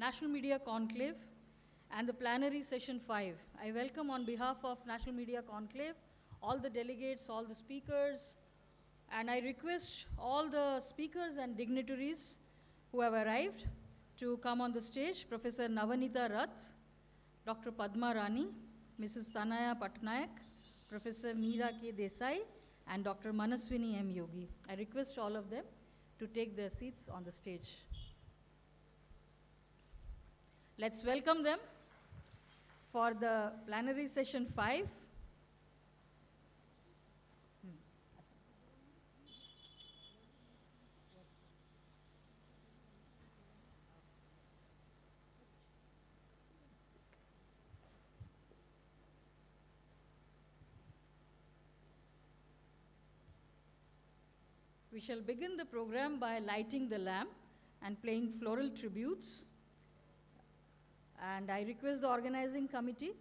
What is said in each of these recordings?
National Media Conclave and the plenary session 5. I welcome on behalf of National Media Conclave all the delegates, all the speakers, and I request all the speakers and dignitaries who have arrived to come on the stage. Professor Navanita Rath, Dr. Padma Rani, Mrs. Tanaya Patnaik, Professor Meera K. Desai, and Dr. Manaswini M. Yogi. I request all of them to take their seats on the stage. Let's welcome them for the plenary session 5. We shall begin the program by lighting the lamp and playing floral tributes. And I request the organizing committee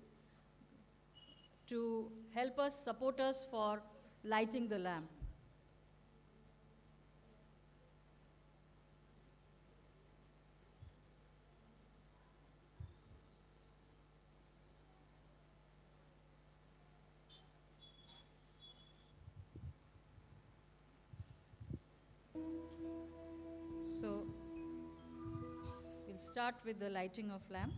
to help us, support us for lighting the lamp. So, we'll start with the lighting of lamp.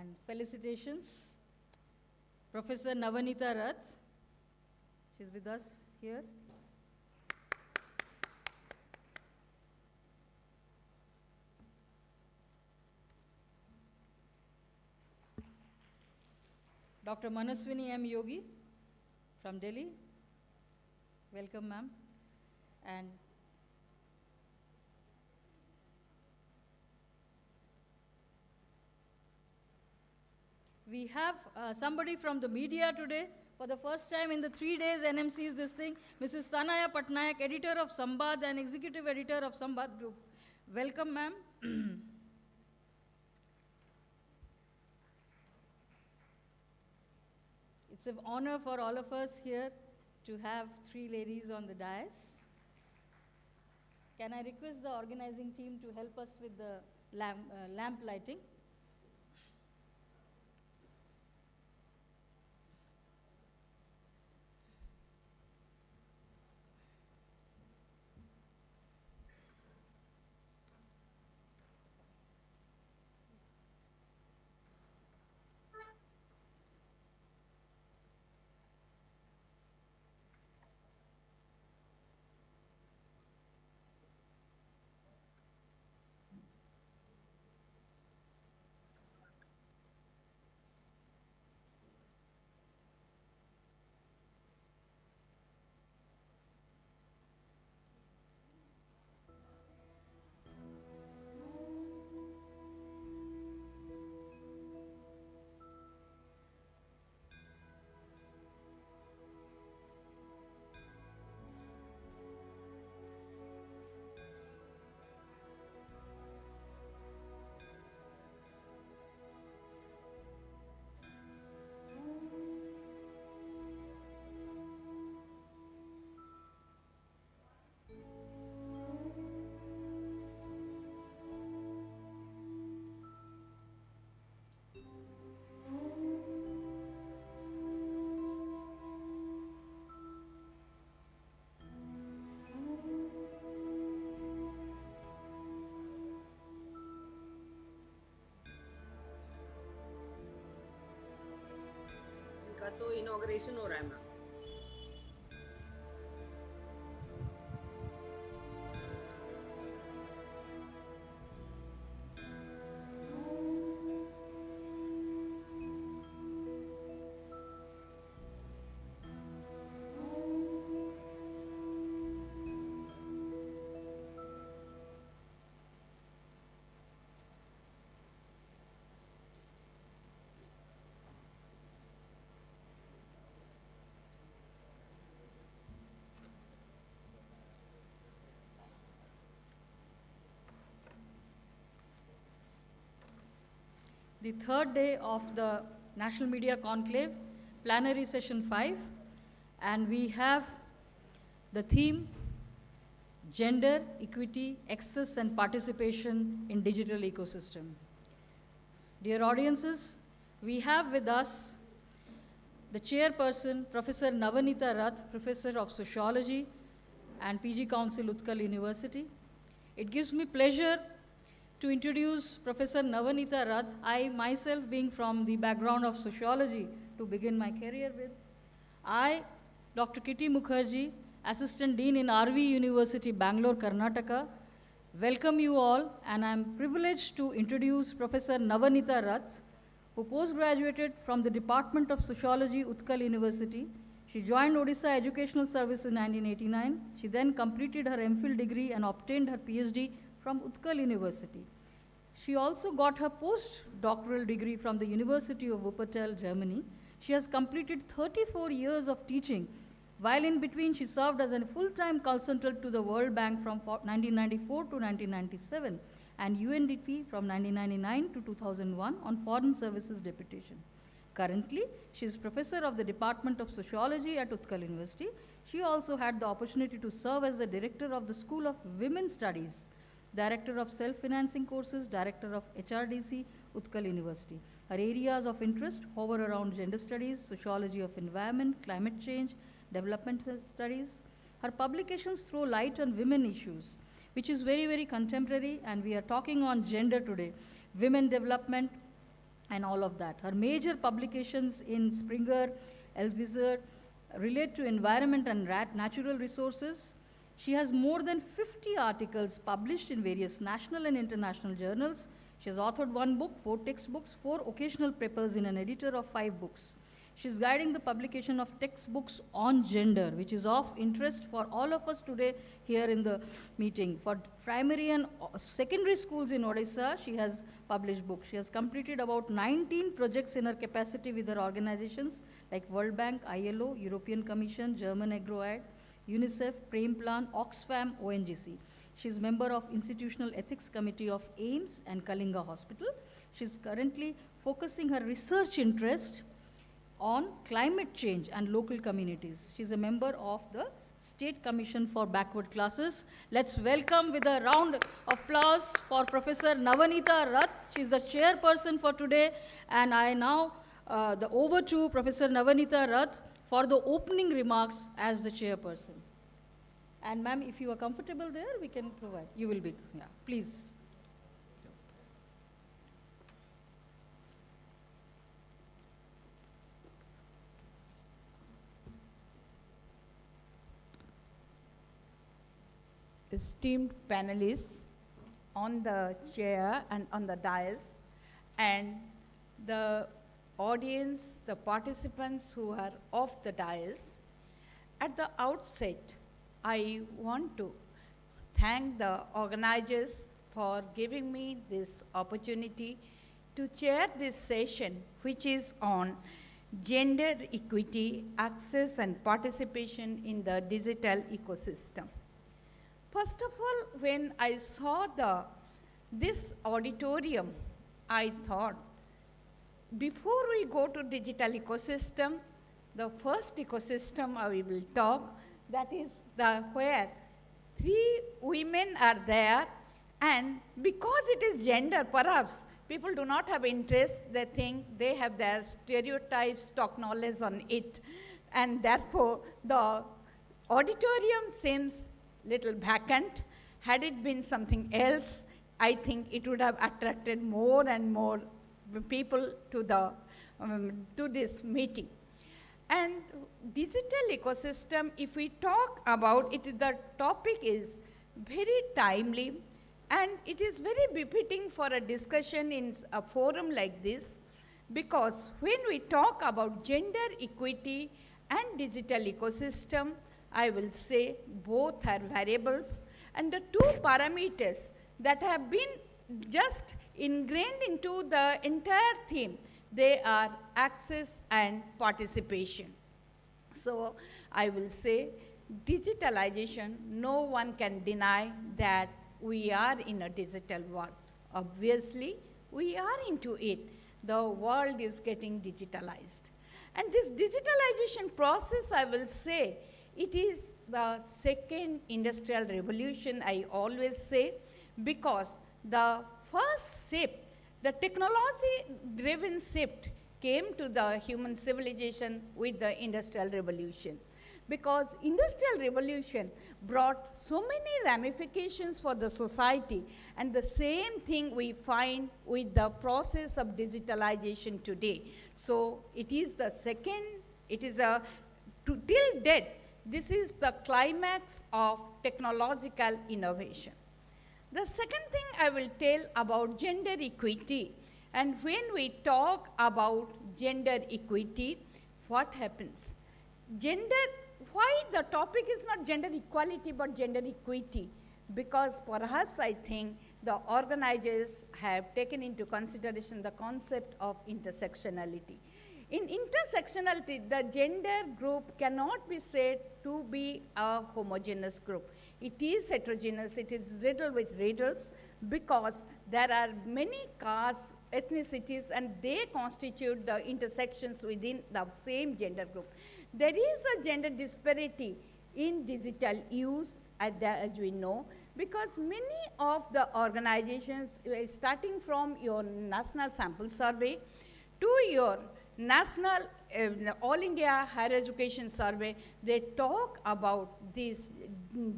And felicitations, Professor Navanita Rath. She's with us here. Dr. Manaswini M. Yogi from Delhi. Welcome, ma'am. And we have somebody from the media today. For the first time in the 3 days NMC is this thing, Mrs. Tanaya Patnaik, editor of Sambad and executive editor of Sambad Group. Welcome, ma'am. It's an honor for all of us here to have 3 ladies on the dais. Can I request the organizing team to help us with the lamp lighting? का तो inauguration हो रहा है ma'am. the third day of the National Media Conclave, plenary session 5, and we have the theme, Gender, Equity, Access and Participation in Digital Ecosystem. Dear audiences, we have with us the chairperson, Professor Navanita Rath, Professor of Sociology and PG Council, Utkal University. It gives me pleasure to introduce Professor Navanita Rath, I myself being from the background of sociology to begin my career with. I, Dr. Kitty Mukherjee, Assistant Dean in RV University, Bangalore, Karnataka, welcome you all, and I'm privileged to introduce Professor Navanita Rath, who postgraduated from the Department of Sociology, Utkal University. She joined Odisha Educational Service in 1989. She then completed her MPhil degree and obtained her PhD from Utkal University. She also got her postdoctoral degree from the University of Wuppertal, Germany. She has completed 34 years of teaching, while in between she served as a full-time consultant to the World Bank from 1994 to 1997 and UNDP from 1999 to 2001 on Foreign Services Deputation. Currently, she is professor of the Department of Sociology at Utkal University. She also had the opportunity to serve as the director of the School of Women's Studies, Director of Self-Financing Courses, Director of HRDC, Utkal University. Her areas of interest hover around gender studies, sociology of environment, climate change, developmental studies. Her publications throw light on women issues, which is very, very contemporary, and we are talking on gender today, women development, and all of that. Her major publications in Springer, Elsevier relate to environment and natural resources. She has more than 50 articles published in various national and international journals. She has authored 1 book, 4 textbooks, 4 occasional papers in an editor of 5 books. She is guiding the publication of textbooks on gender, which is of interest for all of us today here in the meeting. For primary and secondary schools in Odisha, she has published books. She has completed about 19 projects in her capacity with her organizations like World Bank, ILO, European Commission, German AgroAid, UNICEF, Prem Plan, Oxfam, ONGC. She is member of Institutional Ethics Committee of AIMS and Kalinga Hospital. She is currently focusing her research interest on climate change and local communities. She is a member of the State Commission for Backward Classes. Let's welcome with a round of applause for Professor Navanita Rath. She is the chairperson for today, and I now over to Professor Navanita Rath for the opening remarks as the chairperson. And ma'am, if you are comfortable there, we can provide. You will be, yeah, please. Esteemed panelists on the chair and on the dais, and the audience, the participants who are off the dais. At the outset, I want to thank the organizers for giving me this opportunity to chair this session, which is on gender equity, access and participation in the digital ecosystem. First of all, when I saw this auditorium, I thought, before we go to digital ecosystem, the first ecosystem I will talk, that is where 3 women are there, and because it is gender, perhaps people do not have interest, they think they have their stereotypes, stock knowledge on it, and therefore the auditorium seems little vacant. Had it been something else, I think it would have attracted more and more people to this meeting. And digital ecosystem, if we talk about it, the topic is very timely, and it is very befitting for a discussion in a forum like this, because when we talk about gender equity and digital ecosystem, I will say both are variables, and the 2 parameters that have been just ingrained into the entire theme, they are access and participation. So I will say digitalization, no one can deny that we are in a digital world. Obviously, we are into it. the world is getting digitalized. And this digitalization process, I will say, it is the second industrial revolution, I always say, because the first shift, the technology-driven shift, came to the human civilization with the industrial revolution. Because industrial revolution brought so many ramifications for the society, and the same thing we find with the process of digitalization today. So it is the second, it is a, till date, this is the climax of technological innovation. The second thing I will tell about gender equity, and when we talk about gender equity, what happens? Why the topic is not gender equality but gender equity? Because perhaps I think the organizers have taken into consideration the concept of intersectionality. In intersectionality, the gender group cannot be said to be a homogeneous group. It is heterogeneous, it is riddled with riddles, because there are many castes, ethnicities, and they constitute the intersections within the same gender group. There is a gender disparity in digital use, as we know, because many of the organizations, starting from your national sample survey to your national All India Higher Education Survey, they talk about this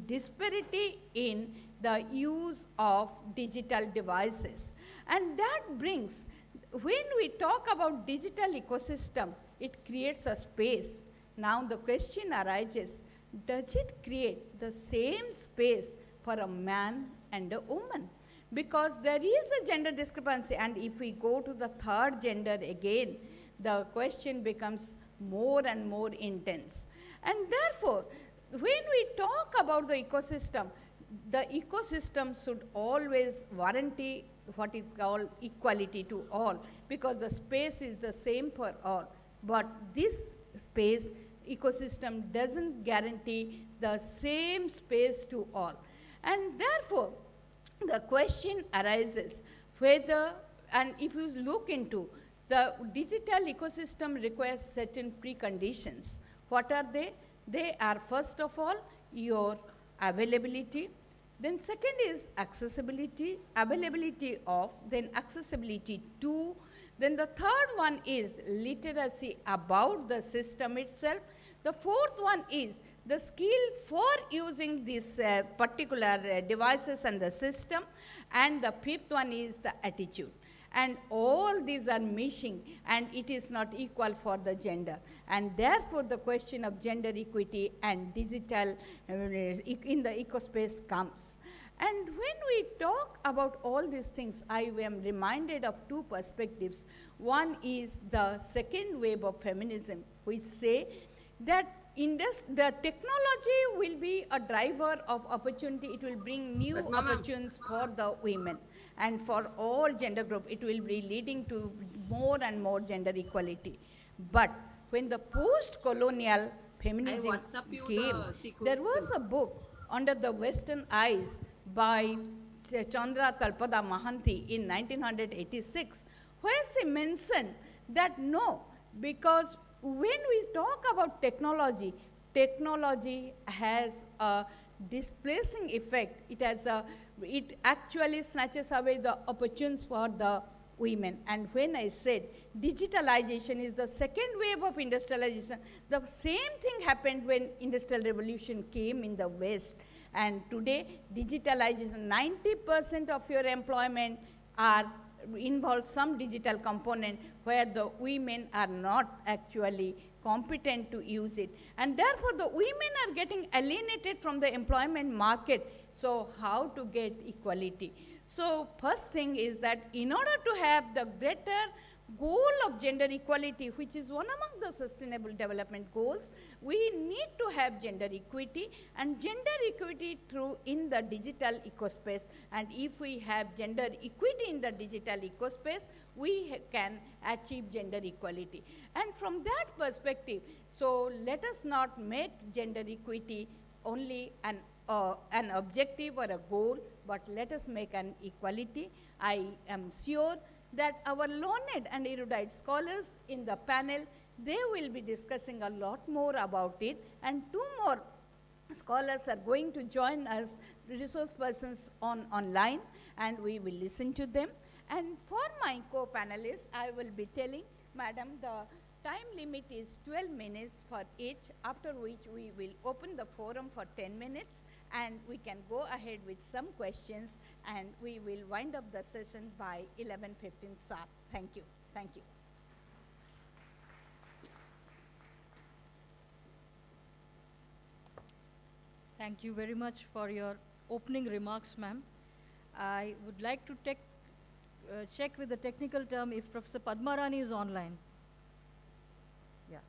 disparity in the use of digital devices. And that brings, when we talk about digital ecosystem, it creates a space. Now the question arises, does it create the same space for a man and a woman? Because there is a gender discrepancy, and if we go to the third gender again, the question becomes more and more intense. And therefore, when we talk about the ecosystem should always guarantee what is called equality to all, because the space is the same for all. But this space, ecosystem doesn't guarantee the same space to all. And therefore, the question arises whether, and if you look into, the digital ecosystem requires certain preconditions. What are they? They are, first of all, your availability. Then second is accessibility, availability of, then accessibility to. Then the third one is literacy about the system itself. The fourth one is the skill for using these particular devices and the system. And the fifth one is the attitude. And all these are missing, and it is not equal for the gender. And therefore, the question of gender equity and digital in the ecospace comes. And when we talk about all these things, I am reminded of two perspectives. One is the second wave of feminism, which say that the technology will be a driver of opportunity. It will bring new opportunities for the women. And for all gender group, it will be leading to more and more gender equality. But when the post-colonial feminism came, there was a book, Under the Western Eyes, by Chandra Talpada Mahanti in 1986, where she mentioned that no, because when we talk about technology, technology has a displacing effect. It actually snatches away the opportunities for the women. And when I said digitalization is the second wave of industrialization, the same thing happened when Industrial Revolution came in the West. And today, digitalization, 90% of your employment involves some digital component where the women are not actually competent to use it. And therefore, the women are getting alienated from the employment market. So how to get equality? So first thing is that in order to have the greater goal of gender equality, which is one among the sustainable development goals, we need to have gender equity, and gender equity through in the digital ecospace. And if we have gender equity in the digital ecospace, we can achieve gender equality. And from that perspective, so let us not make gender equity only an objective or a goal, but let us make an equality. I am sure that our learned and erudite scholars in the panel, they will be discussing a lot more about it, and two more scholars are going to join us, resource persons online, and we will listen to them. And for my co-panelists, I will be telling, Madam, the time limit is 12 minutes for each, after which we will open the forum for 10 minutes, and we can go ahead with some questions, and we will wind up the session by 11:15 sharp. Thank you. Thank you. Thank you very much for your opening remarks, ma'am. I would like to check with the technical term if Professor Padmarani is online. Yeah.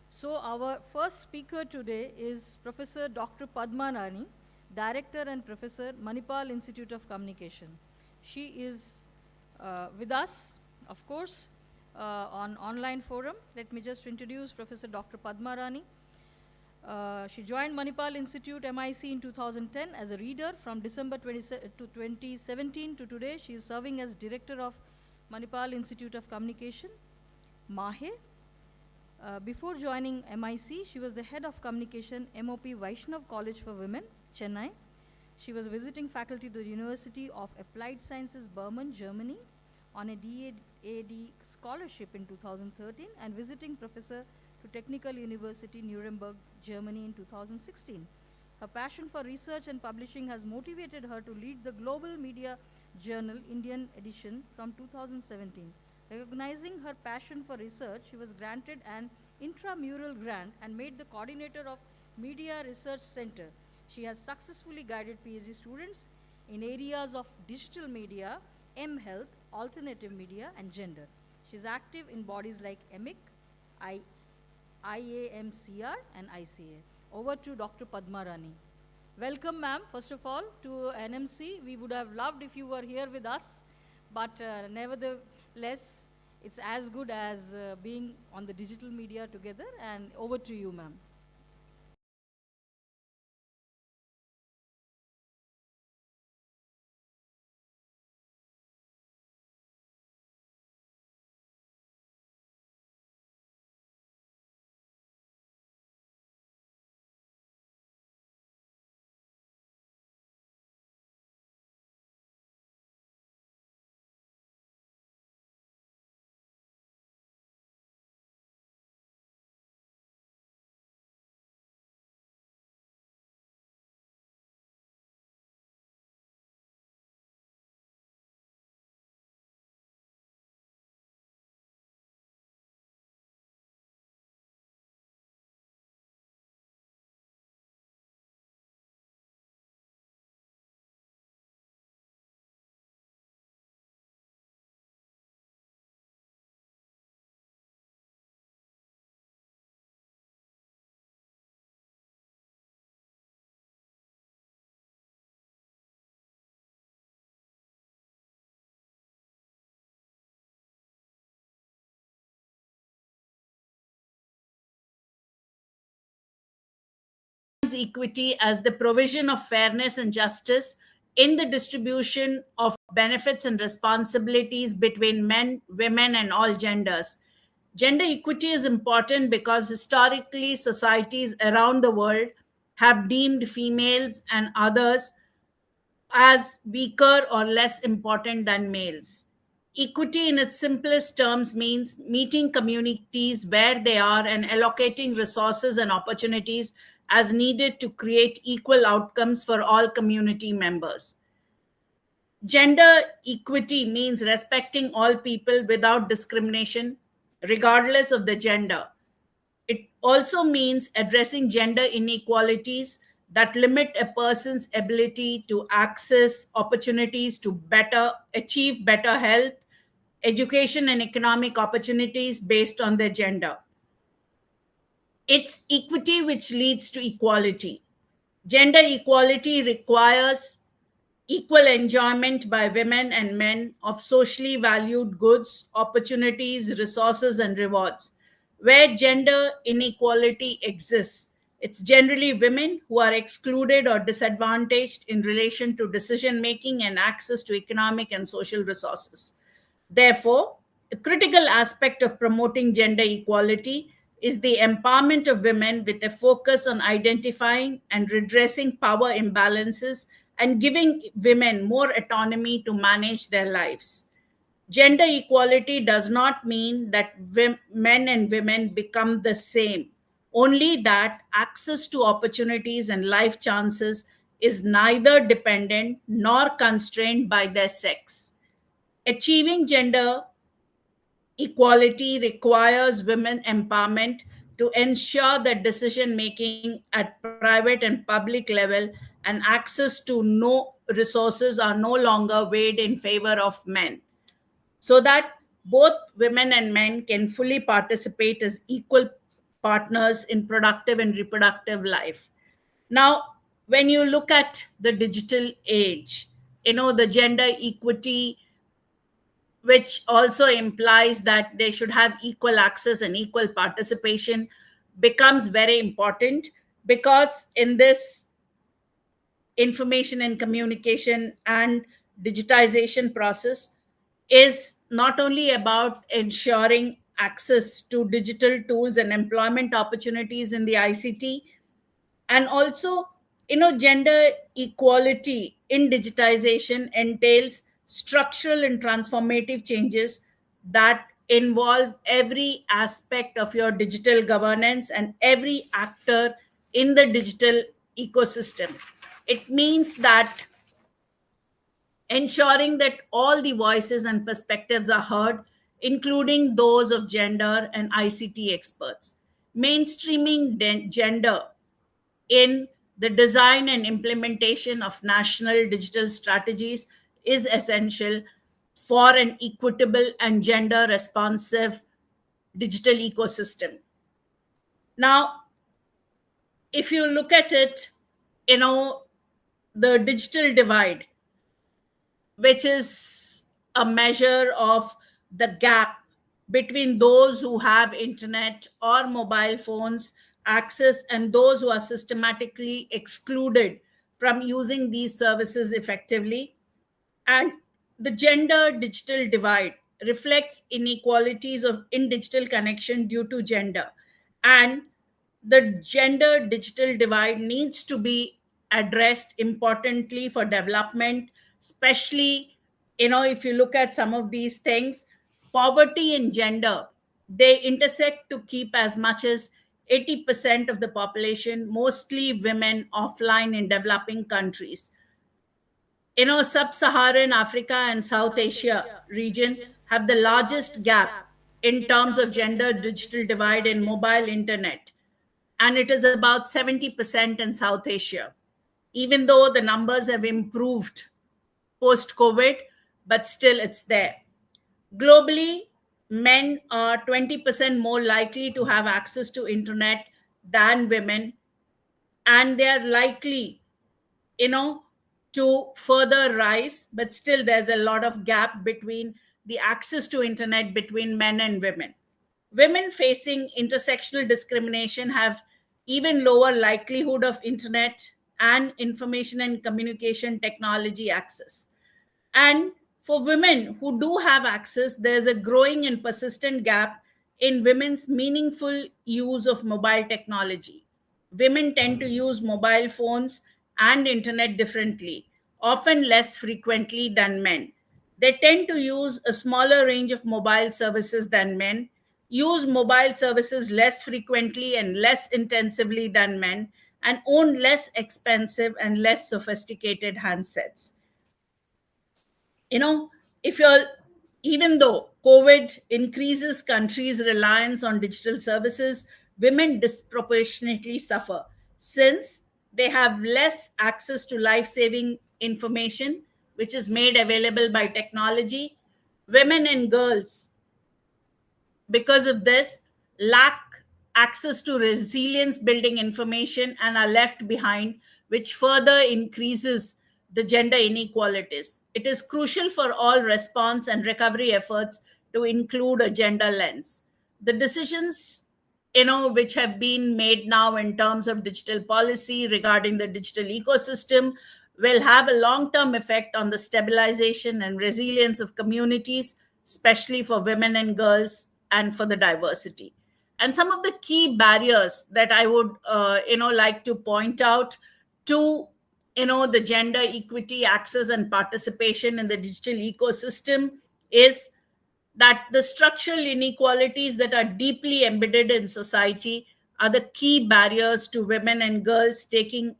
So our first speaker today is Professor Dr. Padmarani, Director and Professor, Manipal Institute of Communication. She is with us, of course, on online forum. Let me just introduce Professor Dr. Padmarani. She joined Manipal Institute MIC in 2010 as a reader. From December 2017 to today, she is serving as Director of Manipal Institute of Communication, MAHE. Before joining MIC, she was the Head of Communication, MOP Vaishnav College for Women, Chennai. She was visiting faculty at the University of Applied Sciences, Berlin, Germany, on a DAD scholarship in 2013, and visiting professor to Technical University, Nuremberg, Germany in 2016. Her passion for research and publishing has motivated her to lead the Global Media Journal Indian edition from 2017. Recognizing her passion for research, she was granted an intramural grant and made the coordinator of Media Research Center. She has successfully guided PhD students in areas of digital media, M-Health, alternative media, and gender. She is active in bodies like EMIC, IAMCR, and ICA. Over to Dr. Padmarani. Welcome, ma'am, first of all, to NMC. We would have loved if you were here with us, but nevertheless, it's as good as being on the digital media together. And over to you, ma'am. Equity as the provision of fairness and justice in the distribution of benefits and responsibilities between men, women, and all genders. Gender equity is important because historically societies around the world have deemed females and others as weaker or less important than males. Equity, in its simplest terms, means meeting communities where they are and allocating resources and opportunities as needed to create equal outcomes for all community members. Gender equity means respecting all people without discrimination, regardless of the gender. It also means addressing gender inequalities that limit a person's ability to access opportunities to better achieve better health, education, and economic opportunities based on their gender. It's equity which leads to equality. Gender equality requires equal enjoyment by women and men of socially valued goods, opportunities, resources, and rewards. Where gender inequality exists, It's generally women who are excluded or disadvantaged in relation to decision making and access to economic and social resources. Therefore, a critical aspect of promoting gender equality is the empowerment of women with a focus on identifying and redressing power imbalances and giving women more autonomy to manage their lives. Gender equality does not mean that men and women become the same, only that access to opportunities and life chances is neither dependent nor constrained by their sex. Achieving gender equality requires women empowerment to ensure that decision making at private and public level and access to no resources are no longer weighed in favor of men, so that both women and men can fully participate as equal partners in productive and reproductive life. Now, when you look at the digital age, the gender equity, which also implies that they should have equal access and equal participation, becomes very important, because in this information and communication and digitization process is not only about ensuring access to digital tools and employment opportunities in the ICT, and also, gender equality in digitization entails structural and transformative changes that involve every aspect of your digital governance and every actor in the digital ecosystem. It means that ensuring that all the voices and perspectives are heard, including those of gender and ICT experts. Mainstreaming gender in the design and implementation of national digital strategies is essential for an equitable and gender responsive digital ecosystem. Now, if you look at it, you know, the digital divide, which is a measure of the gap between those who have internet or mobile phones access and those who are systematically excluded from using these services effectively. And the gender digital divide reflects inequalities in digital connection due to gender. And the gender digital divide needs to be addressed importantly for development, especially, if you look at some of these things, poverty and gender, they intersect to keep as much as 80% of the population, mostly women, offline in developing countries. Sub-Saharan Africa and South Asia region have the largest gap in terms of gender digital divide in mobile internet, and it is about 70% in South Asia, even though the numbers have improved post COVID, but still it's there. Globally, men are 20% more likely to have access to internet than women, and they are likely, you know, to further rise, but still there's a lot of gap between the access to internet between men and women. Women facing intersectional discrimination have even lower likelihood of internet and information and communication technology access. And for women who do have access, there's a growing and persistent gap in women's meaningful use of mobile technology. Women tend to use mobile phones and internet differently, often less frequently than men. They tend to use a smaller range of mobile services than men, use mobile services less frequently and less intensively than men, and own less expensive and less sophisticated handsets. you know if you're Even though COVID increases countries reliance on digital services, women disproportionately suffer since they have less access to life-saving information which is made available by technology. Women and girls, because of this, lack access to resilience building information and are left behind, which further increases the gender inequalities. It is crucial for all response and recovery efforts to include a gender lens. The decisions which have been made now in terms of digital policy regarding the digital ecosystem, will have a long term effect on the stabilization and resilience of communities, especially for women and girls and for the diversity. And some of the key barriers that I would like to point out to the gender equity, access and participation in the digital ecosystem is that the structural inequalities that are deeply embedded in society are the key barriers to women and girls taking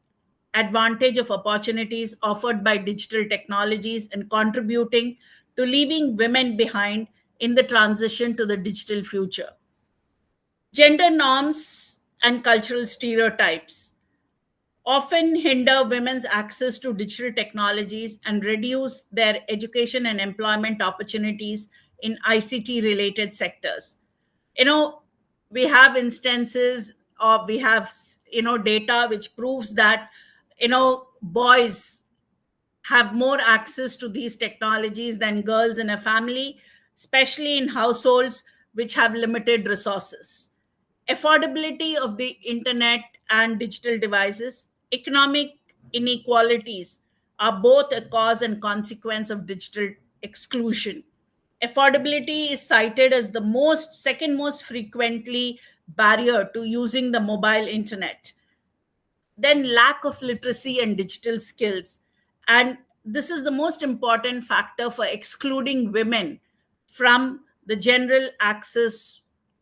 advantage of opportunities offered by digital technologies and contributing to leaving women behind in the transition to the digital future. Gender norms and cultural stereotypes often hinder women's access to digital technologies and reduce their education and employment opportunities in ICT related sectors. You know, we have instances, or we have data which proves that boys have more access to these technologies than girls in a family, especially in households which have limited resources. Affordability of the internet and digital devices, economic inequalities are both a cause and consequence of digital exclusion. Affordability is cited as the second most frequently barrier to using the mobile internet. Then lack of literacy and digital skills, and this is the most important factor for excluding women from the general access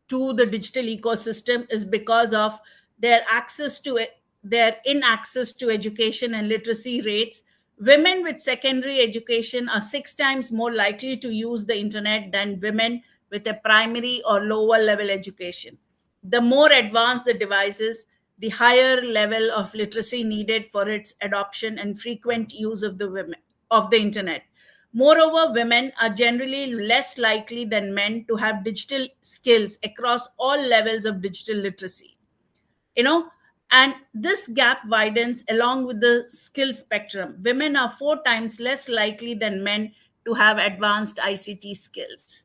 to the digital ecosystem, is because of their access to it, their in access to education and literacy rates. Women with secondary education are 6 times more likely to use the internet than women with a primary or lower level education. The more advanced the devices, the higher level of literacy needed for its adoption and frequent use of the internet. Moreover, women are generally less likely than men to have digital skills across all levels of digital literacy. You know, and this gap widens along with the skill spectrum. Women are 4 times less likely than men to have advanced ICT skills.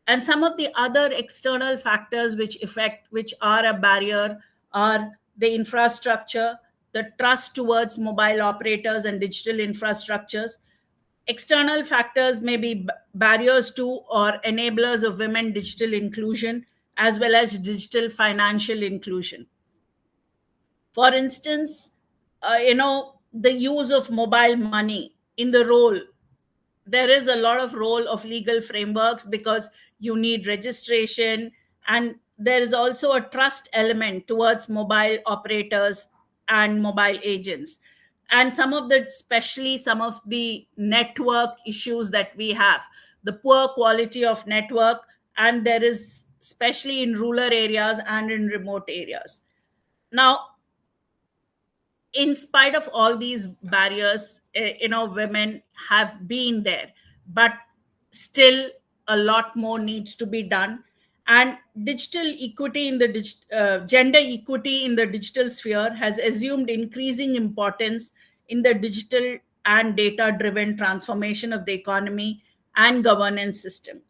And some of the other external factors which are a barrier are the infrastructure, the trust towards mobile operators and digital infrastructures. External factors may be barriers to or enablers of women digital inclusion, as well as digital financial inclusion. For instance, the use of mobile money in the role, there is a lot of role of legal frameworks because you need registration, and there is also a trust element towards mobile operators and mobile agents. And especially some of the network issues that we have, the poor quality of network, and there is especially in rural areas and in remote areas. Now, in spite of all these barriers, women have been there, but still a lot more needs to be done. And digital equity in the gender equity in the digital sphere has assumed increasing importance in the digital and data driven transformation of the economy and governance system.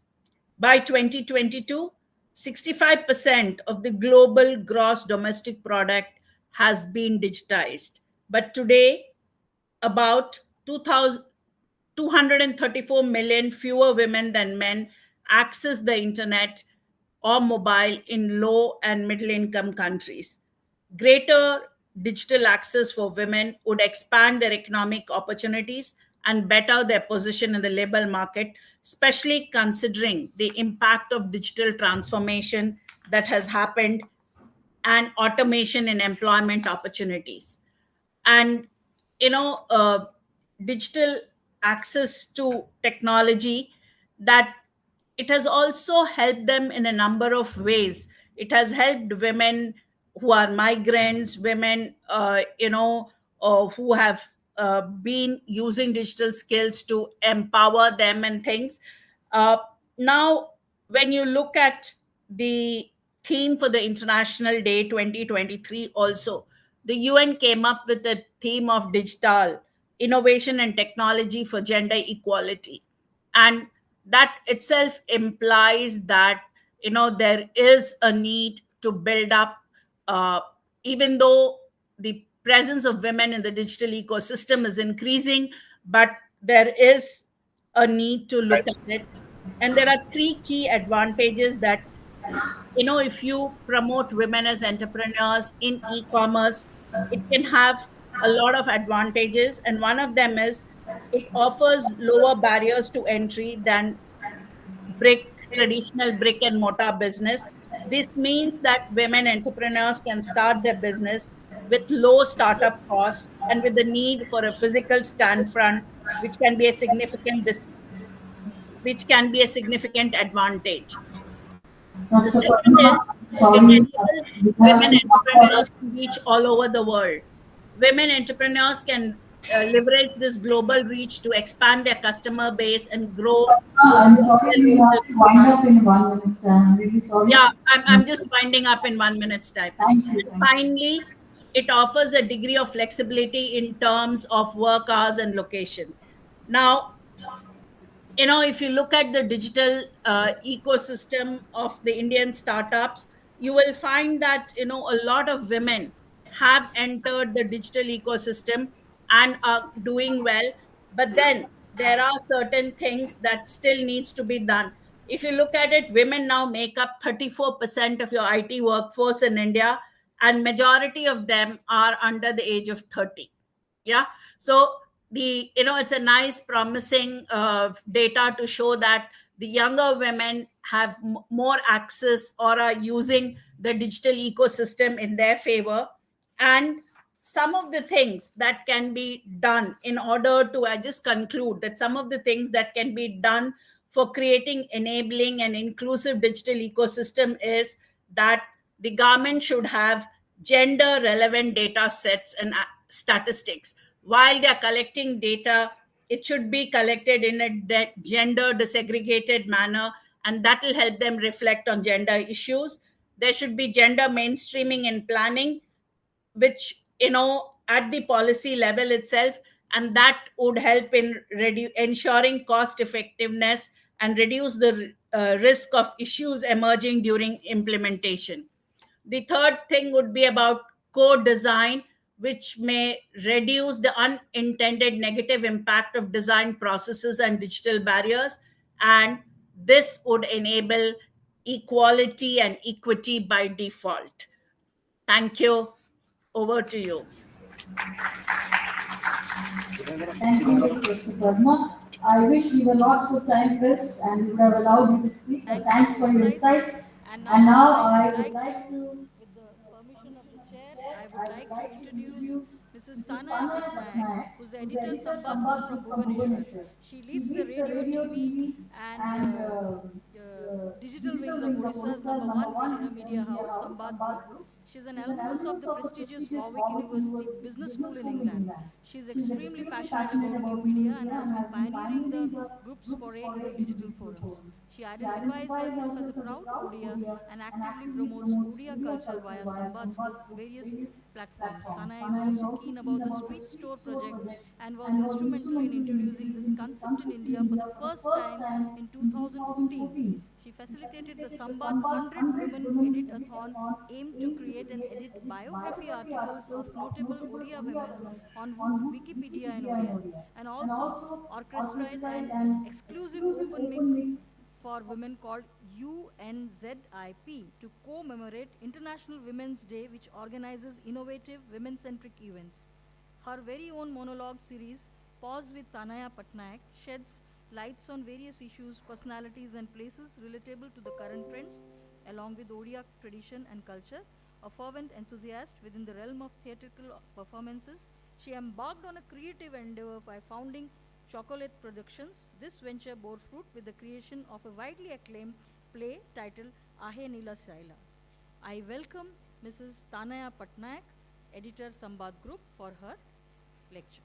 By 2022, 65% of the global gross domestic product has been digitized. But today, about 234 million fewer women than men access the internet or mobile in low and middle income countries. Greater digital access for women would expand their economic opportunities and better their position in the labor market, especially considering the impact of digital transformation that has happened and automation in employment opportunities. And you know uh, digital access to technology, that it has also helped them in a number of ways. It has helped women who are migrants, women who have been using digital skills to empower them and things. uh, Now, when you look at the theme for the International Day 2023, also, the UN came up with the theme of digital innovation and technology for gender equality. And that itself implies that there is a need to build up, uh, even though the presence of women in the digital ecosystem is increasing, but there is a need to look at it. And there are three key advantages that, if you promote women as entrepreneurs in e-commerce, it can have a lot of advantages. And one of them is it offers lower barriers to entry than brick traditional brick and mortar business. This means that women entrepreneurs can start their business with low startup costs and with the need for a physical stand front, which can be a significant advantage. The second is it enables women entrepreneurs to reach all over the world. Women entrepreneurs can leverage this global reach to expand their customer base and grow I'm sorry, their we local have to wind up in 1 minute. I'm really sorry. yeah, I'm just winding up in 1 minute's time. Thank you. And Thank you. finally, it offers a degree of flexibility in terms of work hours and location. Now, if you look at the digital ecosystem of the Indian startups, you will find that a lot of women have entered the digital ecosystem and are doing well. But then there are certain things that still needs to be done. If you look at it, women now make up 34% of your IT workforce in India, and majority of them are under the age of 30. Yeah. So it's a nice promising data to show that the younger women have more access or are using the digital ecosystem in their favor. And some of the things that can be done in order to, I just conclude that some of the things that can be done for creating enabling and inclusive digital ecosystem is that the government should have gender relevant data sets and statistics. While they are collecting data, it should be collected in a gender disaggregated manner, and that will help them reflect on gender issues. There should be gender mainstreaming in planning, which at the policy level itself, and that would help in ensuring cost effectiveness and reduce the risk of issues emerging during implementation. The third thing would be about co-design, which may reduce the unintended negative impact of design processes and digital barriers. And this would enable equality and equity by default. Thank you. Over to you. Thank you, Dr. Padma. I wish we were not so time pressed and would have allowed you to speak, but Thanks for thanks the for your insights. insights. And And now now I would I would like like to, to, with the permission of the chair, I would like to introduce introduce Mrs. Mrs. Tanaya Tanaya Patnaik, Patnaik, who's the who's the editor editor Sambad Group Sambad from Group from Bhubaneswar. Bhubaneswar. She He leads the leads the radio, radio, TV, TV, and and digital digital wings of wings of Odisha's Odisha's number number one one media media house, house, Sambad Group. Sambad Group. She's an She's an alumnus of alumnus the of the prestigious prestigious Warwick Warwick University University Business School Business in School in England. England. She's She's extremely extremely passionate passionate about new about new media and media has and been has been pioneering the pioneering the group's group's foray foray into into digital digital forums. forums. She She identifies identifies herself as a herself as a proud proud Odia Odia and and actively actively promotes promotes Odia Odia culture culture via via Sambad's group Sambad's group various various platforms. platforms. Tana is Tana is also also keen keen about the about the Street street Store store project project and was and was instrumental in instrumental in introducing this introducing this concept in concept in India for the India for the first first time time in in 2014. 2014. She She facilitated the facilitated the Sambad Sambad 100 100 Women Women Edit-a-thon Edit-a-thon aimed to aimed to create and create edit and edit biography biography articles of articles of notable notable Odia Odia women women on on Wikipedia in Wikipedia in Odia, Odia, and and also also orchestrate orchestrate an an exclusive exclusive open mic open meet for women called UNZIP to commemorate International Women's Day, which organizes innovative women centric events. Her very own monologue series, Pause with Tanaya Patnaik, sheds lights on various issues, personalities, and places relatable to the current trends, along with Odia tradition and culture. A fervent enthusiast within the realm of theatrical performances, she embarked on a creative endeavor by founding Chocolate Productions. This venture bore fruit with the creation of a widely acclaimed play titled Ahe Nila Saila. I welcome Mrs. Tanaya Patnaik, editor Sambad Group, for her lecture.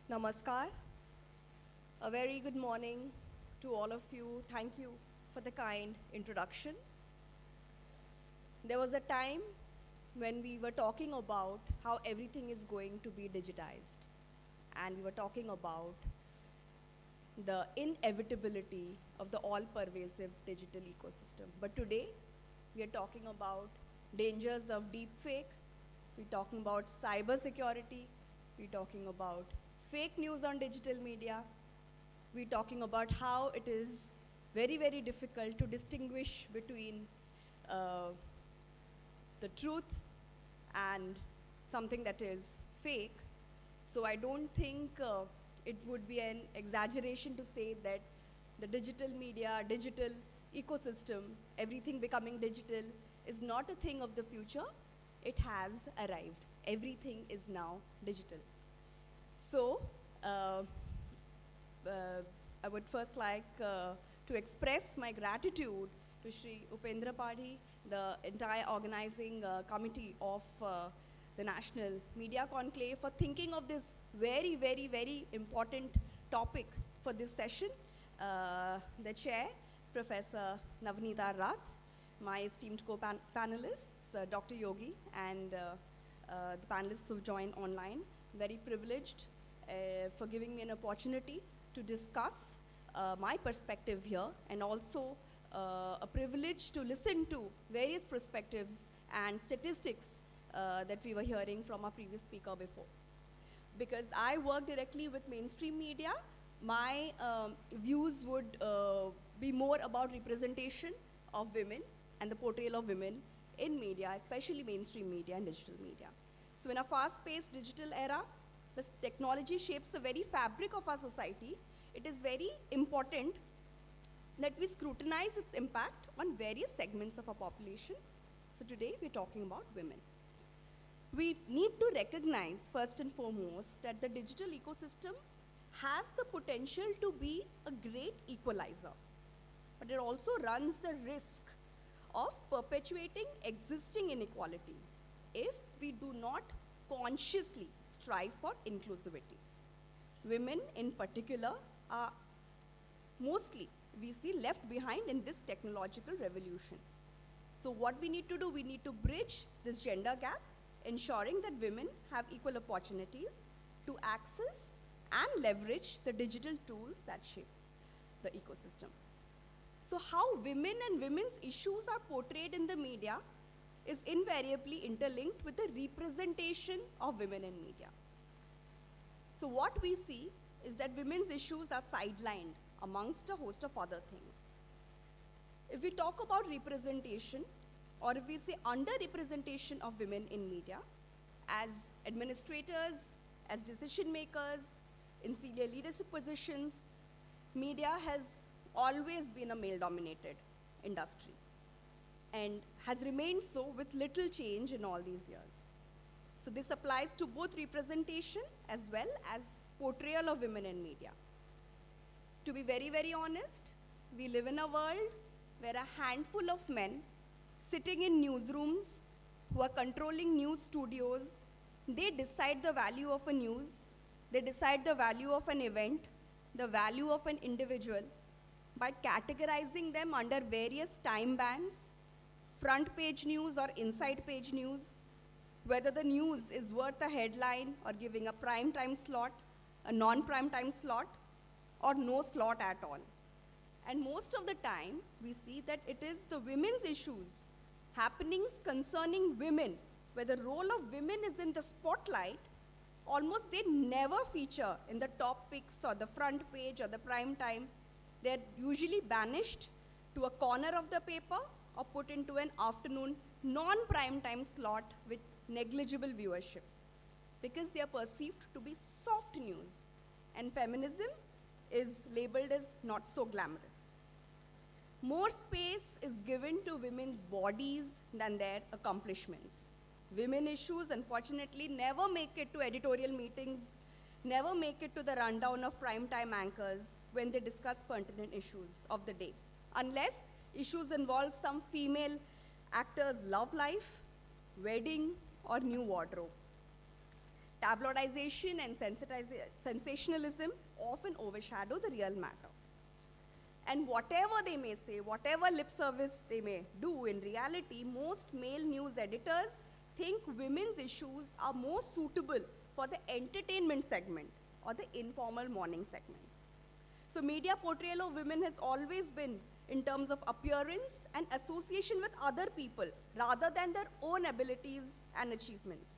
Namaskar. A very good morning to all of you. Thank you for the kind introduction. There was a time when we were talking about how everything is going to be digitized. And we were talking about the inevitability of the all-pervasive digital ecosystem. But today, we are talking about dangers of deepfake. We're talking about cyber security. We're talking about fake news on digital media. We're talking about how it is very, very difficult to distinguish between the truth and something that is fake. So I don't think it would be an exaggeration to say that the digital media, digital ecosystem, everything becoming digital is not a thing of the future. It has arrived. Everything is now digital. So I would first like to express my gratitude to Shri Upendra Padhi, the entire organizing committee of the National Media Conclave, for thinking of this very, very, very important topic for this session. The chair, Professor Navneeta Rath, my esteemed co-panelists, Dr. Yogi, and the panelists who joined online. Very privileged for giving me an opportunity to discuss my perspective here, and also a privilege to listen to various perspectives and statistics that we were hearing from our previous speaker before. Because I work directly with mainstream media, my views would be more about representation of women and the portrayal of women in media, especially mainstream media and digital media. So in a fast-paced digital era, the technology shapes the very fabric of our society. It is very important that we scrutinize its impact on various segments of our population. So today we're talking about women. We need to recognize, first and foremost, that the digital ecosystem has the potential to be a great equalizer, but it also runs the risk of perpetuating existing inequalities if we do not consciously strive for inclusivity. Women in particular are mostly, we see, left behind in this technological revolution. So what we need to do, we need to bridge this gender gap, ensuring that women have equal opportunities to access and leverage the digital tools that shape the ecosystem. So how women and women's issues are portrayed in the media is invariably interlinked with the representation of women in media. So what we see is that women's issues are sidelined amongst a host of other things. If we talk about representation, or if we say underrepresentation of women in media, as administrators, as decision makers, in senior leadership positions, media has always been a male-dominated industry and has remained so with little change in all these years. So this applies to both representation as well as portrayal of women in media. To be very, very honest, we live in a world where a handful of men sitting in newsrooms who are controlling news studios, they decide the value of a news, they decide the value of an event, the value of an individual by categorizing them under various time bands, front page news or inside page news, whether the news is worth a headline or giving a prime time slot, a non-prime time slot, or no slot at all. And most of the time, we see that it is the women's issues, happenings concerning women, where the role of women is in the spotlight, almost they never feature in the top picks or the front page or the prime time. They're usually banished to a corner of the paper or put into an afternoon non-prime time slot with negligible viewership because they are perceived to be soft news, and feminism is labeled as not so glamorous. More space is given to women's bodies than their accomplishments. Women issues, unfortunately, never make it to editorial meetings, never make it to the rundown of primetime anchors when they discuss pertinent issues of the day, unless issues involve some female actor's love life, wedding, or new wardrobe. Tabloidization and sensationalism often overshadow the real matter. And whatever they may say, whatever lip service they may do, in reality, most male news editors think women's issues are more suitable for the entertainment segment or the informal morning segments. So media portrayal of women has always been in terms of appearance and association with other people rather than their own abilities and achievements.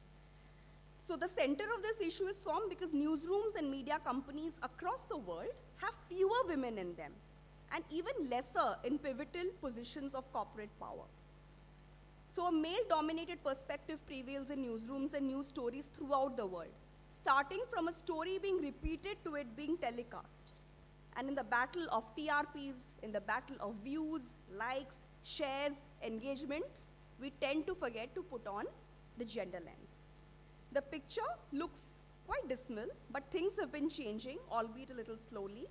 So the center of this issue is formed because newsrooms and media companies across the world have fewer women in them and even lesser in pivotal positions of corporate power. So a male-dominated perspective prevails in newsrooms and news stories throughout the world, starting from a story being repeated to it being telecast. And in the battle of TRPs, in the battle of views, likes, shares, engagements, we tend to forget to put on the gender lens. The picture looks quite dismal, but things have been changing, albeit a little slowly.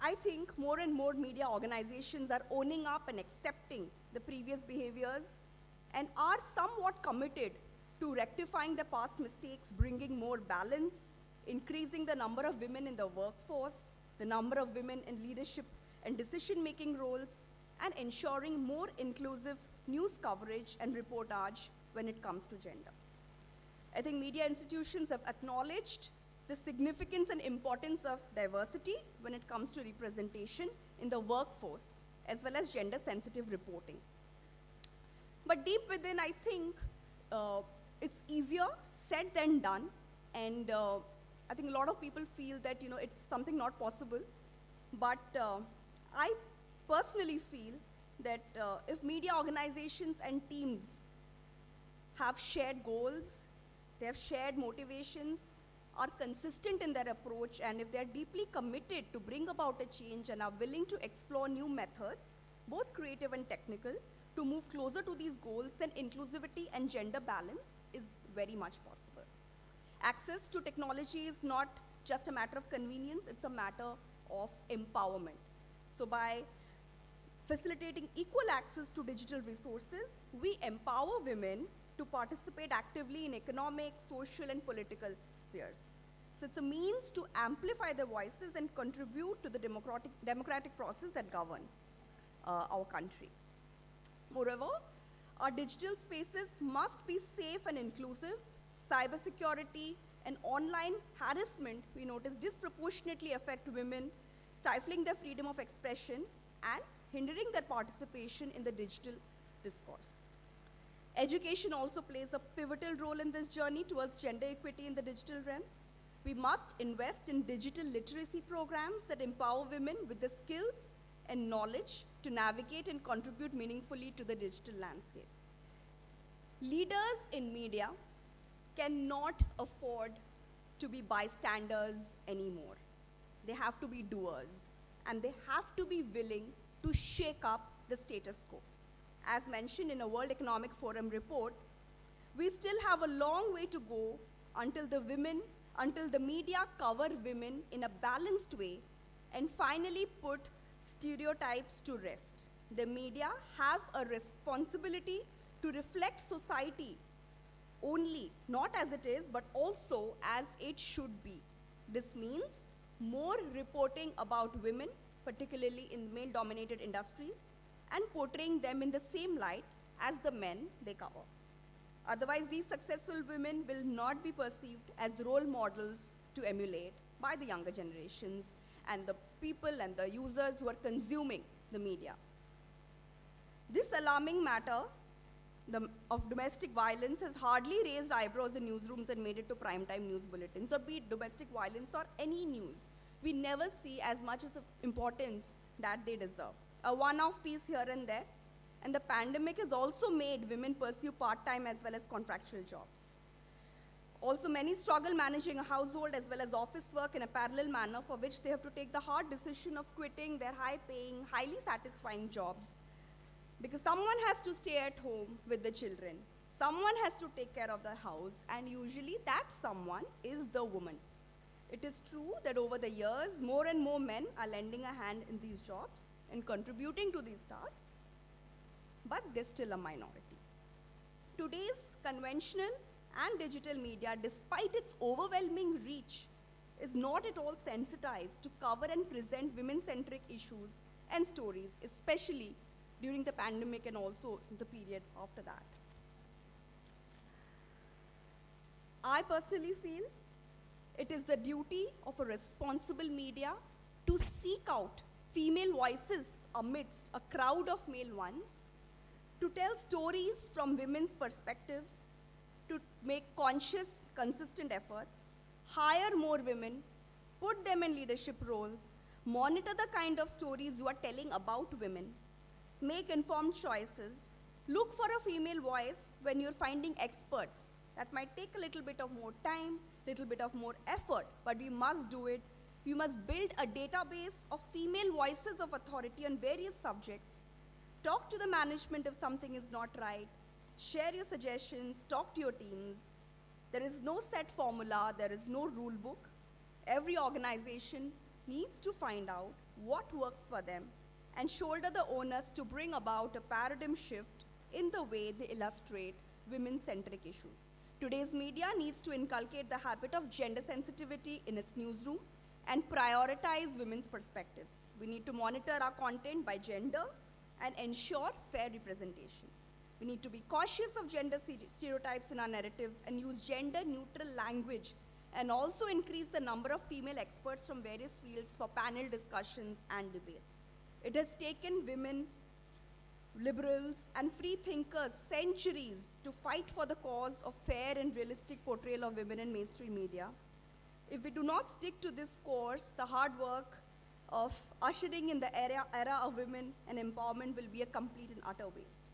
I think more and more media organizations are owning up and accepting the previous behaviors and are somewhat committed to rectifying the past mistakes, bringing more balance, increasing the number of women in the workforce, the number of women in leadership and decision-making roles, and ensuring more inclusive news coverage and reportage when it comes to gender. I think media institutions have acknowledged the significance and importance of diversity when it comes to representation in the workforce, as well as gender-sensitive reporting. But deep within, I think it's easier said than done, and I think a lot of people feel that it's something not possible. But I personally feel that if media organizations and teams have shared goals, they have shared motivations, are consistent in their approach, and if they're deeply committed to bring about a change and are willing to explore new methods, both creative and technical, to move closer to these goals, then inclusivity and gender balance is very much possible. Access to technology is not just a matter of convenience, it's a matter of empowerment. So by facilitating equal access to digital resources, we empower women to participate actively in economic, social, and political spheres. So it's a means to amplify their voices and contribute to the democratic process that govern our country. Moreover, our digital spaces must be safe and inclusive. Cybersecurity and online harassment, we notice, disproportionately affect women, stifling their freedom of expression and hindering their participation in the digital discourse. Education also plays a pivotal role in this journey towards gender equity in the digital realm. We must invest in digital literacy programs that empower women with the skills and knowledge to navigate and contribute meaningfully to the digital landscape. Leaders in media cannot afford to be bystanders anymore. They have to be doers, and they have to be willing to shake up the status quo. As mentioned in a World Economic Forum report, we still have a long way to go until the media cover women in a balanced way and finally put stereotypes to rest. The media have a responsibility to reflect society only, not as it is, but also as it should be. This means more reporting about women, particularly in male-dominated industries, and portraying them in the same light as the men they cover. Otherwise, these successful women will not be perceived as role models to emulate by the younger generations and the people and the users who are consuming the media. This alarming matter of domestic violence has hardly raised eyebrows in newsrooms and made it to primetime news bulletins, or be it domestic violence or any news. We never see as much as the importance that they deserve. A one-off piece here and there, and the pandemic has also made women pursue part-time as well as contractual jobs. Also, many struggle managing a household as well as office work in a parallel manner, for which they have to take the hard decision of quitting their high-paying, highly satisfying jobs. Because someone has to stay at home with the children, someone has to take care of the house, and usually that someone is the woman. It is true that over the years, more and more men are lending a hand in these jobs and contributing to these tasks, but they're still a minority. Today's conventional and digital media, despite its overwhelming reach, is not at all sensitized to cover and present women-centric issues and stories, especially during the pandemic and also the period after that. I personally feel it is the duty of a responsible media to seek out female voices amidst a crowd of male ones, to tell stories from women's perspectives, to make conscious, consistent efforts, hire more women, put them in leadership roles, monitor the kind of stories you are telling about women, make informed choices, look for a female voice when you're finding experts. That might take a little bit of more time, little bit of more effort, but we must do it. We must build a database of female voices of authority on various subjects. Talk to the management if something is not right. Share your suggestions, talk to your teams. There is no set formula, there is no rule book. Every organization needs to find out what works for them and shoulder the onus to bring about a paradigm shift in the way they illustrate women-centric issues. Today's media needs to inculcate the habit of gender sensitivity in its newsroom and prioritize women's perspectives. We need to monitor our content by gender and ensure fair representation. We need to be cautious of gender stereotypes in our narratives and use gender-neutral language, and also increase the number of female experts from various fields for panel discussions and debates. It has taken women, liberals, and free thinkers centuries to fight for the cause of fair and realistic portrayal of women in mainstream media. If we do not stick to this course, the hard work of ushering in the era of women and empowerment will be a complete and utter waste.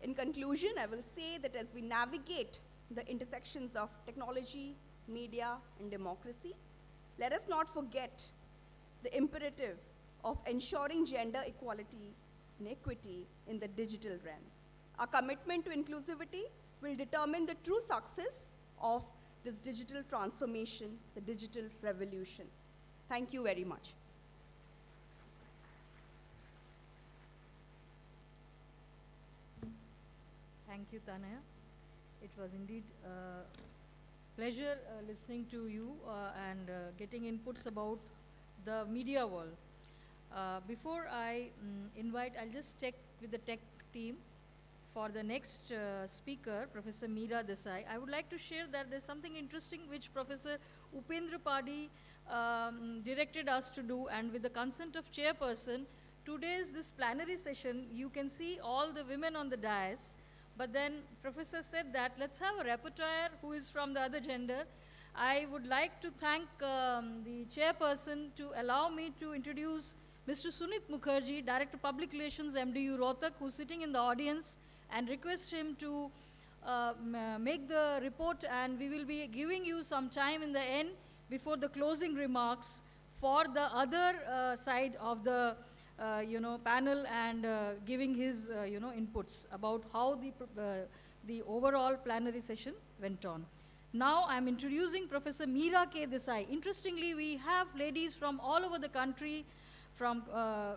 In conclusion, I will say that as we navigate the intersections of technology, media, and democracy, let us not forget the imperative of ensuring gender equality and equity in the digital realm. Our commitment to inclusivity will determine the true success of this digital transformation, the digital revolution. Thank you very much. Thank you, Tanaya. It was indeed a pleasure listening to you and getting inputs about the media world. Before I invite, I'll just check with the tech team for the next speaker, Professor Meera Desai. I would like to share that there's something interesting which Professor Upendra Padi directed us to do, and with the consent of chairperson, today's this plenary session, you can see all the women on the dais, but then Professor said that let's have a rapporteur who is from the other gender. I would like to thank the chairperson to allow me to introduce Mr. Sunit Mukherjee, Director Public Relations, MDU Rohtak, who's sitting in the audience, and request him to make the report, and we will be giving you some time in the end before the closing remarks for the other side of the panel, and giving his inputs about how the overall plenary session went on. Now I'm introducing Professor Meera K. Desai. Interestingly, we have ladies from all over the country, from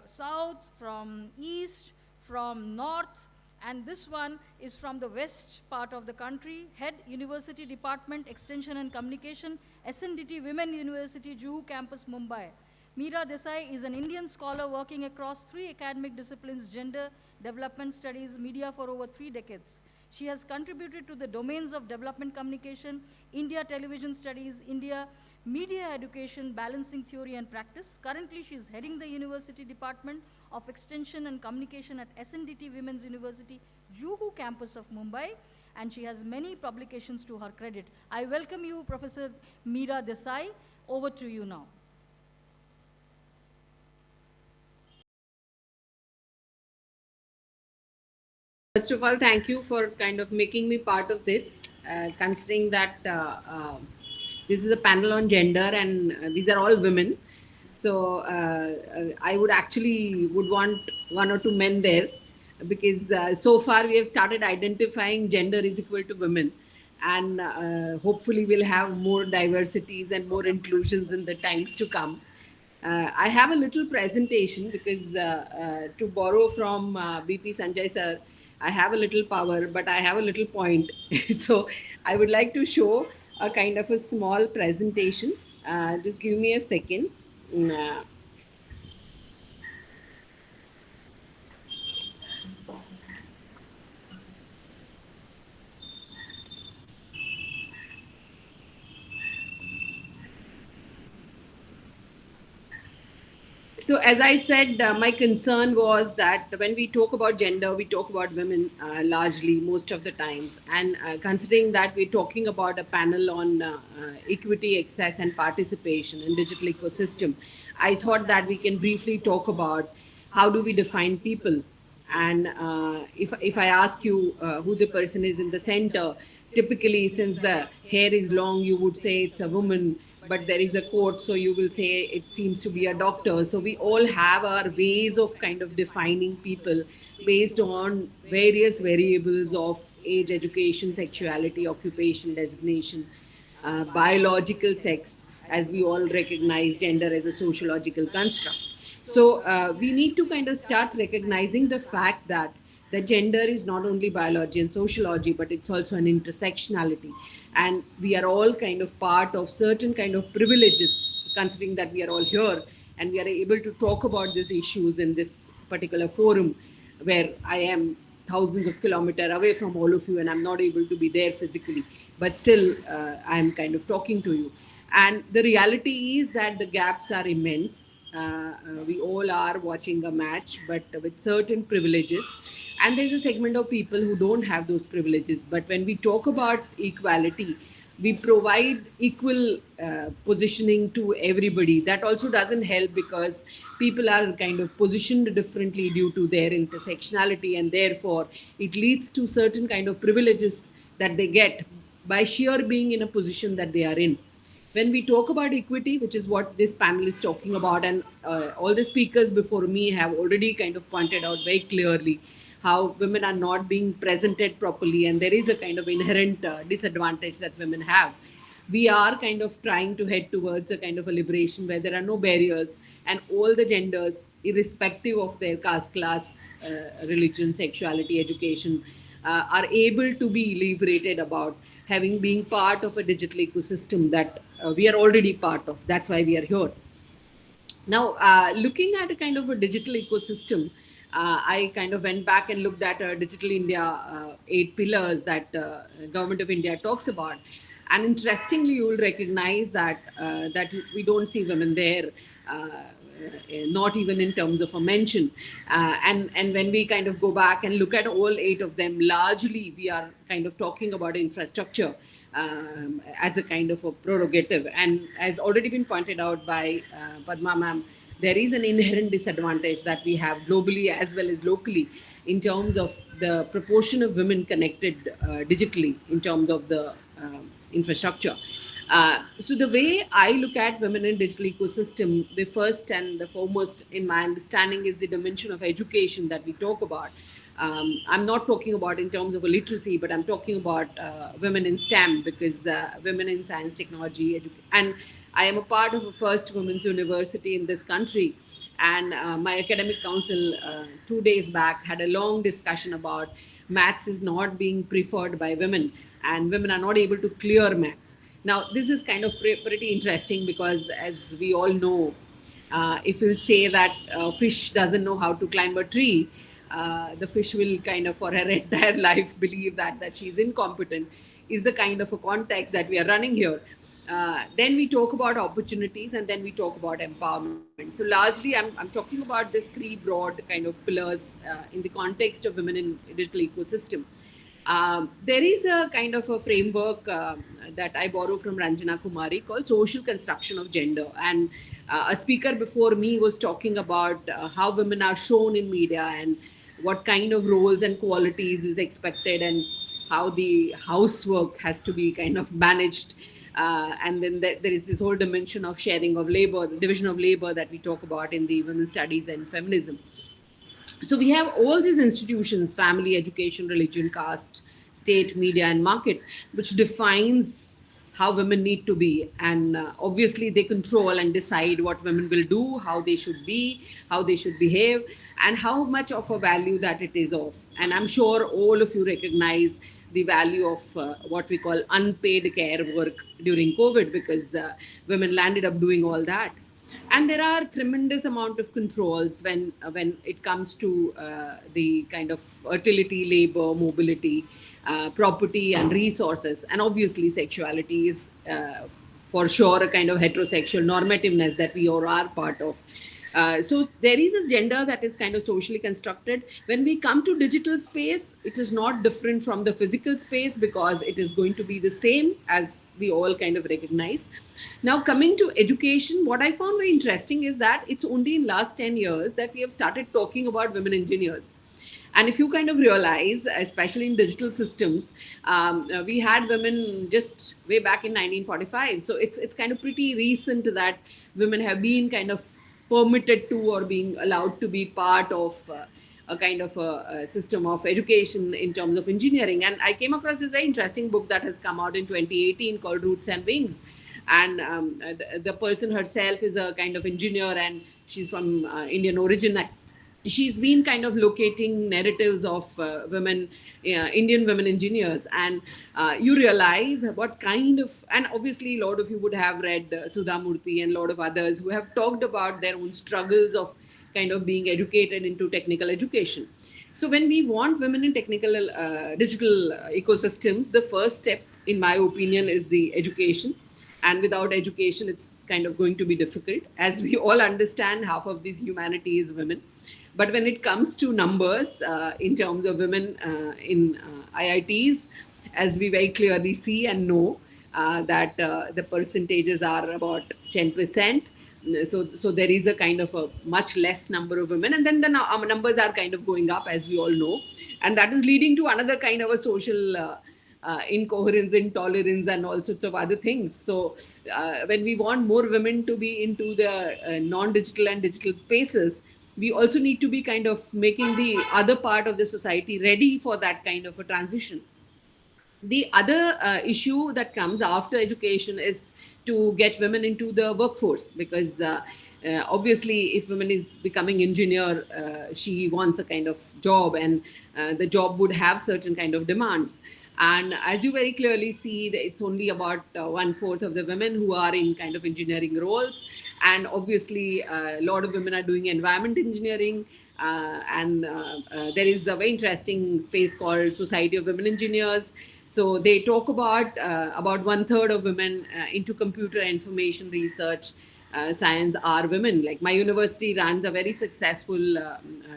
south, from east, from north, and this one is from the west part of the country, Head University Department, Extension and Communication, SNDT Women University, Juhu Campus, Mumbai. Meera Desai is an Indian scholar working across 3 academic disciplines: gender, development studies, media for over 3 decades. She has contributed to the domains of development communication, India television studies, India media education, balancing theory and practice. Currently, she is heading the University Department of Extension and Communication at SNDT Women's University, Juhu campus of Mumbai, and she has many publications to her credit. I welcome you, Professor Meera Desai. Over to you now. First of all, thank you for kind of making me part of this, considering that this is a panel on gender and these are all women. So I would want 1 or 2 men there, because so far we have started identifying gender is equal to women, and hopefully we'll have more diversities and more inclusions in the times to come. I have a little presentation because to borrow from BP Sanjay sir, I have a little power, but I have a little point. So I would like to show a kind of a small presentation. Just give me a second. So as I said, my concern was that when we talk about gender, we talk about women largely most of the times. And considering that we're talking about a panel on equity, access, and participation in digital ecosystem, I thought that we can briefly talk about how do we define people. And if I ask you who the person is in the center, typically since the hair is long, you would say it's a woman, but there is a quote, so you will say it seems to be a doctor. So we all have our ways of kind of defining people based on various variables of age, education, sexuality, occupation, designation, biological sex, as we all recognize gender as a sociological construct. So we need to kind of start recognizing the fact that the gender is not only biology and sociology, but it's also an intersectionality. And we are all kind of part of certain kind of privileges, considering that we are all here and we are able to talk about these issues in this particular forum where I am thousands of kilometers away from all of you and I'm not able to be there physically, but still I'm kind of talking to you. And the reality is that the gaps are immense. We all are watching a match, but with certain privileges. And there's a segment of people who don't have those privileges. But when we talk about equality, we provide equal positioning to everybody. That also doesn't help because people are kind of positioned differently due to their intersectionality, and therefore it leads to certain kind of privileges that they get by sheer being in a position that they are in. When we talk about equity, which is what this panel is talking about, and all the speakers before me have already kind of pointed out very clearly how women are not being presented properly, and there is a kind of inherent disadvantage that women have. We are kind of trying to head towards a kind of a liberation where there are no barriers, and all the genders, irrespective of their caste, class, religion, sexuality, education, are able to be liberated about having being part of a digital ecosystem that we are already part of. That's why we are here. Now, looking at a kind of a digital ecosystem, I kind of went back and looked at Digital India 8 pillars that Government of India talks about. And interestingly, you will recognize that that we don't see women there, not even in terms of a mention. And when we kind of go back and look at all 8 of them, largely we are kind of talking about infrastructure as a kind of a prerogative. And as already been pointed out by Padma ma'am, there is an inherent disadvantage that we have globally as well as locally in terms of the proportion of women connected digitally in terms of the infrastructure. So the way I look at women in digital ecosystem, the first and the foremost in my understanding is the dimension of education that we talk about. I'm not talking about in terms of a literacy, but I'm talking about women in STEM, because women in science, technology, and I am a part of a first women's university in this country. And my academic council 2 days back had a long discussion about maths is not being preferred by women, and women are not able to clear maths. Now, this is kind of pretty interesting because, as we all know, if you say that a fish doesn't know how to climb a tree, the fish will kind of for her entire life believe that she's incompetent, is the kind of a context that we are running here. Then we talk about opportunities, and then we talk about empowerment. So largely I'm talking about these 3 broad kind of pillars in the context of women in digital ecosystem. There is a kind of a framework that I borrow from Ranjana Kumari called social construction of gender. And a speaker before me was talking about how women are shown in media and what kind of roles and qualities is expected, and how the housework has to be kind of managed. And then there is this whole dimension of sharing of labor, division of labor that we talk about in the women's studies and feminism. So we have all these institutions, family, education, religion, caste, state, media, and market, which defines how women need to be. And obviously they control and decide what women will do, how they should be, how they should behave, and how much of a value that it is of. And I'm sure all of you recognize the value of what we call unpaid care work during COVID, because women landed up doing all that. And there are tremendous amount of controls when it comes to the kind of fertility, labor, mobility, property, and resources. And obviously, sexuality is for sure a kind of heterosexual normativeness that we all are part of. So there is this gender that is kind of socially constructed. When we come to digital space, it is not different from the physical space because it is going to be the same, as we all kind of recognize. Now, coming to education, what I found very interesting is that it's only in last 10 years that we have started talking about women engineers. And if you kind of realize, especially in digital systems, we had women just way back in 1945. So it's kind of pretty recent that women have been kind of permitted to or being allowed to be part of a kind of a system of education in terms of engineering. And I came across this very interesting book that has come out in 2018 called Roots and Wings. And the person herself is a kind of engineer, and she's from Indian origin. She's been kind of locating narratives of women, Indian women engineers, and you realize what kind of, and obviously a lot of you would have read Sudha Murthy and a lot of others who have talked about their own struggles of kind of being educated into technical education. So when we want women in technical digital ecosystems, the first step, in my opinion, is the education. And without education, it's kind of going to be difficult. As we all understand, half of this humanity is women. But when it comes to numbers, in terms of women in IITs, as we very clearly see and know, that the percentages are about 10%. So there is a kind of a much less number of women. And then the numbers are kind of going up, as we all know. And that is leading to another kind of a social incoherence, intolerance, and all sorts of other things. So when we want more women to be into the non-digital and digital spaces, we also need to be kind of making the other part of the society ready for that kind of a transition. The other issue that comes after education is to get women into the workforce, because obviously if women is becoming engineer, she wants a kind of job, and the job would have certain kind of demands. And as you very clearly see, that it's only about 1/4 of the women who are in kind of engineering roles. And obviously, a lot of women are doing environment engineering. And there is a very interesting space called Society of Women Engineers. So they talk about 1/3 of women into computer information research science are women. Like my university runs a very successful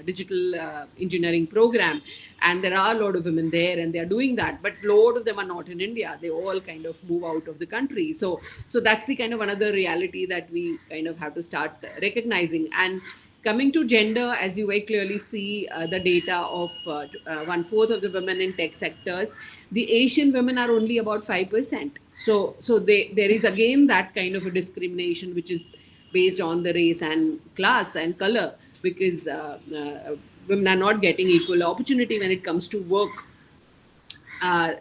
digital engineering program, and there are a lot of women there, and they are doing that. But a lot of them are not in India. They all kind of move out of the country. So that's the kind of another reality that we kind of have to start recognizing. And coming to gender, as you very clearly see the data of 1/4 of the women in tech sectors, the Asian women are only about 5%. So there is again that kind of a discrimination which is based on the race and class and color, because women are not getting equal opportunity when it comes to work.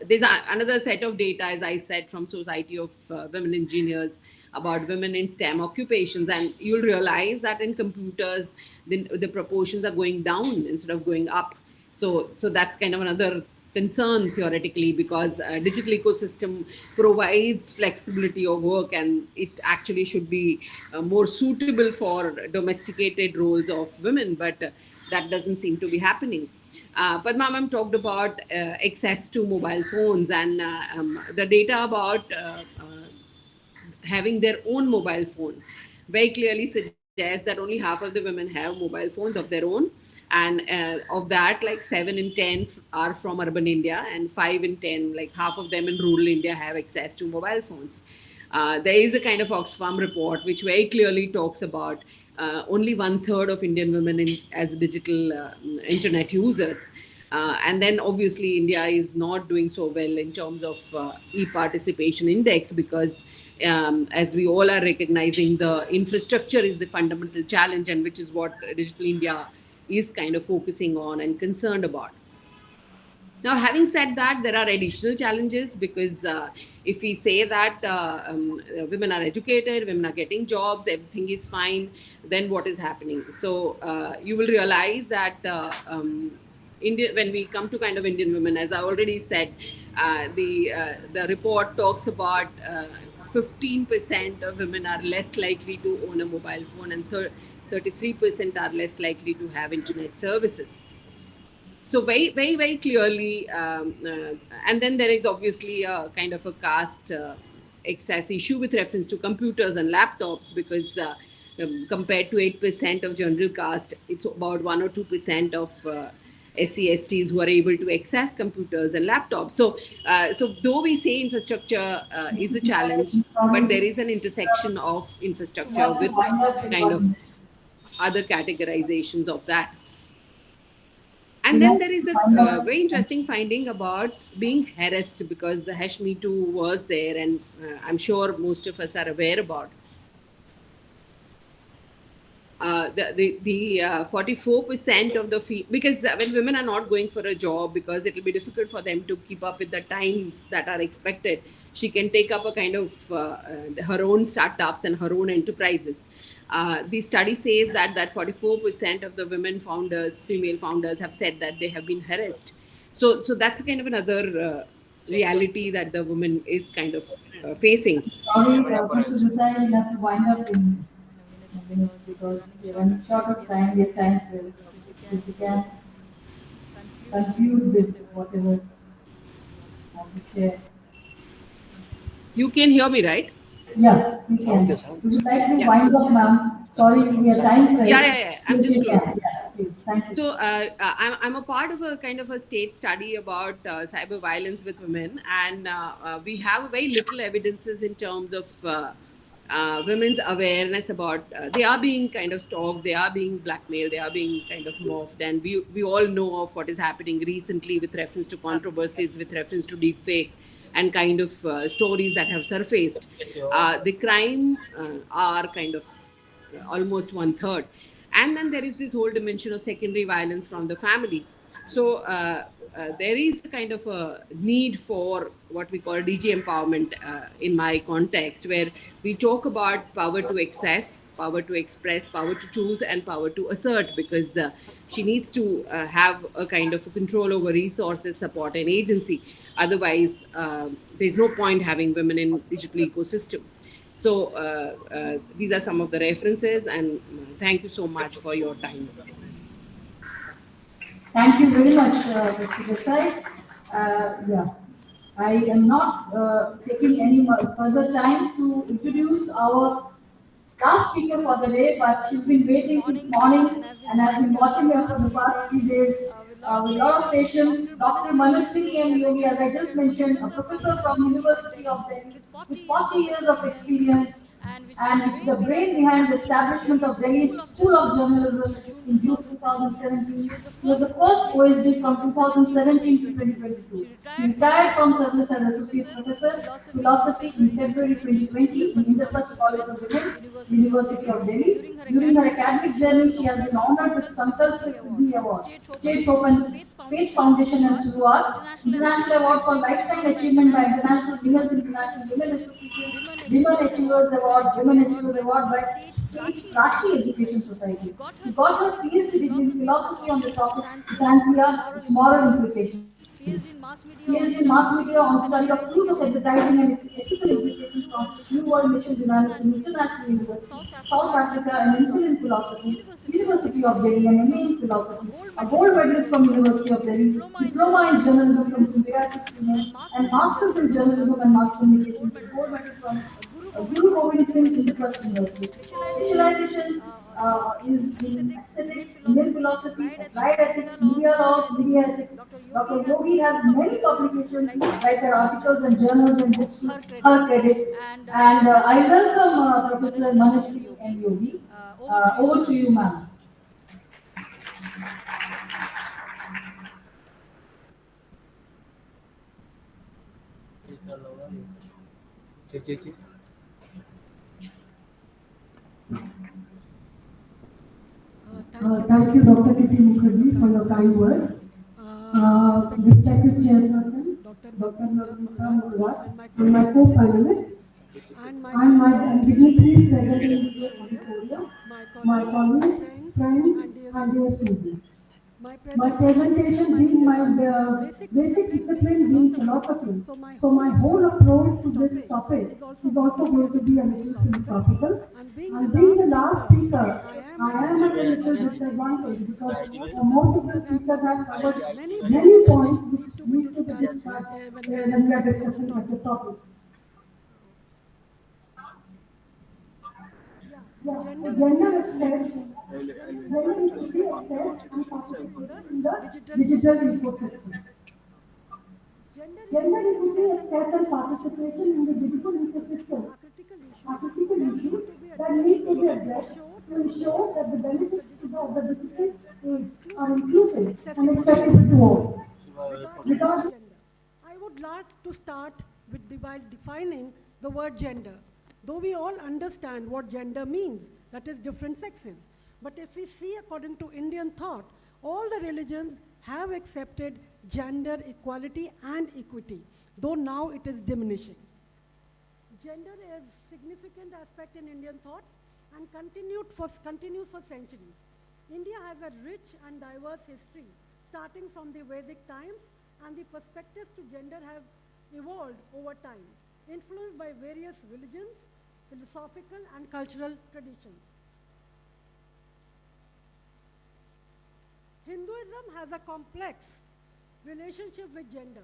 There's another set of data, as I said, from Society of Women Engineers about women in STEM occupations, and you'll realize that in computers, the proportions are going down instead of going up. So that's kind of another concern theoretically, because digital ecosystem provides flexibility of work, and it actually should be more suitable for domesticated roles of women, but that doesn't seem to be happening. Padma ma'am talked about access to mobile phones, and the data about having their own mobile phone very clearly suggests that only half of the women have mobile phones of their own. And of that, like 7 in 10 are from urban India, and 5 in 10, like half of them in rural India, have access to mobile phones. There is a kind of Oxfam report which very clearly talks about only 1/3 of Indian women as digital internet users. And then obviously India is not doing so well in terms of e-participation index, because as we all are recognizing, the infrastructure is the fundamental challenge, and which is what Digital India is kind of focusing on and concerned about. Now, having said that, there are additional challenges, because if we say that women are educated, women are getting jobs, everything is fine, then what is happening? So you will realize that when we come to kind of Indian women, as I already said, the report talks about 15% of women are less likely to own a mobile phone, and 33% are less likely to have internet services. So very, very, very clearly, and then there is obviously a kind of a caste excess issue with reference to computers and laptops, because compared to 8% of general caste. It's about 1 or 2% of SC/STs who are able to access computers and laptops. So though we say infrastructure is a challenge, but there is an intersection of We infrastructure have to with wind up in kind 1 of minute. other categorizations of that. We And have then there is to a wind up. very interesting finding about being harassed, because the Hash Me Too was there, and I'm sure most of us are aware about. The 44% of the fee, because when women are not going for a job, because it will be difficult for them to keep up with the times that are expected, she can take up a kind of her own startups and her own enterprises. The study says that 44% of the women founders, female founders, have said that they have been harassed. So that's kind of another reality that the woman is kind of facing. Sorry, Mr. Desai, we have to wind up in a minute because we are running short of time. We have time for if we can conclude with whatever you want to share. You can hear me, right? Yeah, we can. Would you like to Yeah. wind up, ma'am? Sorry, we are time pressed. Yeah. I'm Yes, just you closing. can. Yeah, please. Thank you. So I'm a part of a kind of a state study about cyber violence with women, and we have very little evidences in terms of women's awareness about they are being kind of stalked, they are being blackmailed, they are being kind of morphed, and we all know of what is happening recently with reference to controversies, with reference to deepfake and kind of stories that have surfaced. The crime are kind of almost one third. And then there is this whole dimension of secondary violence from the family. So there is a kind of a need for what we call DG empowerment in my context, where we talk about power to access, power to express, power to choose, and power to assert, because she needs to have a kind of a control over resources, support, and agency. Otherwise, there's no point having women in digital ecosystem. So these are some of the references, and thank you so much for your time. Thank you very much, Mr. Desai. Yeah, I am not taking any further time to introduce our last speaker for the day, but she's been waiting since morning, and I've been watching her for the past 3 days with a lot of patience. Dr. Manuswini and Yogi, as I just mentioned, a professor from University of Delhi with 40 years of experience, and it's the brain behind the establishment of Delhi's School of Journalism in June 2017. He was the first OSD from 2017 to 2022. She retired from service as Associate Professor, Philosophy in February 2020 in Indraprasth College of Women, University of Delhi. During her academic journey, she has been honored with Sankalp Siddhi Award, State Hope and Faith Foundation and Suruat, International Award for Lifetime Achievement by International Women's International Women Association, Women Achievers Award, Women Achievers Award by State Prachi Education Society. She got her PhD degree in philosophy on the topic Stanzia, its moral implications. PhD in mass media on study of tools of advertising and its ethical implications from New World Mission Journalism International University, South Africa, and MPhil in philosophy, University of Delhi, and MA in philosophy, a gold medalist from University of Delhi, diploma in journalism from Symbiosis Union, and masters in journalism and mass communication with gold medal from Guru Gobind Singh Indraprasth University. Specialization is in aesthetics, Indian philosophy, applied ethics, media laws, media ethics. Dr. Yogi has many publications, like her articles and journals and books to her credit. And I welcome Professor Manishri and Yogi. Over to you, ma'am. Thank you, Dr. Kitty Mukherjee, for your kind words. Respected Chairperson, Dr. Navneeta Murad, and my co-finalists, and my dignitaries present in the auditorium, my colleagues, friends, and dear students. My presentation being my basic discipline being philosophy, so my whole approach to this topic is also going to be a little philosophical. And being the last speaker, I am at a little disadvantage because most of the speakers have covered many points which need to be discussed when we are discussing such a topic. So gender access, gender equity access and participation in the digital ecosystem. Gender equity access and participation in the digital ecosystem are critical issues that need to be addressed to ensure that the benefits of the digital age are inclusive and accessible to all. Regardless of gender. I would like to start with by defining the word gender. Though we all understand what gender means, that is different sexes. But if we see according to Indian thought, all the religions have accepted gender equality and equity, though now it is diminishing. Gender is a significant aspect in Indian thought and continues for centuries. India has a rich and diverse history, starting from the Vedic times, and the perspectives to gender have evolved over time, influenced by various religions, philosophical and cultural traditions. Hinduism has a complex relationship with gender.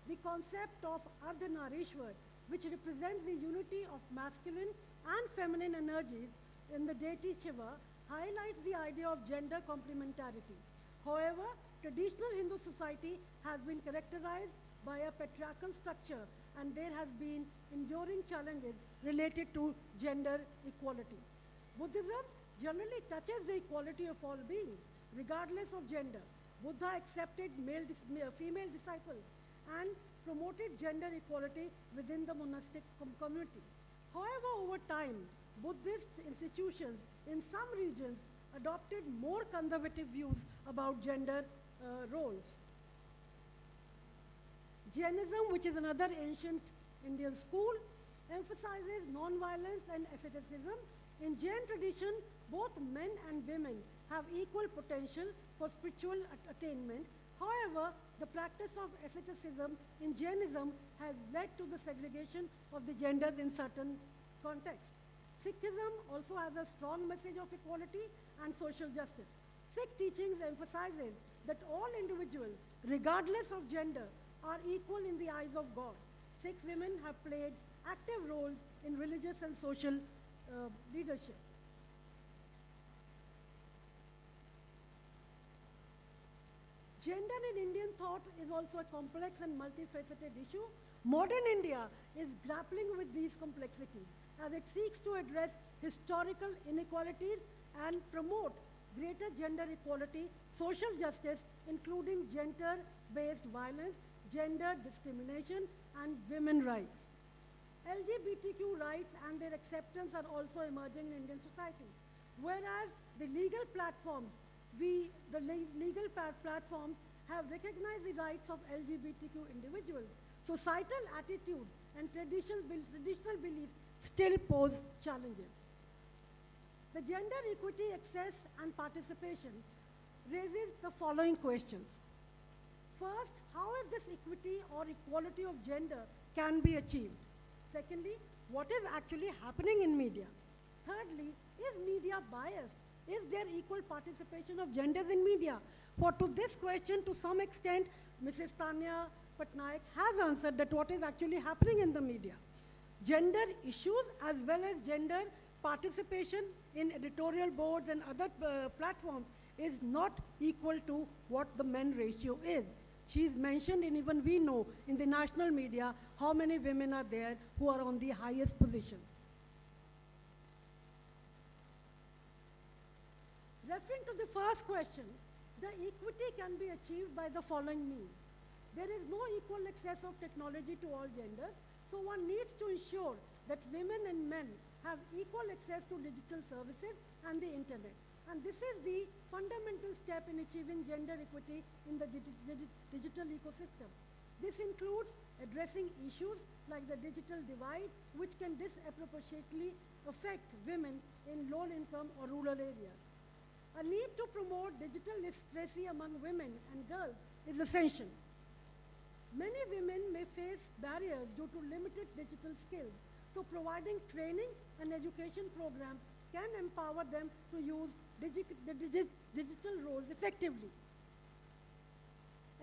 The concept of Ardhanarishwar, which represents the unity of masculine and feminine energies in the deity Shiva, highlights the idea of gender complementarity. However, traditional Hindu society has been characterized by a patriarchal structure, and there has been enduring challenges related to gender equality. Buddhism generally touches the equality of all beings, regardless of gender. Buddha accepted female disciples and promoted gender equality within the monastic community. However, over time, Buddhist institutions in some regions adopted more conservative views about gender roles. Jainism, which is another ancient Indian school, emphasizes non-violence and asceticism. In Jain tradition, both men and women have equal potential for spiritual attainment. However, the practice of asceticism in Jainism has led to the segregation of the genders in certain contexts. Sikhism also has a strong message of equality and social justice. Sikh teachings emphasizes that all individuals, regardless of gender, are equal in the eyes of God. Sikh women have played active roles in religious and social leadership. Gender in Indian thought is also a complex and multifaceted issue. Modern India is grappling with these complexities as it seeks to address historical inequalities and promote greater gender equality, social justice, including gender-based violence, gender discrimination, and women's rights. LGBTQ rights and their acceptance are also emerging in Indian society, whereas the legal platforms have recognized the rights of LGBTQ individuals. Societal attitudes and traditional beliefs still pose challenges. The gender equity, access, and participation raises the following questions. First, how is this equity or equality of gender can be achieved? Secondly, what is actually happening in media? Thirdly, is media biased? Is there equal participation of genders in media? For to this question, to some extent, Mrs. Tanya Patnaik has answered that what is actually happening in the media. Gender issues as well as gender participation in editorial boards and other platforms is not equal to what the men ratio is. She is mentioned, and even we know in the national media how many women are there who are on the highest positions. Referring to the first question, the equity can be achieved by the following means. There is no equal access of technology to all genders, so one needs to ensure that women and men have equal access to digital services and the internet. And this is the fundamental step in achieving gender equity in the digital ecosystem. This includes addressing issues like the digital divide, which can disproportionately affect women in low-income or rural areas. A need to promote digital literacy among women and girls is essential. Many women may face barriers due to limited digital skills, so providing training and education programs can empower them to use digital roles effectively.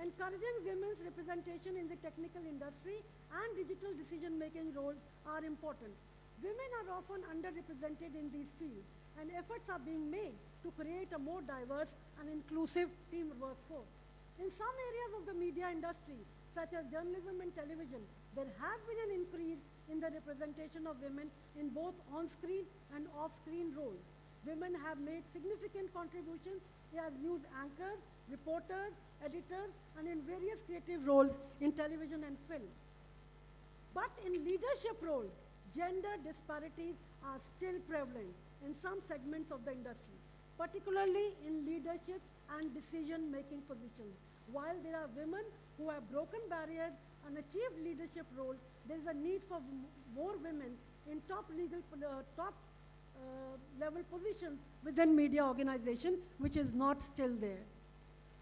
Encouraging women's representation in the technical industry and digital decision-making roles are important. Women are often underrepresented in these fields, and efforts are being made to create a more diverse and inclusive team workforce. In some areas of the media industry, such as journalism and television, there has been an increase in the representation of women in both on-screen and off-screen roles. Women have made significant contributions as news anchors, reporters, editors, and in various creative roles in television and film. But in leadership roles, gender disparities are still prevalent in some segments of the industry, particularly in leadership and decision-making positions. While there are women who have broken barriers and achieved leadership roles, there is a need for more women in top level positions within media organizations, which is not still there.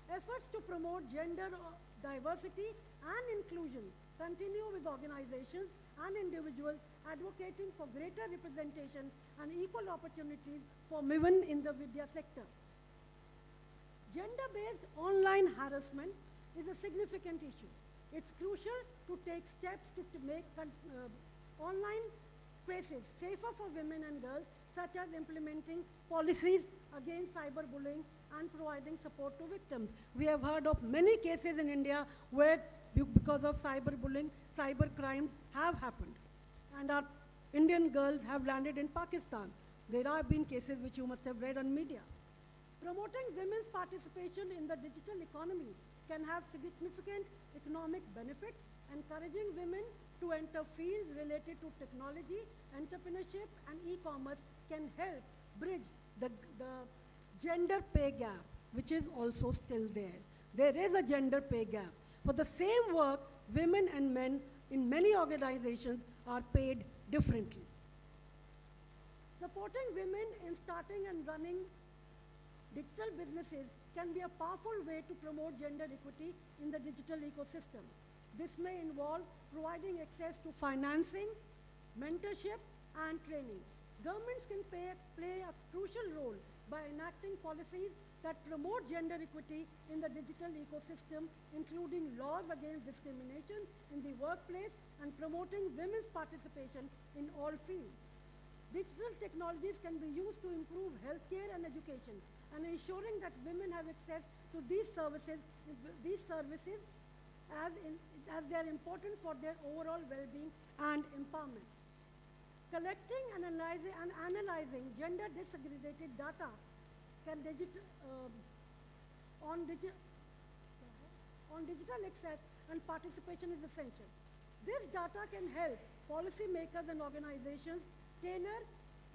Efforts to promote gender diversity and inclusion continue with organizations and individuals advocating for greater representation and equal opportunities for women in the media sector. Gender-based online harassment is a significant issue. It's crucial to take steps to make online spaces safer for women and girls, such as implementing policies against cyberbullying and providing support to victims. We have heard of many cases in India where, because of cyberbullying, cyber crimes have happened. And our Indian girls have landed in Pakistan. There have been cases which you must have read on media. Promoting women's participation in the digital economy can have significant economic benefits. Encouraging women to enter fields related to technology, entrepreneurship, and e-commerce can help bridge the gender pay gap, which is also still there. There is a gender pay gap. For the same work, women and men in many organizations are paid differently. Supporting women in starting and running digital businesses can be a powerful way to promote gender equity in the digital ecosystem. This may involve providing access to financing, mentorship, and training. Governments can play a crucial role by enacting policies that promote gender equity in the digital ecosystem, including laws against discrimination in the workplace and promoting women's participation in all fields. Digital technologies can be used to improve healthcare and education, and ensuring that women have access to these services as they are important for their overall well-being and empowerment. Collecting and analyzing gender disaggregated data on digital access and participation is essential. This data can help policymakers and organizations tailor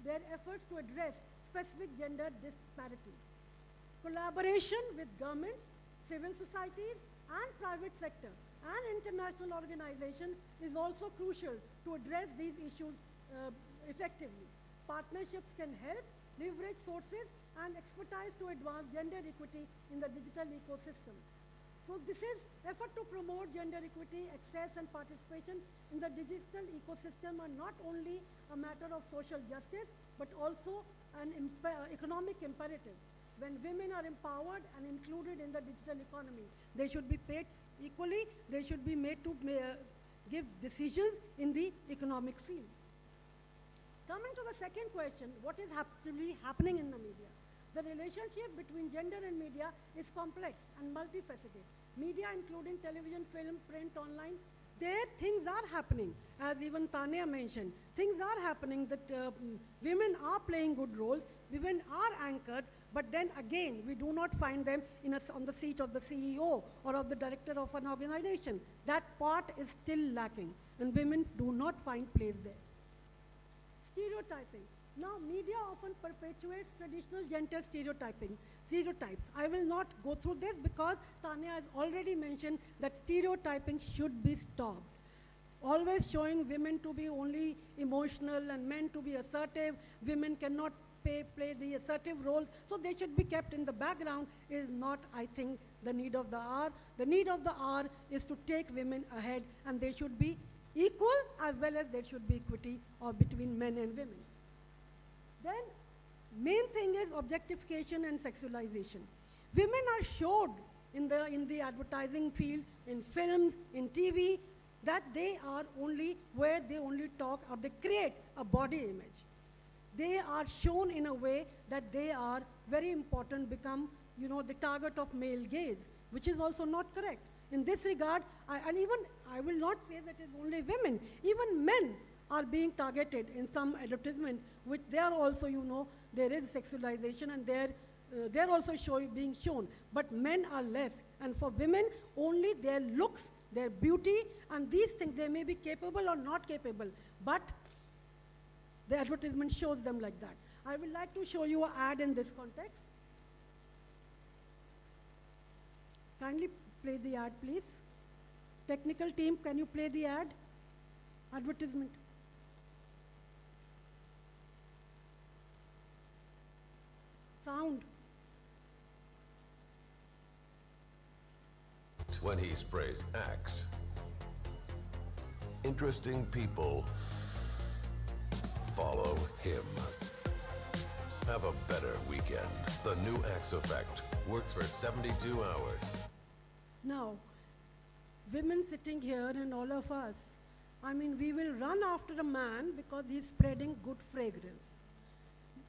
their efforts to address specific gender disparities. Collaboration with governments, civil societies, and private sector and international organizations is also crucial to address these issues effectively. Partnerships can help leverage sources and expertise to advance gender equity in the digital ecosystem. So this is effort to promote gender equity, access, and participation in the digital ecosystem are not only a matter of social justice, but also an economic imperative. When women are empowered and included in the digital economy, they should be paid equally, they should be made to give decisions in the economic field. Coming to the second question, what is actually happening in the media? The relationship between gender and media is complex and multifaceted. Media, including television, film, print, online, there things are happening. As even Tanya mentioned, things are happening that women are playing good roles, women are anchors, but then again, we do not find them on the seat of the CEO or of the director of an organization. That part is still lacking, and women do not find place there. Stereotyping. Now, media often perpetuates traditional gender stereotypes. I will not go through this because Tanya has already mentioned that stereotyping should be stopped. Always showing women to be only emotional and men to be assertive. Women cannot play the assertive roles, so they should be kept in the background is not, I think, the need of the hour. The need of the hour is to take women ahead, and they should be equal as well as there should be equity between men and women. Then, main thing is objectification and sexualization. Women are showed in the advertising field, in films, in TV, that they are only where they only talk or they create a body image. they are shown in a way that they are very important, become, you know, the target of male gaze, which is also not correct. In this regard, I will not say that it's only women, even men are being targeted in some advertisements, which they are also, you know, there is sexualization and they're also being shown, but men are less. And for women, only their looks, their beauty, and these things, they may be capable or not capable, but the advertisement shows them like that. I would like to show you an ad in this context. Kindly play the ad, please. Technical team, can you play the ad? Advertisement. Sound. When he sprays Axe, interesting people follow him. Have a better weekend. The new Axe effect works for 72 hours. Now, women sitting here and all of us, I mean, we will run after a man because he's spreading good fragrance.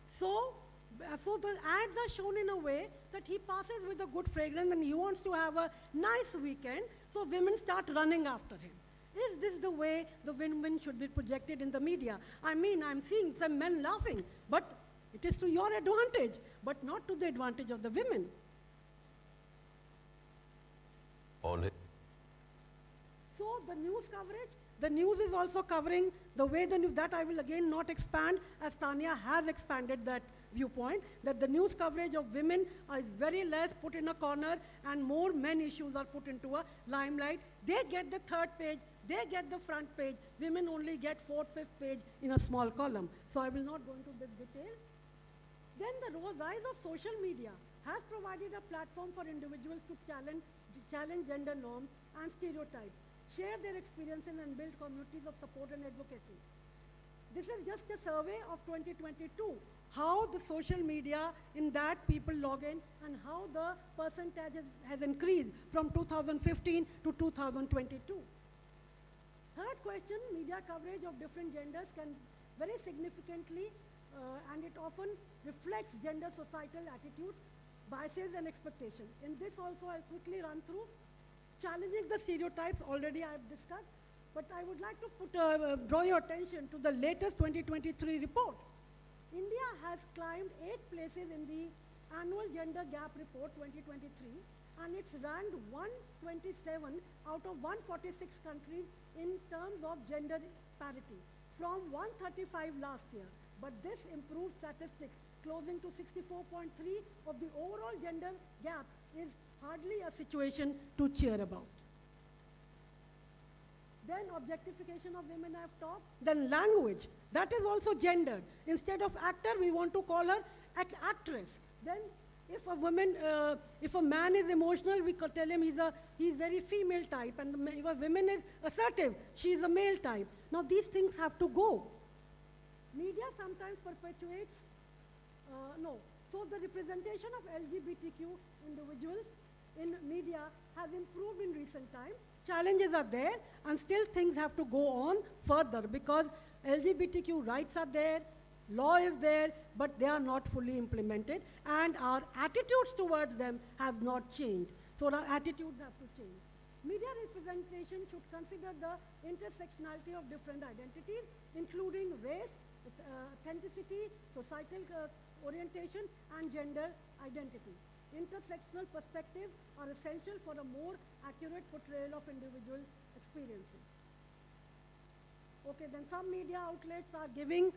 So the ads are shown in a way that he passes with a good fragrance and he wants to have a nice weekend, so women start running after him. Is this the way the women should be projected in the media? I mean, I'm seeing some men laughing, but it is to your advantage, but not to the advantage of the women. On it. So the news coverage, the news is also covering the way the news, that I will again not expand, as Tanya has expanded that viewpoint, that the news coverage of women is very less put in a corner and more men issues are put into a limelight. They get the third page, they get the front page, women only get fourth, fifth page in a small column. So I will not go into this detail. Then the rise of social media has provided a platform for individuals to challenge gender norms and stereotypes, share their experiences and build communities of support and advocacy. This is just a survey of 2022, how the social media, in that people log in and how the percentage has increased from 2015 to 2022. Third question, media coverage of different genders can very significantly and it often reflects gender societal attitude, biases and expectations. In this also I'll quickly run through. Challenging the stereotypes, already I've discussed, but I would like to draw your attention to the latest 2023 report. India has climbed 8 places in the annual gender gap report 2023, and it's ranked 127 out of 146 countries in terms of gender parity, from 135 last year. But this improved statistics, closing to 64.3 of the overall gender gap, is hardly a situation to cheer about. Then objectification of women I've talked. Then language, that is also gendered. Instead of actor, we want to call her actress. Then if a man is emotional, we could tell him he's very female type, and if a woman is assertive, she's a male type. Now these things have to go. Media sometimes perpetuates, So the representation of LGBTQ individuals in media has improved in recent times. Challenges are there, and still things have to go on further because LGBTQ rights are there, law is there, but they are not fully implemented, and our attitudes towards them have not changed. So our attitudes have to change. Media representation should consider the intersectionality of different identities, including race, authenticity, societal orientation, and gender identity. Intersectional perspectives are essential for a more accurate portrayal of individual experiences. Okay, then some media outlets are giving,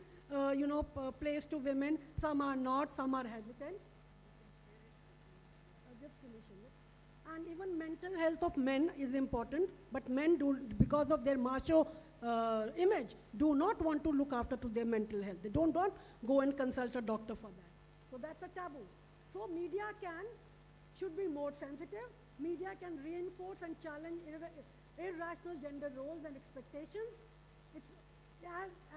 place to women. Some are not. Some are hesitant. Just finishing it. And even mental health of men is important, but men do, because of their macho image, do not want to look after to their mental health. They don't go and consult a doctor for that. So that's a taboo. So media should be more sensitive. Media can reinforce and challenge irrational gender roles and expectations.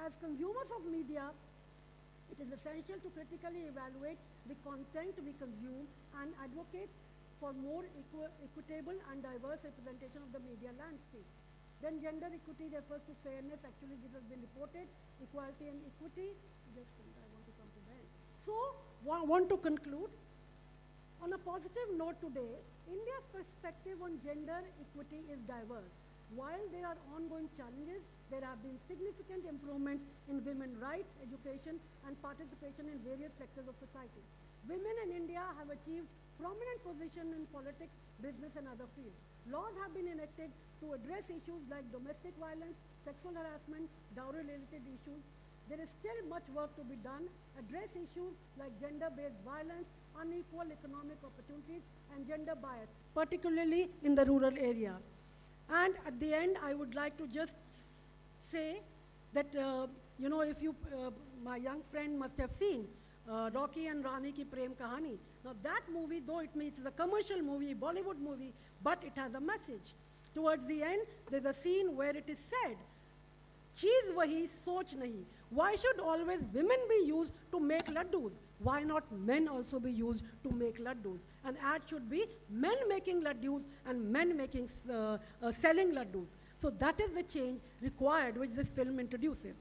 As consumers of media, it is essential to critically evaluate the content we consume and advocate for more equitable and diverse representation of the media landscape. Then gender equity refers to fairness. Actually, this has been reported. Equality and equity. Just I want to come to that. So, want to conclude. On a positive note today, India's perspective on gender equity is diverse. While there are ongoing challenges, there have been significant improvements in women's rights, education, and participation in various sectors of society. Women in India have achieved prominent position in politics, business, and other fields. Laws have been enacted to address issues like domestic violence, sexual harassment, dowry-related issues. There is still much work to be done, address issues like gender-based violence, unequal economic opportunities, and gender bias, particularly in the rural area. And at the end, I would like to just say that, if you, my young friend must have seen Rocky and Rani Ki Prem Kahani. Now that movie, though it is a commercial movie, Bollywood movie, but it has a message. Towards the end, there's a scene where it is said, cheez wahi, soch nahi. Why should always women be used to make laddus? Why not men also be used to make laddus? An ad should be men making laddus and men making selling laddus. So that is the change required which this film introduces.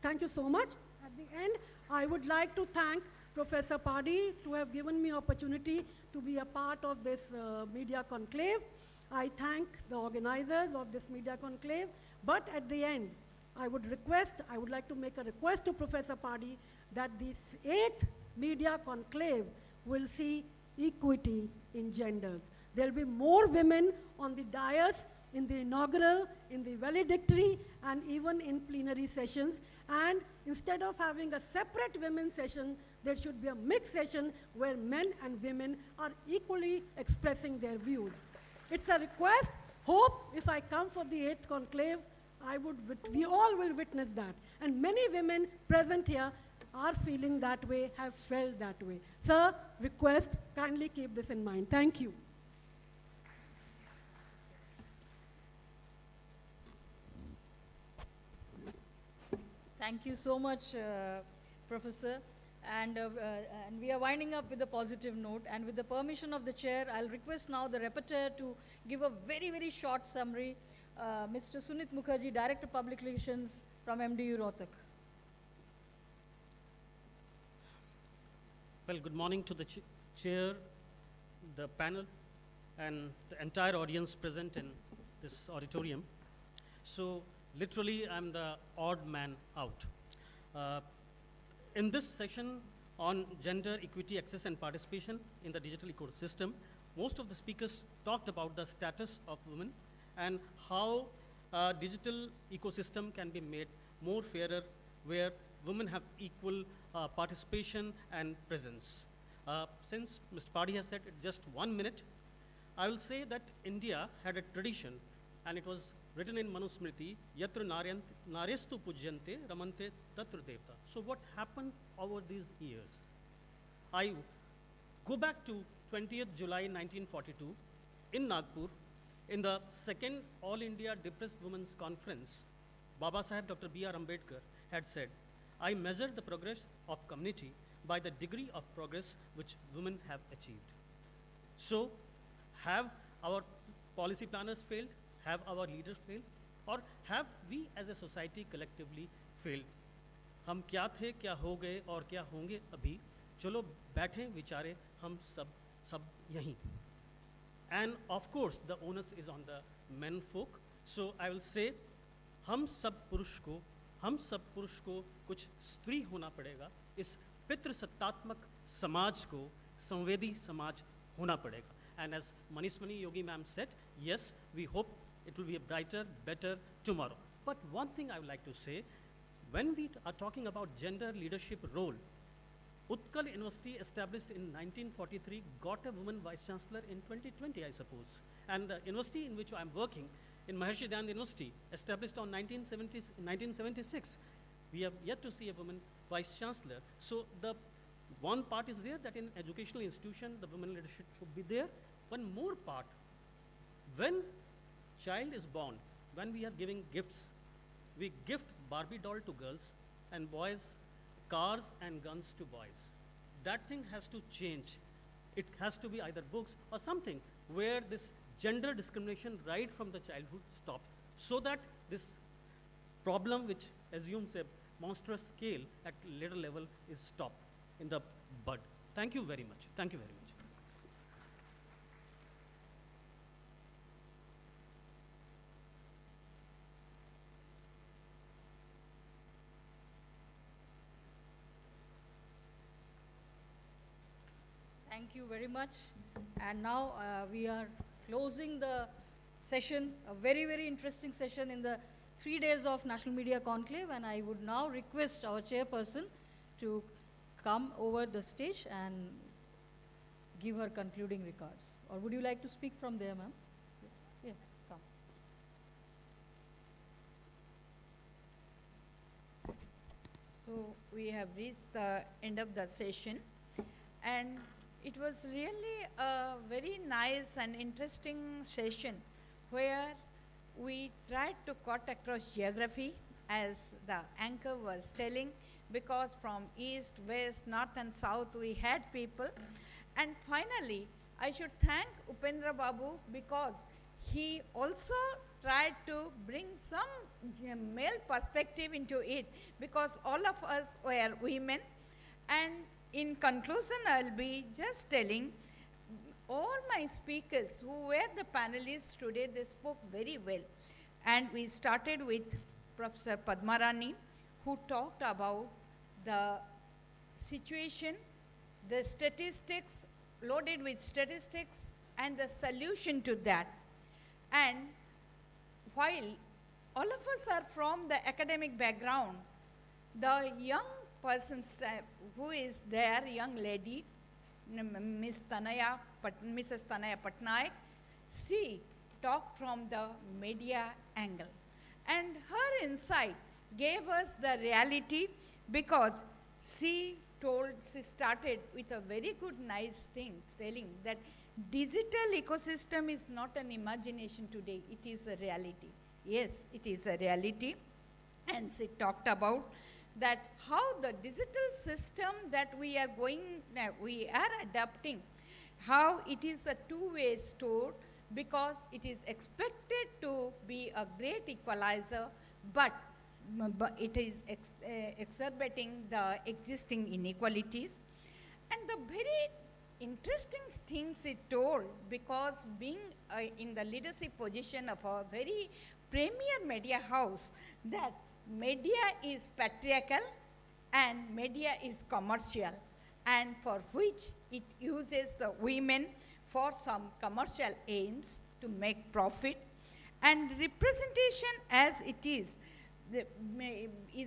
Thank you so much. At the end, I would like to thank Professor Padi to have given me opportunity to be a part of this media conclave. I thank the organizers of this media conclave. But at the end, I would like to make a request to Professor Padi that this 8th media conclave will see equity in genders. There will be more women on the dais, in the inaugural, in the valedictory, and even in plenary sessions. And instead of having a separate women's session, there should be a mixed session where men and women are equally expressing their views. It's a request. Hope if I come for the 8th conclave, we all will witness that. And many women present here are feeling that way, have felt that way. Sir, request, kindly keep this in mind. Thank you. Thank you so much, Professor. And we are winding up with a positive note. And with the permission of the chair, I'll request now the rapporteur to give a very, very short summary. Mr. Sunit Mukherjee, Director Public Relations from MDU Rohtak. Well, good morning to the chair, the panel, and the entire audience present in this auditorium. So, literally, I'm the odd man out. In this session on gender equity, access, and participation in the digital ecosystem, most of the speakers talked about the status of women and how digital ecosystem can be made more fairer, where women have equal participation and presence. Since Mr. Padi has said it just 1 minute, I will say that India had a tradition, and it was written in Manusmriti, Yatra Narestu Pujyante Ramante Tatra Devta. So what happened over these years? I go back to 20th July 1942 in Nagpur, in the second All India Depressed Women's Conference. Baba Saheb Dr. B.R. Ambedkar had said, I measure the progress of community by the degree of progress which women have achieved. So, have our policy planners failed? Have our leaders failed? Or have we as a society collectively failed? हम क्या थे, क्या हो गए और क्या होंगे अभी, चलो बैठें विचारे हम सब यहीं. And of course, the onus is on the men folk. So I will say, हम सब पुरुष को कुछ स्त्री होना पड़ेगा. इस पितृसत्तात्मक समाज को संवेदी समाज होना पड़ेगा. And as Manishmani Yogi ma'am said, yes, we hope it will be a brighter, better tomorrow. But one thing I would like to say, when we are talking about gender leadership role, Utkal University, established in 1943, got a woman vice chancellor in 2020, I suppose. And the university in which I'm working, in Maharshi Dayanand University, established on 1976, we have yet to see a woman vice chancellor. So the one part is there that in educational institution, the women leadership should be there. One more part, when child is born, when we are giving gifts, we gift Barbie doll to girls and boys cars and guns to boys. That thing has to change. It has to be either books or something where this gender discrimination right from the childhood stopped. so that this problem, which assumes a monstrous scale at later level, is stopped in the bud. Thank you very much. Thank you very much. Thank you very much. And now we are closing the session, a very, very interesting session in the 3 days of National Media Conclave. And I would now request our chairperson to come over the stage and give her concluding regards. Or would you like to speak from there, ma'am? Yeah, come. So we have reached the end of the session, and it was really a very nice and interesting session where we tried to cut across geography, as the anchor was telling, because from east, west, north and south we had people. And finally, I should thank Upendra Babu because he also tried to bring some male perspective into it, because all of us were women. And in conclusion, I'll be just telling all my speakers who were the panelists today, they spoke very well. And we started with Professor Padmarani, who talked about the situation, the statistics, loaded with statistics, and the solution to that. And while all of us are from the academic background, the young person who is there, young lady, Mrs. Tanaya Patnaik, she talked from the media angle. And her insight gave us the reality, because she started with a very good, nice thing, telling that digital ecosystem is not an imagination today, it is a reality. Yes, it is a reality. And she talked about that how the digital system that we are adapting, how it is a two-way stool, because it is expected to be a great equalizer, but it is exacerbating the existing inequalities. And the very interesting things it told, because being in the leadership position of a very premier media house, that media is patriarchal and media is commercial, and for which it uses the women for some commercial aims to make profit. And representation as it is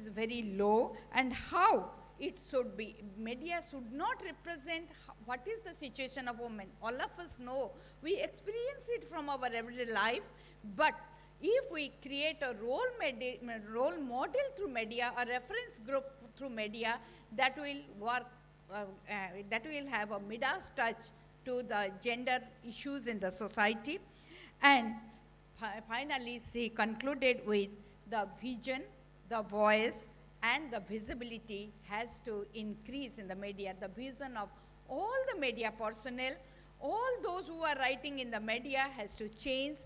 very low, and how it should be. Media should not represent what is the situation of women. All of us know, we experience it from our everyday life, but if we create a role model through media, a reference group through media, that will work, that will have a Midas touch to the gender issues in the society. And finally, she concluded with the vision, the voice, and the visibility has to increase in the media. The vision of all the media personnel, all those who are writing in the media has to change,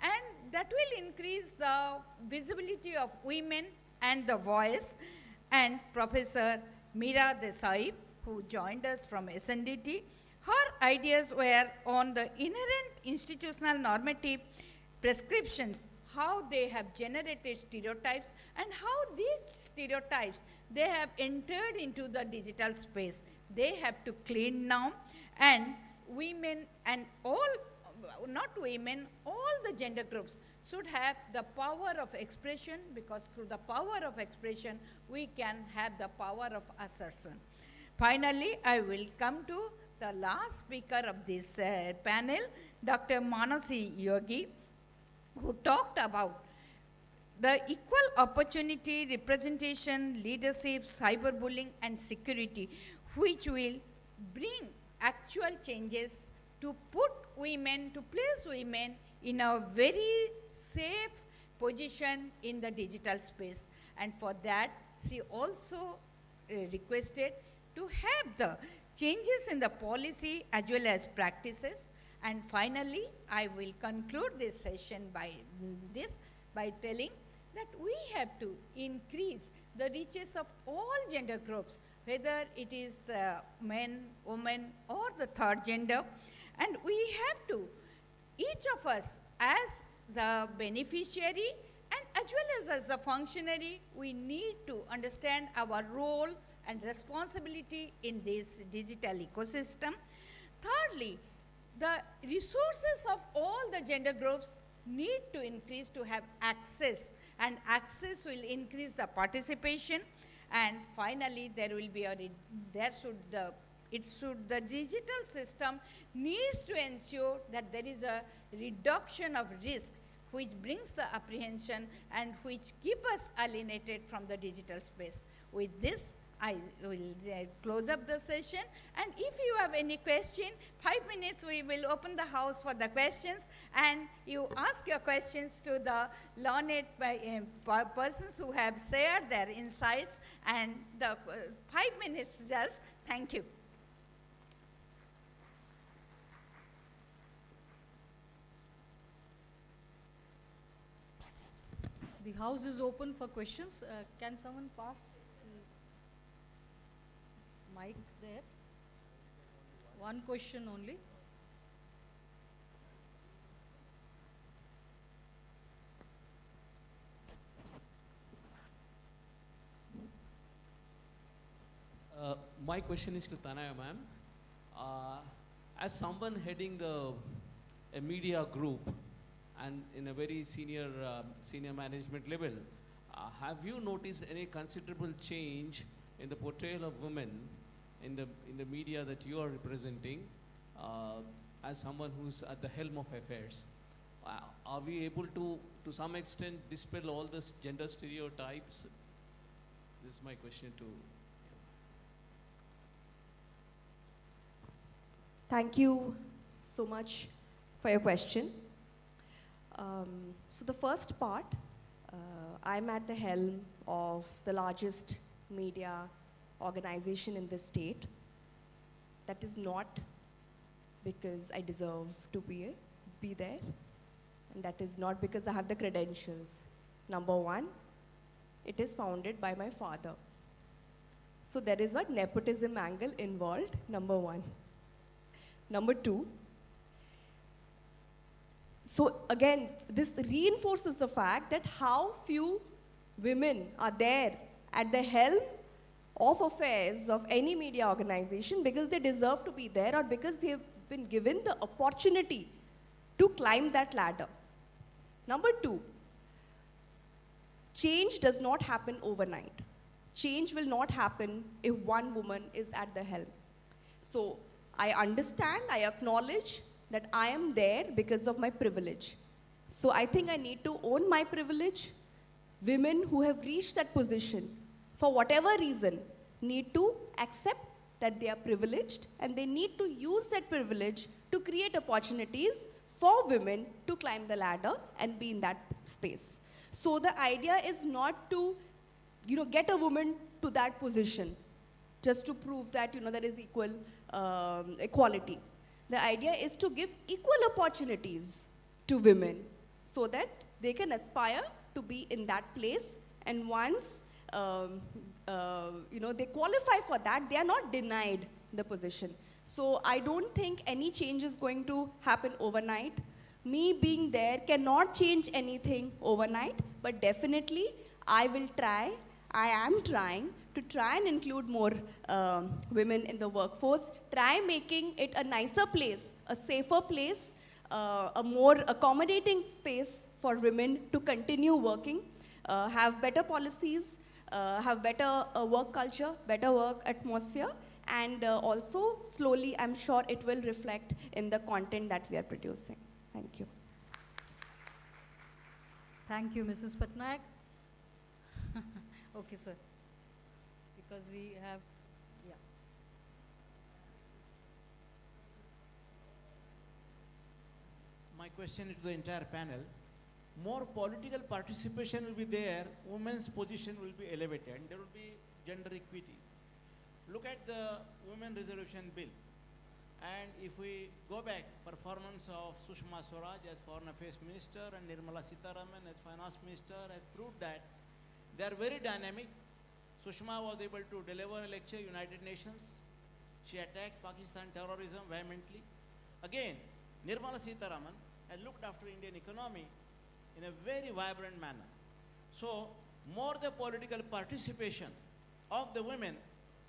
and that will increase the visibility of women and the voice. And Professor Meera Desai, who joined us from SNDT, her ideas were on the inherent institutional normative prescriptions, how they have generated stereotypes, and how these stereotypes, they have entered into the digital space. They have to clean now, and women and all, not women, all the gender groups should have the power of expression, because through the power of expression, we can have the power of assertion. Finally, I will come to the last speaker of this panel, Dr. Manasi Yogi, who talked about the equal opportunity, representation, leadership, cyberbullying, and security, which will bring actual changes to put women, to place women in a very safe position in the digital space. And for that, she also requested to have the changes in the policy as well as practices. And finally, I will conclude this session by by telling that we have to increase the reaches of all gender groups, whether it is the men, women, or the third gender. And we have to, each of us as the beneficiary and as well as the functionary, we need to understand our role and responsibility in this digital ecosystem. Thirdly, the resources of all the gender groups need to increase to have access, and access will increase the participation. And finally, there will be the digital system needs to ensure that there is a reduction of risk which brings the apprehension and which keep us alienated from the digital space. With this, I will close up the session, and if you have any question, 5 minutes we will open the house for the questions, and you ask your questions to the learned persons who have shared their insights, and the 5 minutes just. Thank you. The house is open for questions. Can someone pass the mic there? One question only. My question is to Tanaya ma'am. As someone heading a media group and in a very senior management level, have you noticed any considerable change in the portrayal of women in the media that you are representing, as someone who's at the helm of affairs? Are we able to some extent dispel all this gender stereotypes? This is my question to you. Thank you so much for your question. So the first part, I'm at the helm of the largest media organization in this state. That is not because I deserve to be there, and that is not because I have the credentials. Number one, it is founded by my father. So there is a nepotism angle involved, number one. Number two, so again, this reinforces the fact that how few women are there at the helm of affairs of any media organization because they deserve to be there or because they've been given the opportunity to climb that ladder. Number two, change does not happen overnight. Change will not happen if one woman is at the helm. So I understand, I acknowledge that I am there because of my privilege. So I think I need to own my privilege. Women who have reached that position, for whatever reason, need to accept that they are privileged and they need to use that privilege to create opportunities for women to climb the ladder and be in that space. So the idea is not to, get a woman to that position just to prove that, there is equality. The idea is to give equal opportunities to women so that they can aspire to be in that place, and once they qualify for that, they are not denied the position. So I don't think any change is going to happen overnight. Me being there cannot change anything overnight, but definitely I will try, I am trying to try and include more women in the workforce, try making it a nicer place, a safer place, a more accommodating space for women to continue working, have better policies, have better work culture, better work atmosphere, and also slowly I'm sure it will reflect in the content that we are producing. Thank you. Thank you, Mrs. Patnaik. Okay, sir. Because we have, yeah. My question is to the entire panel. More political participation will be there, women's position will be elevated, and there will be gender equity. Look at the Women Resolution Bill. And if we go back, performance of Sushma Swaraj as Foreign Affairs Minister and Nirmala Sitharaman as Finance Minister has proved that they are very dynamic. Sushma was able to deliver a lecture United Nations. She attacked Pakistan terrorism vehemently. Again, Nirmala Sitharaman has looked after Indian economy in a very vibrant manner. So, more the political participation of the women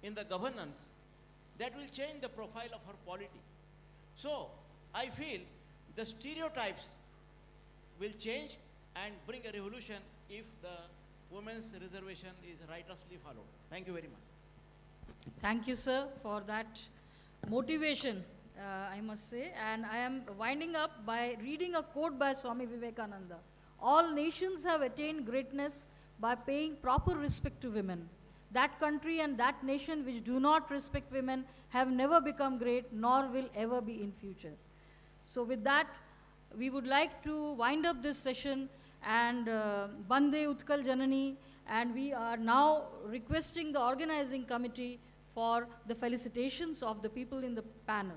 in the governance, that will change the profile of her polity. So, I feel the stereotypes will change and bring a revolution if the women's reservation is righteously followed. Thank you very much. Thank you, sir, for that motivation, I must say. And I am winding up by reading a quote by Swami Vivekananda. All nations have attained greatness by paying proper respect to women. That country and that nation which do not respect women have never become great, nor will ever be in future. So with that, we would like to wind up this session and Bande Utkal Janani, and we are now requesting the organizing committee for the felicitations of the people in the panel.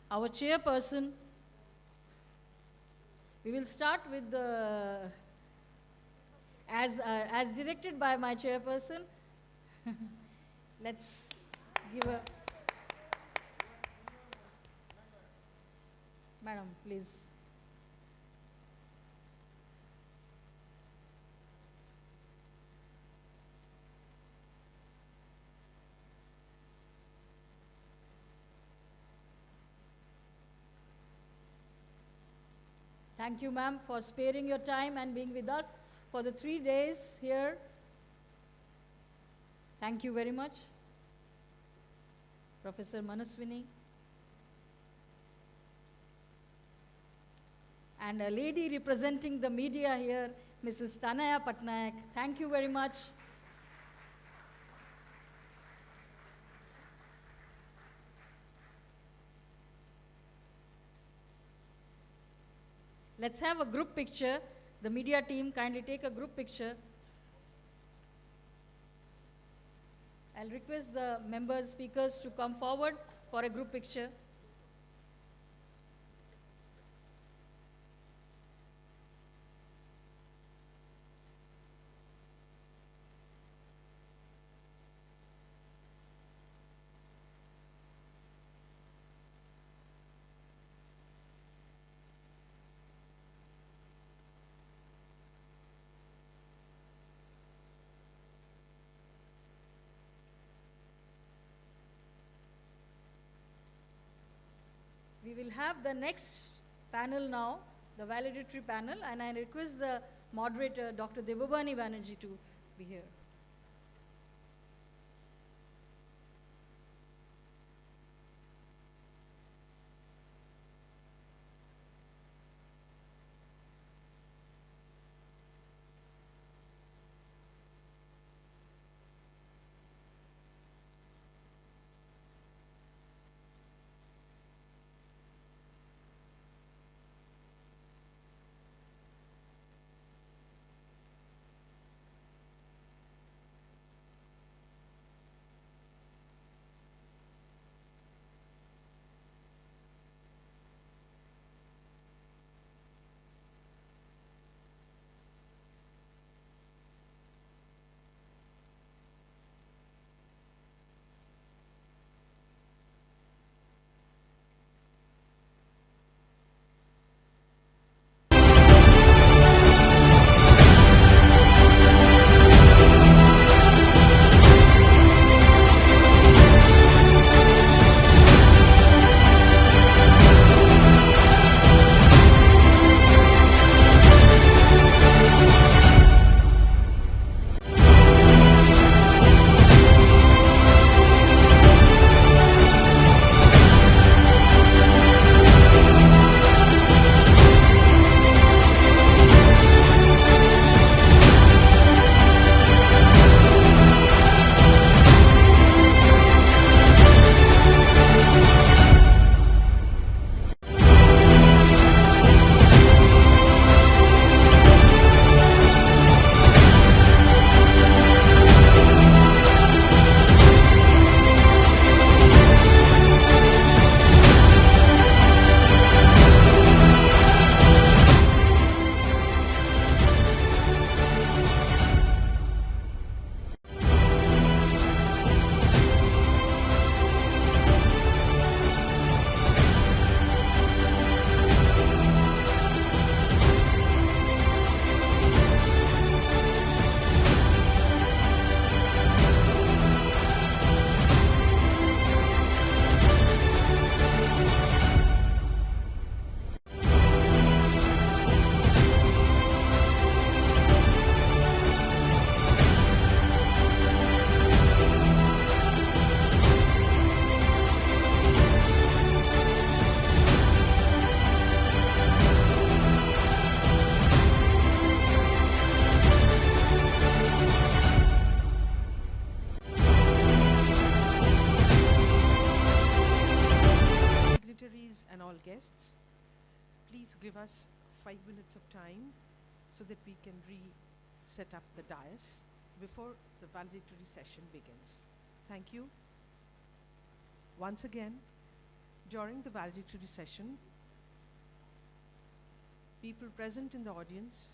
Our chairperson, we will start with the, as directed by my chairperson. Let's give a, madam, please. Thank you, ma'am, for sparing your time and being with us for the 3 days here. Thank you very much. Professor Manaswini. And a lady representing the media here, Mrs. Tanaya Patnaik. Thank you very much. Let's have a group picture. The media team, kindly take a group picture. I'll request the members, speakers to come forward for a group picture. We will have the next panel now, the valedictory panel, and I request the moderator, Dr. Devabani Banerjee, to be here. panelists. Please give us 5 minutes of time so that we can set up the dais before the valedictory session begins. Thank you. Once again, during the valedictory session, people present in the audience,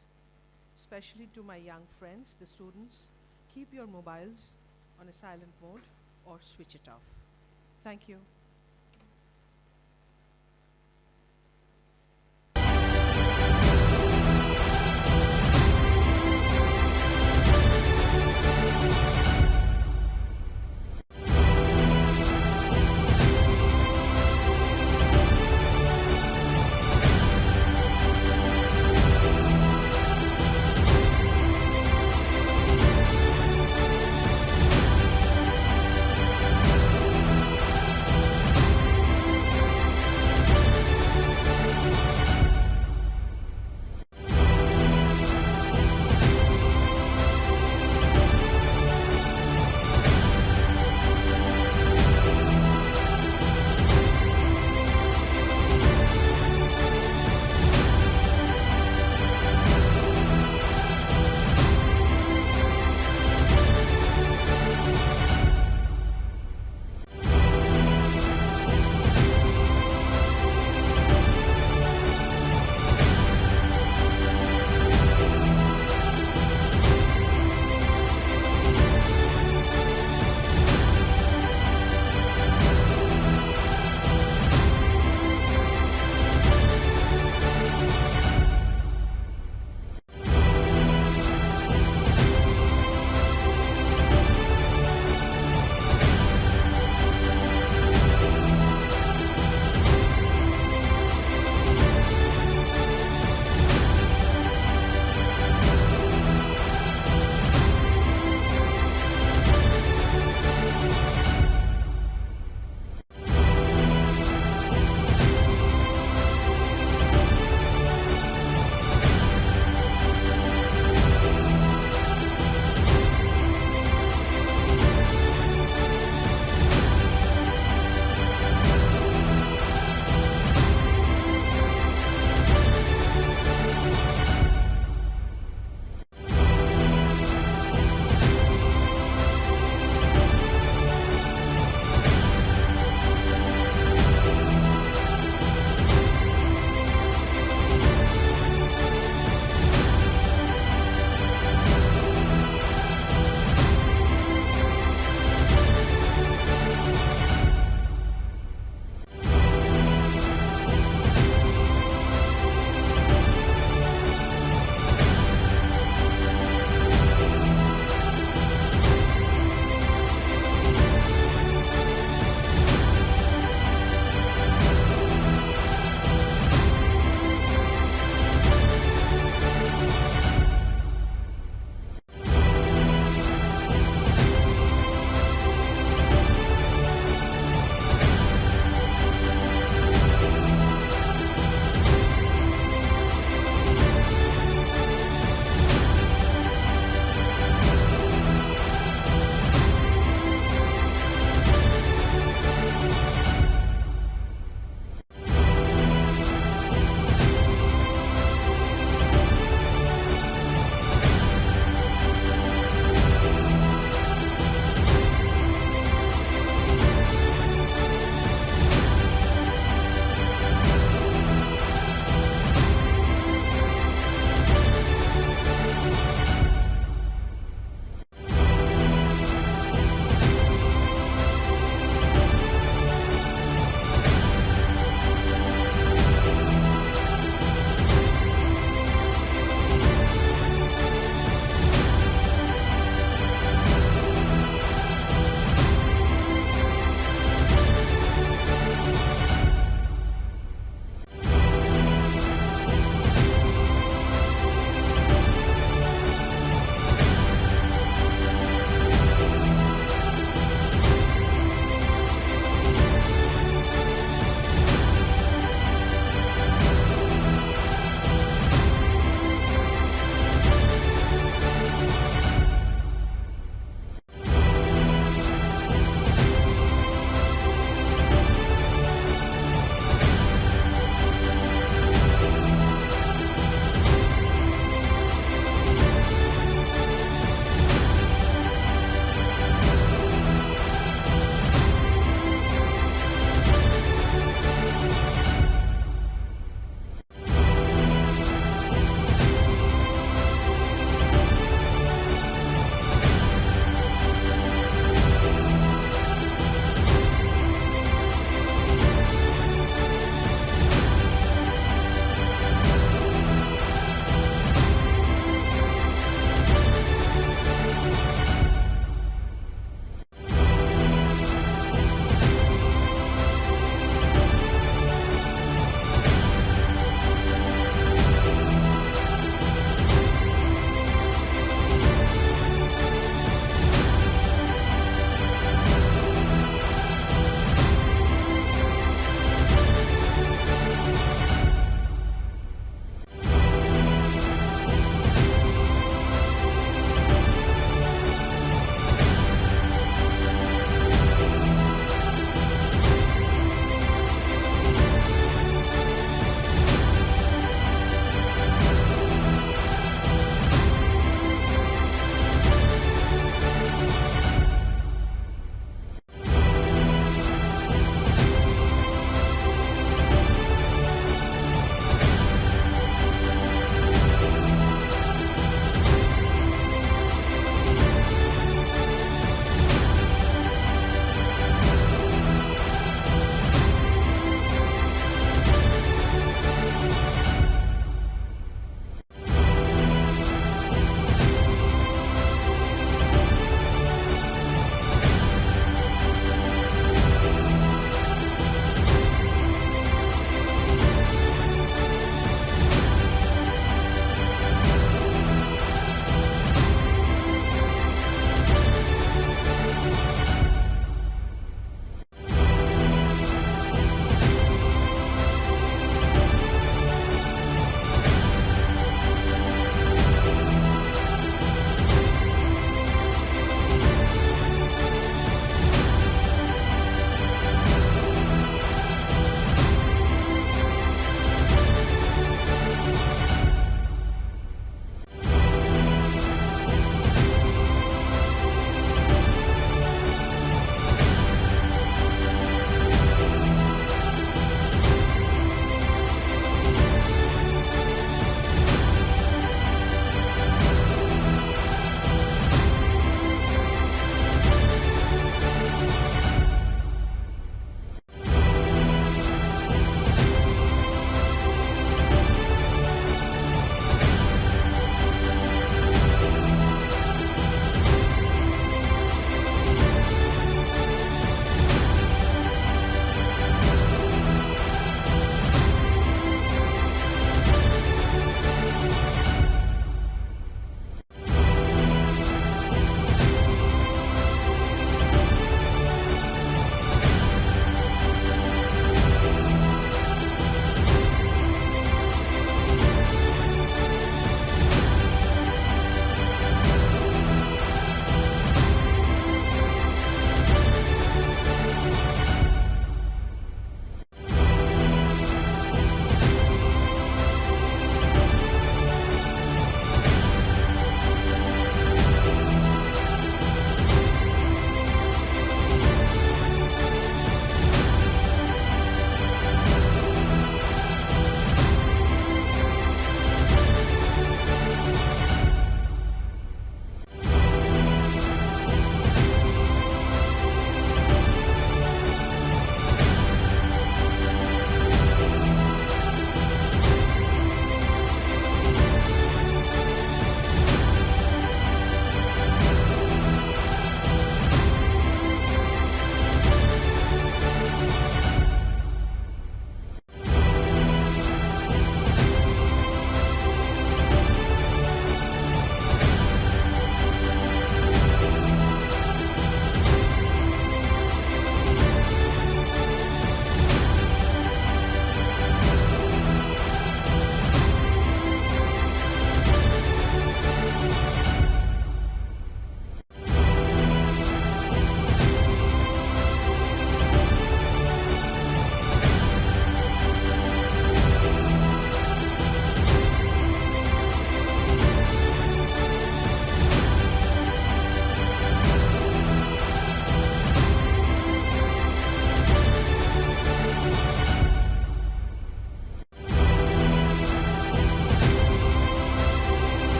especially to my young friends, the students, keep your mobiles on a silent mode or switch it off. Thank you.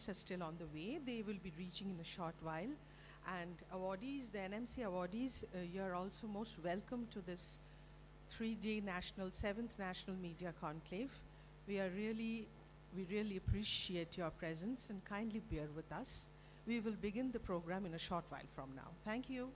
awards are still on the way. They will be reaching in a short while. And awardees, the NMC awardees, you're also most welcome to this 3-day national, 7th National Media Conclave. We really appreciate your presence and kindly bear with us. We will begin the program in a short while from now. Thank you.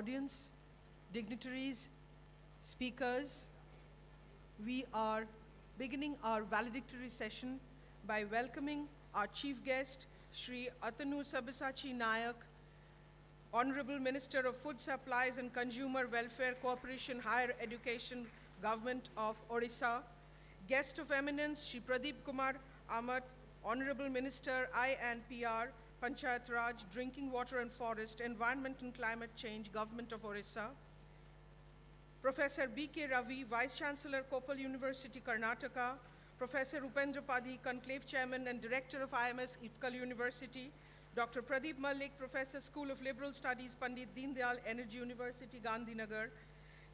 audience, dignitaries, speakers. We are beginning our valedictory session by welcoming our chief guest, Shri Atanu Sabyasachi Nayak, Honorable Minister of Food Supplies and Consumer Welfare Corporation, Higher Education, Government of Odisha. Guest of eminence, Shri Pradeep Kumar Amat, Honorable Minister, I&PR, Panchayat Raj, Drinking Water and Forest, Environment and Climate Change, Government of Odisha. Professor B.K. Ravi, Vice Chancellor, Koppal University, Karnataka. Professor Upendra Padhi, Conclave Chairman and Director of IMS, Utkal University. Dr. Pradeep Malik, Professor, School of Liberal Studies, Pandit Deen Dayal Energy University, Gandhinagar.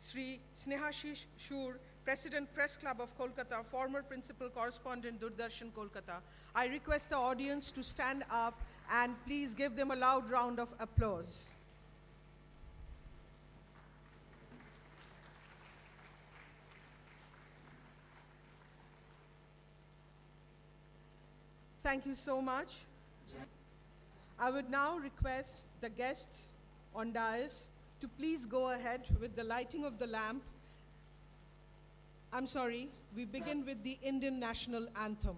Sri Snehashish Shur, President, Press Club of Kolkata, former Principal Correspondent, Doordarshan, Kolkata. I request the audience to stand up and please give them a loud round of applause. Thank you so much. I would now request the guests on dais to please go ahead with the lighting of the lamp. I'm sorry, we begin with the Indian National Anthem.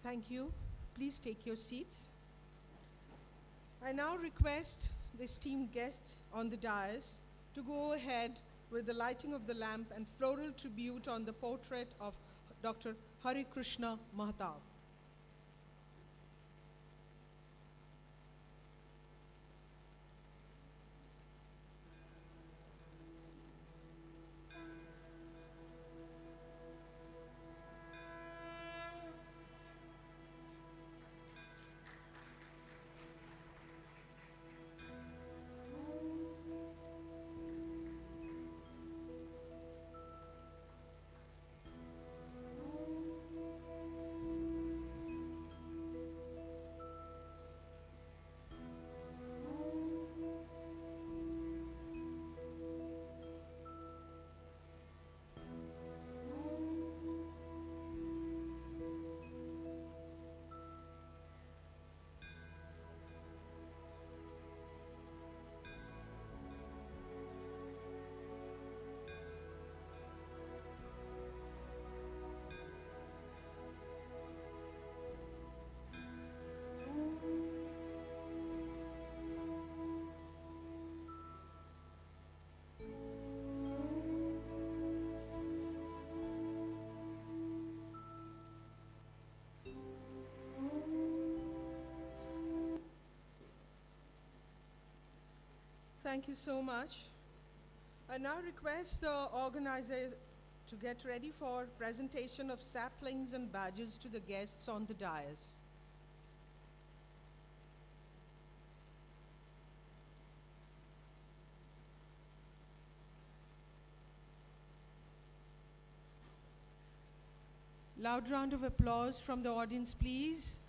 Thank you. Please take your seats. I now request the esteemed guests on the dais to go ahead with the lighting of the lamp and floral tribute on the portrait of Dr. Hari Krishna Mahatab. Thank you so much. I now request the organizer to get ready for presentation of saplings and badges to the guests on the dais. Loud round of applause from the audience, please.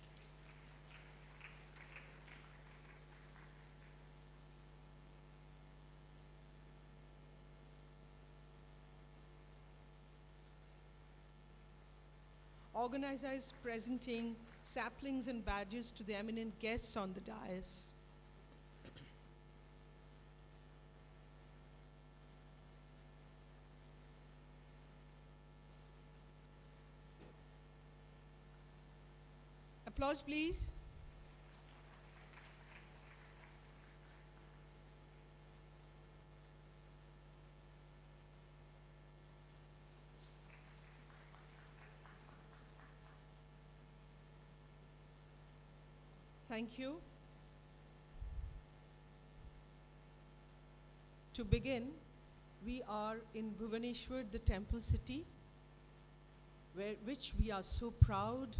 Organizer is presenting saplings and badges to the eminent guests on the dais. Applause, please. Thank you. To begin, we are in Bhubaneswar, the temple city, which we are so proud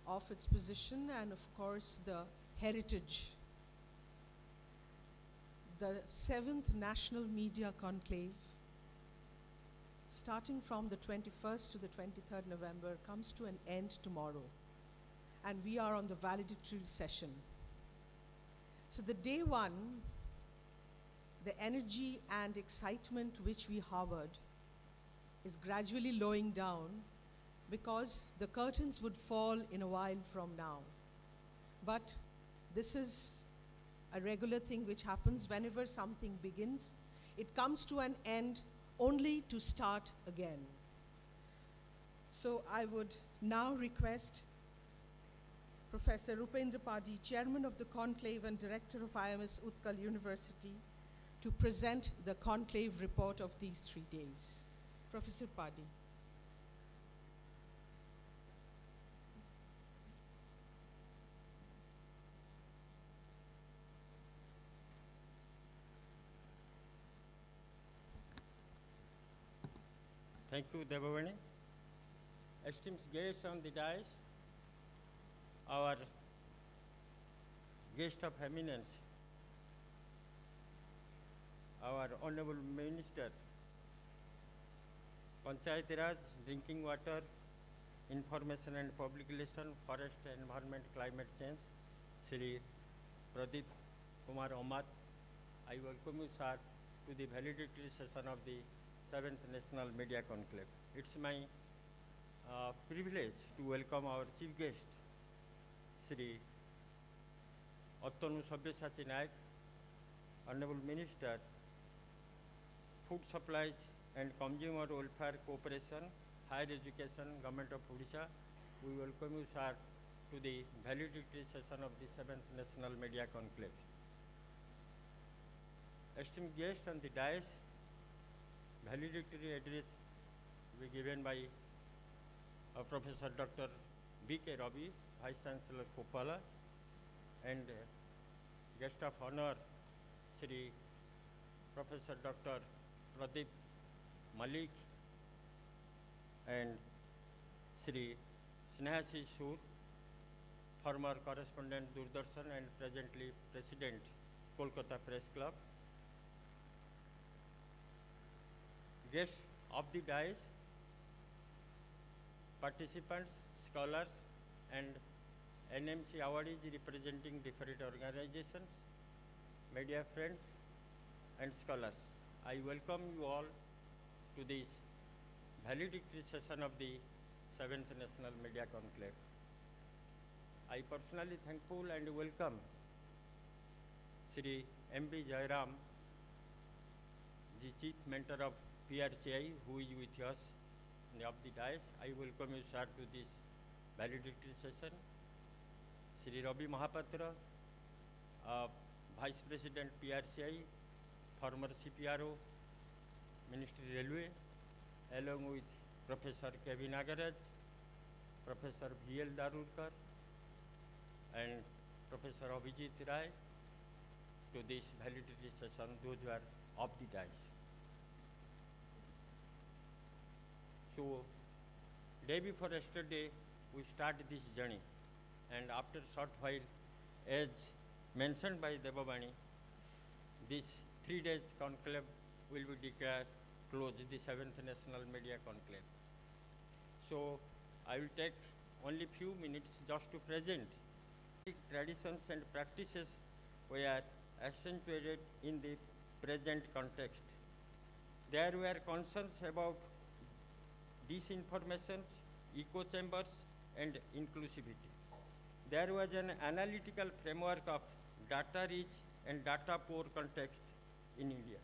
of its position and of course the heritage. The 7th National Media Conclave, starting from the 21st to the 23rd November, comes to an end tomorrow, and we are on the valedictory session. So the day one, the energy and excitement which we harbored is gradually lowering down because the curtains would fall in a while from now. But this is a regular thing which happens whenever something begins. It comes to an end only to start again. So I would now request Professor Upendra Padhi, Chairman of the Conclave and Director of IMS Utkal University, to present the Conclave report of these 3 days. Professor Padhi. Thank you, Devavani. Esteemed guests on the dais, our guest of eminence, our Honorable Minister, Panchayat Raj, Drinking Water, Information and Public Relations, Forest, Environment, Climate Change, Shri Pradeep Kumar Amat. I welcome you, sir, to the valedictory session of the 7th National Media Conclave. It's my privilege to welcome our chief guest, Shri Attanu Sabyasachi Naik, Honorable Minister, Food Supplies and Consumer Welfare Corporation, Higher Education, Government of Odisha. We welcome you, sir, to the valedictory session of the 7th National Media Conclave. Esteemed guests on the dais, valedictory address will be given by Professor Dr. B.K. Ravi, Vice Chancellor Kopala, and guest of honor, Shri Professor Dr. Pradeep Malik and Shri Snehasi Sur, former correspondent Doordarshan and presently President, Kolkata Press Club. Guests of the dais, participants, scholars, and NMC awardees representing different organizations, media friends, and scholars. I welcome you all to this valedictory session of the 7th National Media Conclave. I personally thankful and welcome Shri M.B. Jairam, the Chief Mentor of PRCI, who is with us of the dais. I welcome you, sir, to this valedictory session. Shri Ravi Mahapatra, Vice President PRCI, former CPRO, Ministry Railway, along with Professor K.V. Nagaraj, Professor V.L. Darurkar, and Professor Abhijit Rai, to this valedictory session, those who are of the dais. So, day before yesterday, we started this journey, and after short while, as mentioned by Devavani, this 3 days conclave will be declared closed, the 7th National Media Conclave. So, I will take only few minutes just to present traditions and practices were accentuated in the present context. There were concerns about disinformations, echo chambers, and inclusivity. There was an analytical framework of data-rich and data-poor context in India.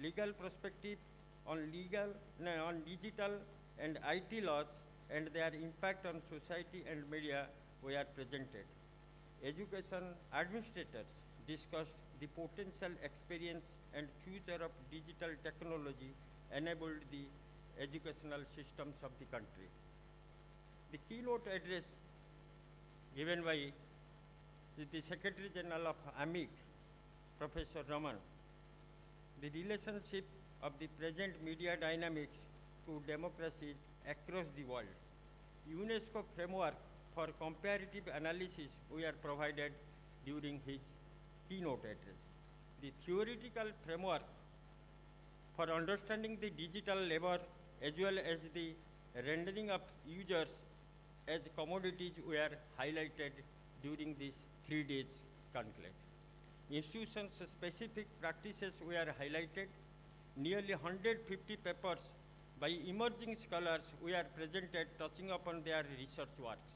Legal perspective on digital and IT laws and their impact on society and media were presented. Education administrators discussed the potential experience and future of digital technology enabled the educational systems of the country. The keynote address given by with the Secretary General of AMIC, Professor Raman. The relationship of the present media dynamics to democracies across the world. UNESCO framework for comparative analysis we are provided during his keynote address. The theoretical framework for understanding the digital labor as well as the rendering of users as commodities were highlighted during this 3 days conclave. Institution-specific practices were highlighted. Nearly 150 papers by emerging scholars were presented touching upon their research works.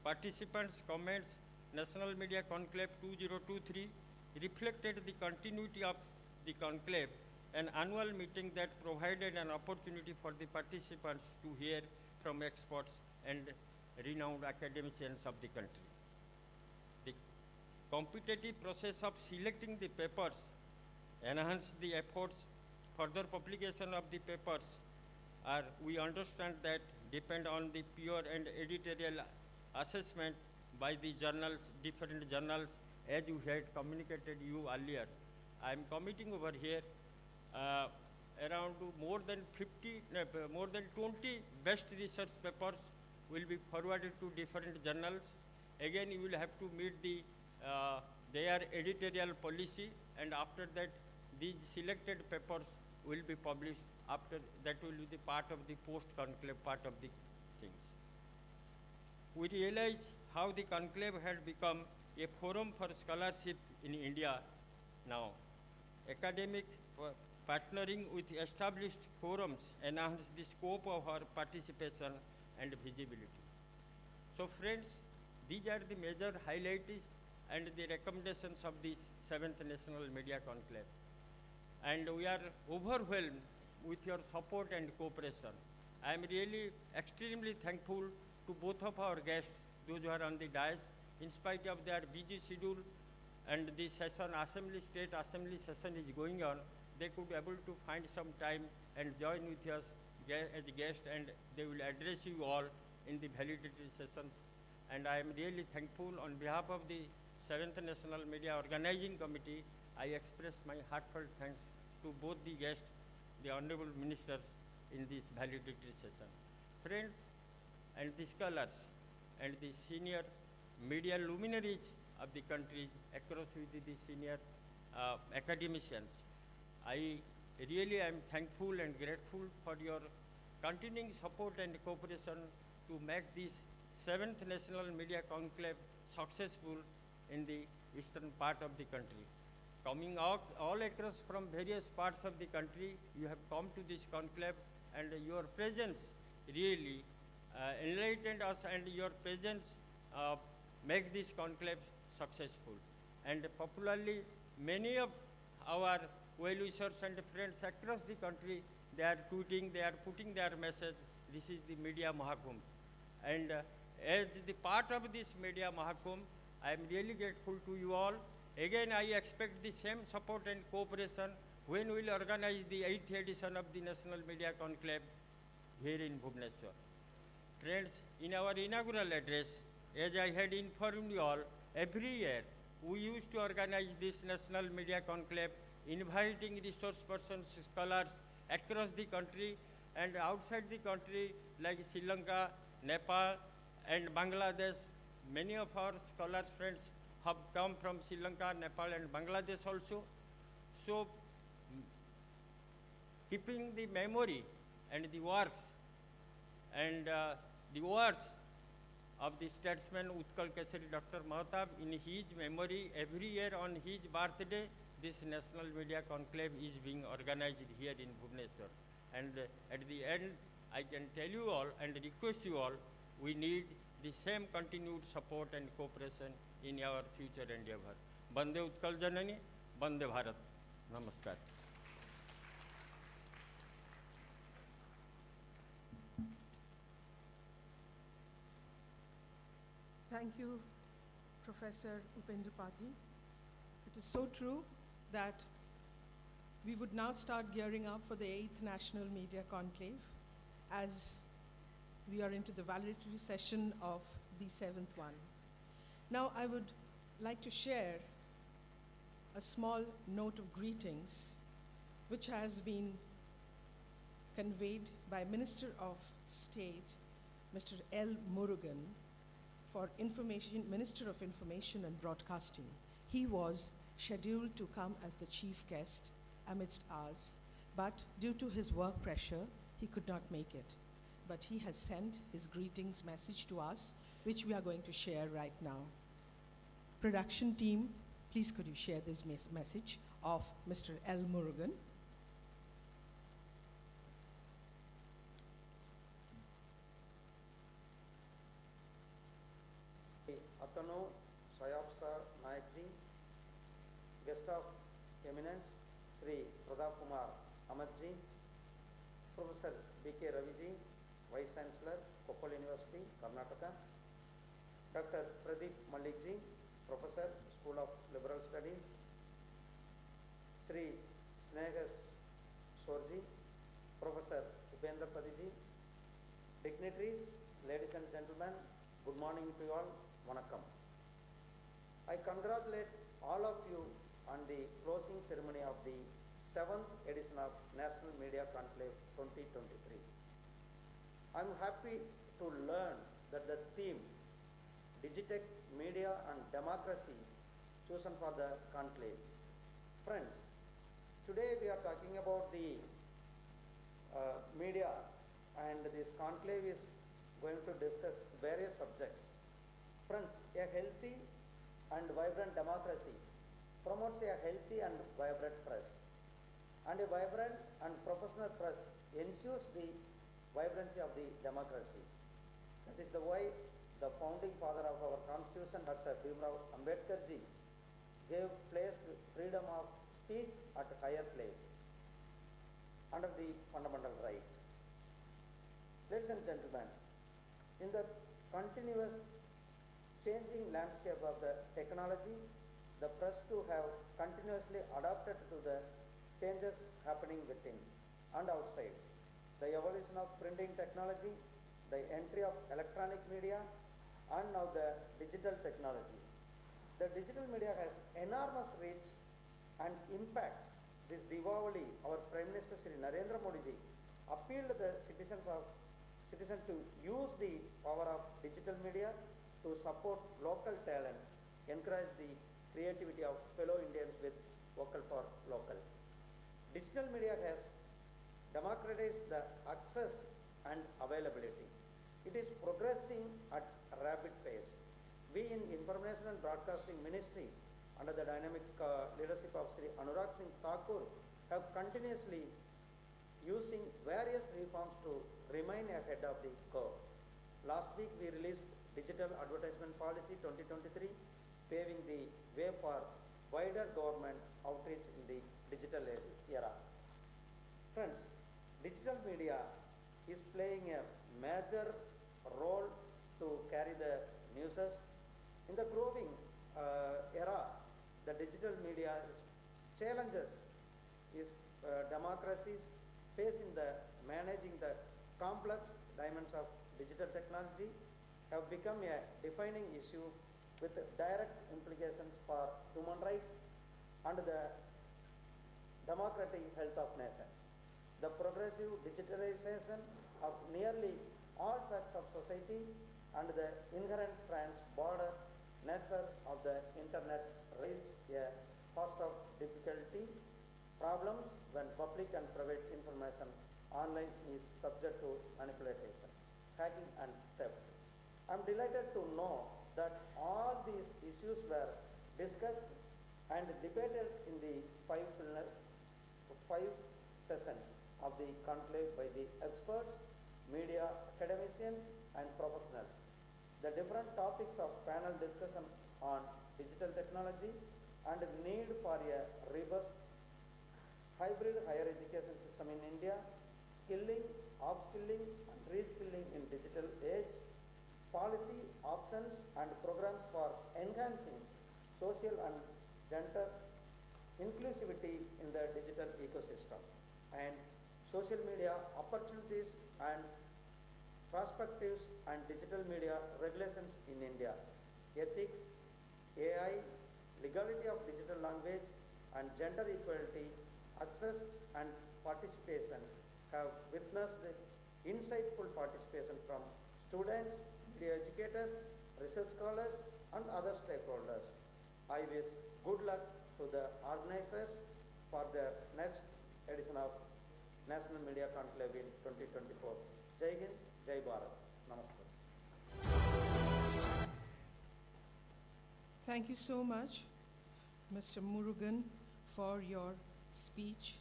Participants' comments, National Media Conclave 2023 reflected the continuity of the conclave, an annual meeting that provided an opportunity for the participants to hear from experts and renowned academicians of the country. The competitive process of selecting the papers enhanced the efforts. Further publication of the papers we understand that depend on the pure and editorial assessment by the journals, different journals, as you had communicated you earlier. I am committing over here around more than 20 best research papers will be forwarded to different journals. Again, you will have to meet their editorial policy, and after that, these selected papers will be published. After that will be the part of the post-conclave part of the things. We realize how the conclave had become a forum for scholarship in India now. Academic partnering with established forums enhance the scope of our participation and visibility. So friends, these are the major highlights and the recommendations of the 7th National Media Conclave. And we are overwhelmed with your support and cooperation. I am really extremely thankful to both of our guests, those who are on the dais, in spite of their busy schedule and the session, State Assembly session is going on, they could be able to find some time and join with us as guests, and they will address you all in the validity sessions. And I am really thankful on behalf of the 7th National Media Organizing Committee. I express my heartfelt thanks to both the guests, the honorable ministers in this validatory session. Friends and the scholars and the senior media luminaries of the country across with the senior academicians, I really am thankful and grateful for your continuing support and cooperation to make this 7th National Media Conclave successful in the eastern part of the country. Coming out all across from various parts of the country, you have come to this conclave, and your presence really enlightened us, and your presence make this conclave successful. And popularly, many of our well-wishers and friends across the country, they are tweeting, they are putting their message, this is the Media Mahakumbh. And as the part of this Media Mahakumbh, I am really grateful to you all. Again, I expect the same support and cooperation when we will organize the 8th edition of the National Media Conclave here in Bhubaneswar. Friends, in our inaugural address, as I had informed you all, every year we used to organize this National Media Conclave, inviting resource persons, scholars across the country and outside the country, like Sri Lanka, Nepal, and Bangladesh. Many of our scholars friends have come from Sri Lanka, Nepal, and Bangladesh also. So, keeping the memory and the works and the words of the statesman Utkal Kesari Dr. Mahatab in his memory, every year on his birthday, this National Media Conclave is being organized here in Bhubaneswar. And at the end, I can tell you all and request you all, we need the same continued support and cooperation in our future endeavor. Bande Utkal Janani, Bande Bharat. Namaskar. Thank you, Professor Upendra Pati. It is so true that we would now start gearing up for the 8th National Media Conclave as we are into the valedictory session of the 7th one. Now I would like to share a small note of greetings which has been conveyed by Minister of State, Mr. L. Murugan, for Minister of Information and Broadcasting. He was scheduled to come as the chief guest amidst ours, but due to his work pressure, he could not make it. But he has sent his greetings message to us, which we are going to share right now. Production team, please could you share this message of Mr. L. Murugan. Atanu Sayapsa Naikji, guest of eminence, Sri Pradap Kumar Amadji, Professor B.K. Raviji, Vice Chancellor, Koppal University, Karnataka, Dr. Pradeep Mallikji, Professor, School of Liberal Studies, Sri Snegas Sorji, Professor Upendra Padiji, dignitaries, ladies and gentlemen, good morning to you all. Vanakkam. I congratulate all of you on the closing ceremony of the 7th edition of National Media Conclave 2023. I am happy to learn that the theme Digitech, Media and Democracy chosen for the conclave. Friends, today we are talking about the media, and this conclave is going to discuss various subjects. Friends, a healthy and vibrant democracy promotes a healthy and vibrant press. And a vibrant and professional press ensures the vibrancy of the democracy. That is the why the founding father of our constitution, Dr. Bhimrao Ambedkar ji, placed freedom of speech at a higher place under the fundamental right. Ladies and gentlemen, in the continuous changing landscape of the technology, the press too have continuously adapted to the changes happening within and outside. The evolution of printing technology, the entry of electronic media, and now the digital technology. The digital media has enormous reach and impact. This Diwali, our Prime Minister Sri Narendra Modi ji appealed to the citizens to use the power of digital media to support local talent, encourage the creativity of fellow Indians with vocal for local. Digital media has democratized the access and availability. It is progressing at a rapid pace. We in Information and Broadcasting Ministry, under the dynamic leadership of Sri Anurag Singh Thakur, have continuously using various reforms to remain ahead of the curve. Last week we released Digital Advertisement Policy 2023, paving the way for wider government outreach in the digital era. Friends, digital media is playing a major role to carry the newses. In the growing era, the digital media challenges is democracies facing the managing the complex dimensions of digital technology have become a defining issue with direct implications for human rights and the democratic health of nations. The progressive digitalization of nearly all facets of society and the inherent trans-border nature of the internet raise a host of difficulty problems when public and private information online is subject to manipulation, hacking and theft. I am delighted to know that all these issues were discussed and debated in the five sessions of the conclave by the experts, media academicians and professionals. The different topics of panel discussion on digital technology and need for a robust hybrid higher education system in India, skilling, upskilling and reskilling in digital age, policy options and programs for enhancing social and gender inclusivity in the digital ecosystem, and social media opportunities and perspectives and digital media regulations in India, ethics, AI, legality of digital language, and gender equality, access and participation have witnessed insightful participation from students, media educators, research scholars, and other stakeholders. I wish good luck to the organizers for their next edition of National Media Conclave in 2024. Jai Hind, Jai Bharat. Namaste. Thank you so much, Mr. Murugan, for your speech.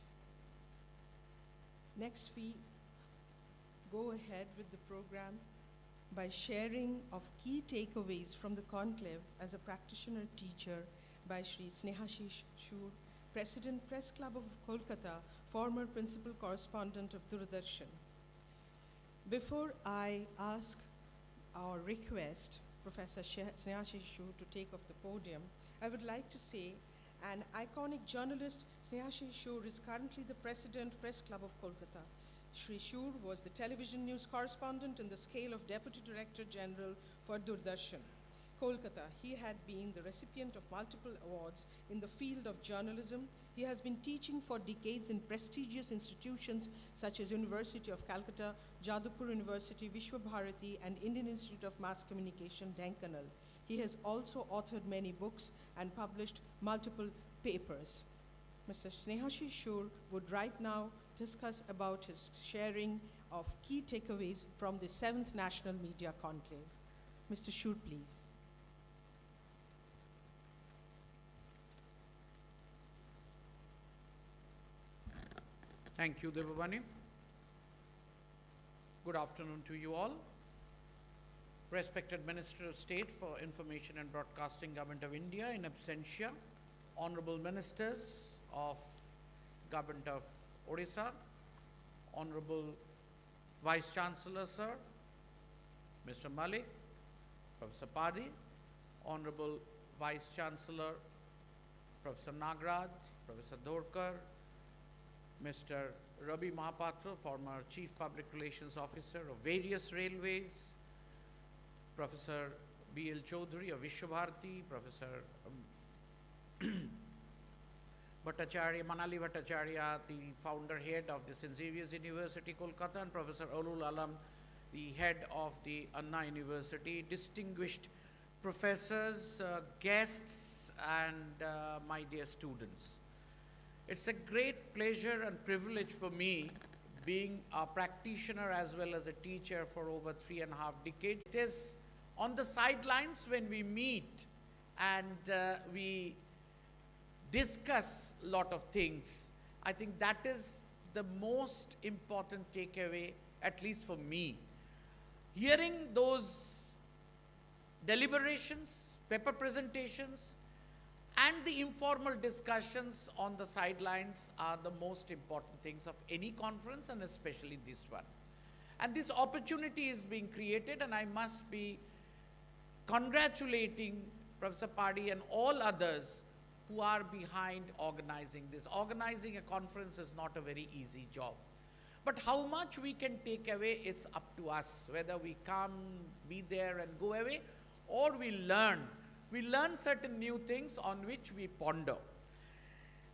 Next, we go ahead with the program by sharing of key takeaways from the conclave as a practitioner teacher by Shri Snehashish Shur, President, Press Club of Kolkata, former principal correspondent of Doordarshan. Before I ask or request Professor Snehashish Shur to take off the podium, I would like to say an iconic journalist, Snehashish Shur, is currently the President, Press Club of Kolkata. Shri Shur was the television news correspondent in the scale of Deputy Director General for Doordarshan, Kolkata. He had been the recipient of multiple awards in the field of journalism. He has been teaching for decades in prestigious institutions such as University of Calcutta, Jadavpur University, Vishwabharati, and Indian Institute of Mass Communication, Dhenkanal. He has also authored many books and published multiple papers. Mr. Snehashish Shur would right now discuss about his sharing of key takeaways from the 7th National Media Conclave. Mr. Shur, please. Thank you, Devavani. Good afternoon to you all. Respected Minister of State for Information and Broadcasting, Government of India in absentia, Honorable Ministers of Government of Odisha, Honorable Vice Chancellor, Sir, Mr. Malik, Professor Padi, Honorable Vice Chancellor, Professor Nagraj, Professor Dorkar, Mr. Rabi Mahapatra, former Chief Public Relations Officer of various railways, Professor B.L. Chaudhary of Vishwabharati, Professor Bhattacharya, Manali Bhattacharya, the founder head of the St. Xavier's University, Kolkata, and Professor Ulul Alam, the head of the Anna University, distinguished professors, guests, and my dear students. It's a great pleasure and privilege for me, being a practitioner as well as a teacher for over 3.5 decades. It is on the sidelines when we meet and we discuss a lot of things. I think that is the most important takeaway, at least for me. Hearing those deliberations, paper presentations, and the informal discussions on the sidelines are the most important things of any conference, and especially this one. And this opportunity is being created, and I must be congratulating Professor Padi and all others who are behind organizing this. Organizing a conference is not a very easy job. But how much we can take away is up to us, whether we come, be there and go away, or we learn. We learn certain new things on which we ponder.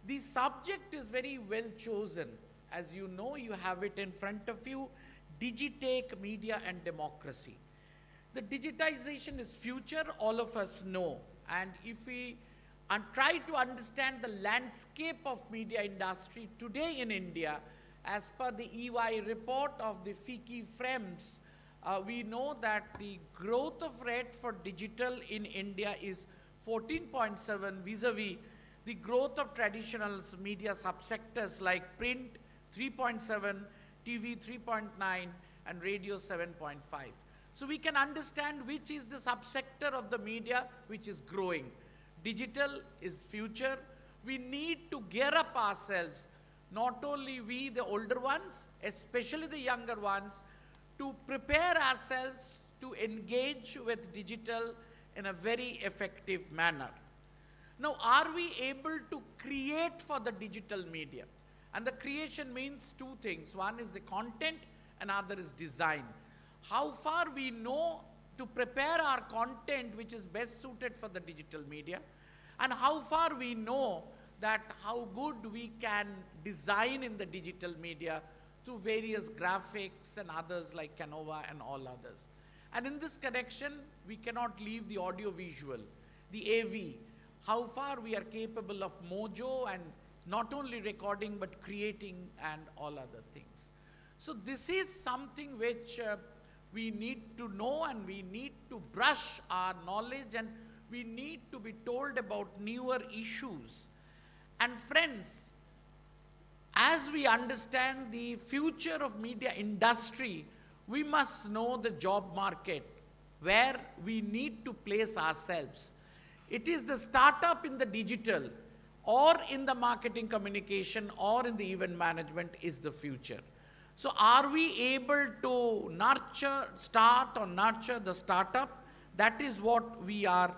The subject is very well chosen. As you know, you have it in front of you, Digitech, Media and Democracy. The digitization is future, all of us know. And if we try to understand the landscape of media industry today in India, as per the EY report of the FICCI FREMS, we know that the growth of rate for digital in India is 14.7 vis-a-vis the growth of traditional media subsectors like print 3.7, TV 3.9 and radio 7.5. So we can understand which is the subsector of the media which is growing. Digital is future. We need to gear up ourselves, not only we the older ones, especially the younger ones, to prepare ourselves to engage with digital in a very effective manner. Now, are we able to create for the digital media? And the creation means two things. One is the content, and other is design. How far we know to prepare our content which is best suited for the digital media, and how far we know that how good we can design in the digital media through various graphics and others like Canova and all others. And in this connection, we cannot leave the audio visual, the AV, how far we are capable of mojo and not only recording but creating and all other things. So this is something which we need to know, and we need to brush our knowledge, and we need to be told about newer issues. And friends, as we understand the future of media industry, we must know the job market where we need to place ourselves. It is the startup in the digital or in the marketing communication or in the event management is the future. So are we able to start or nurture the startup? That is what we are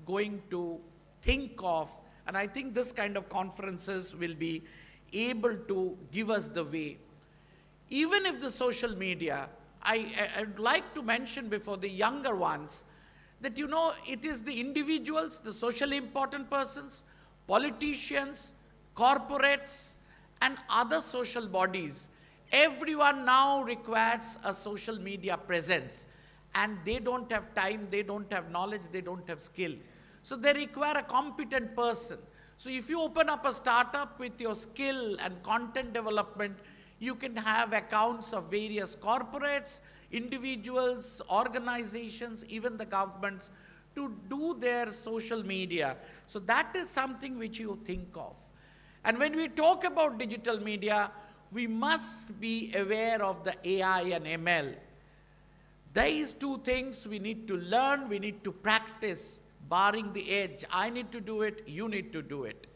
going to think of. And I think this kind of conferences will be able to give us the way. Even if the social media, I'd like to mention before the younger ones, that it is the individuals, the socially important persons, politicians, corporates, and other social bodies. Everyone now requires a social media presence, and they don't have time, they don't have knowledge, they don't have skill. So they require a competent person. So if you open up a startup with your skill and content development, you can have accounts of various corporates, individuals, organizations, even the governments to do their social media. So that is something which you think of. And when we talk about digital media, we must be aware of the AI and ML. These two things we need to learn, we need to practice, barring the edge. I need to do it, you need to do it.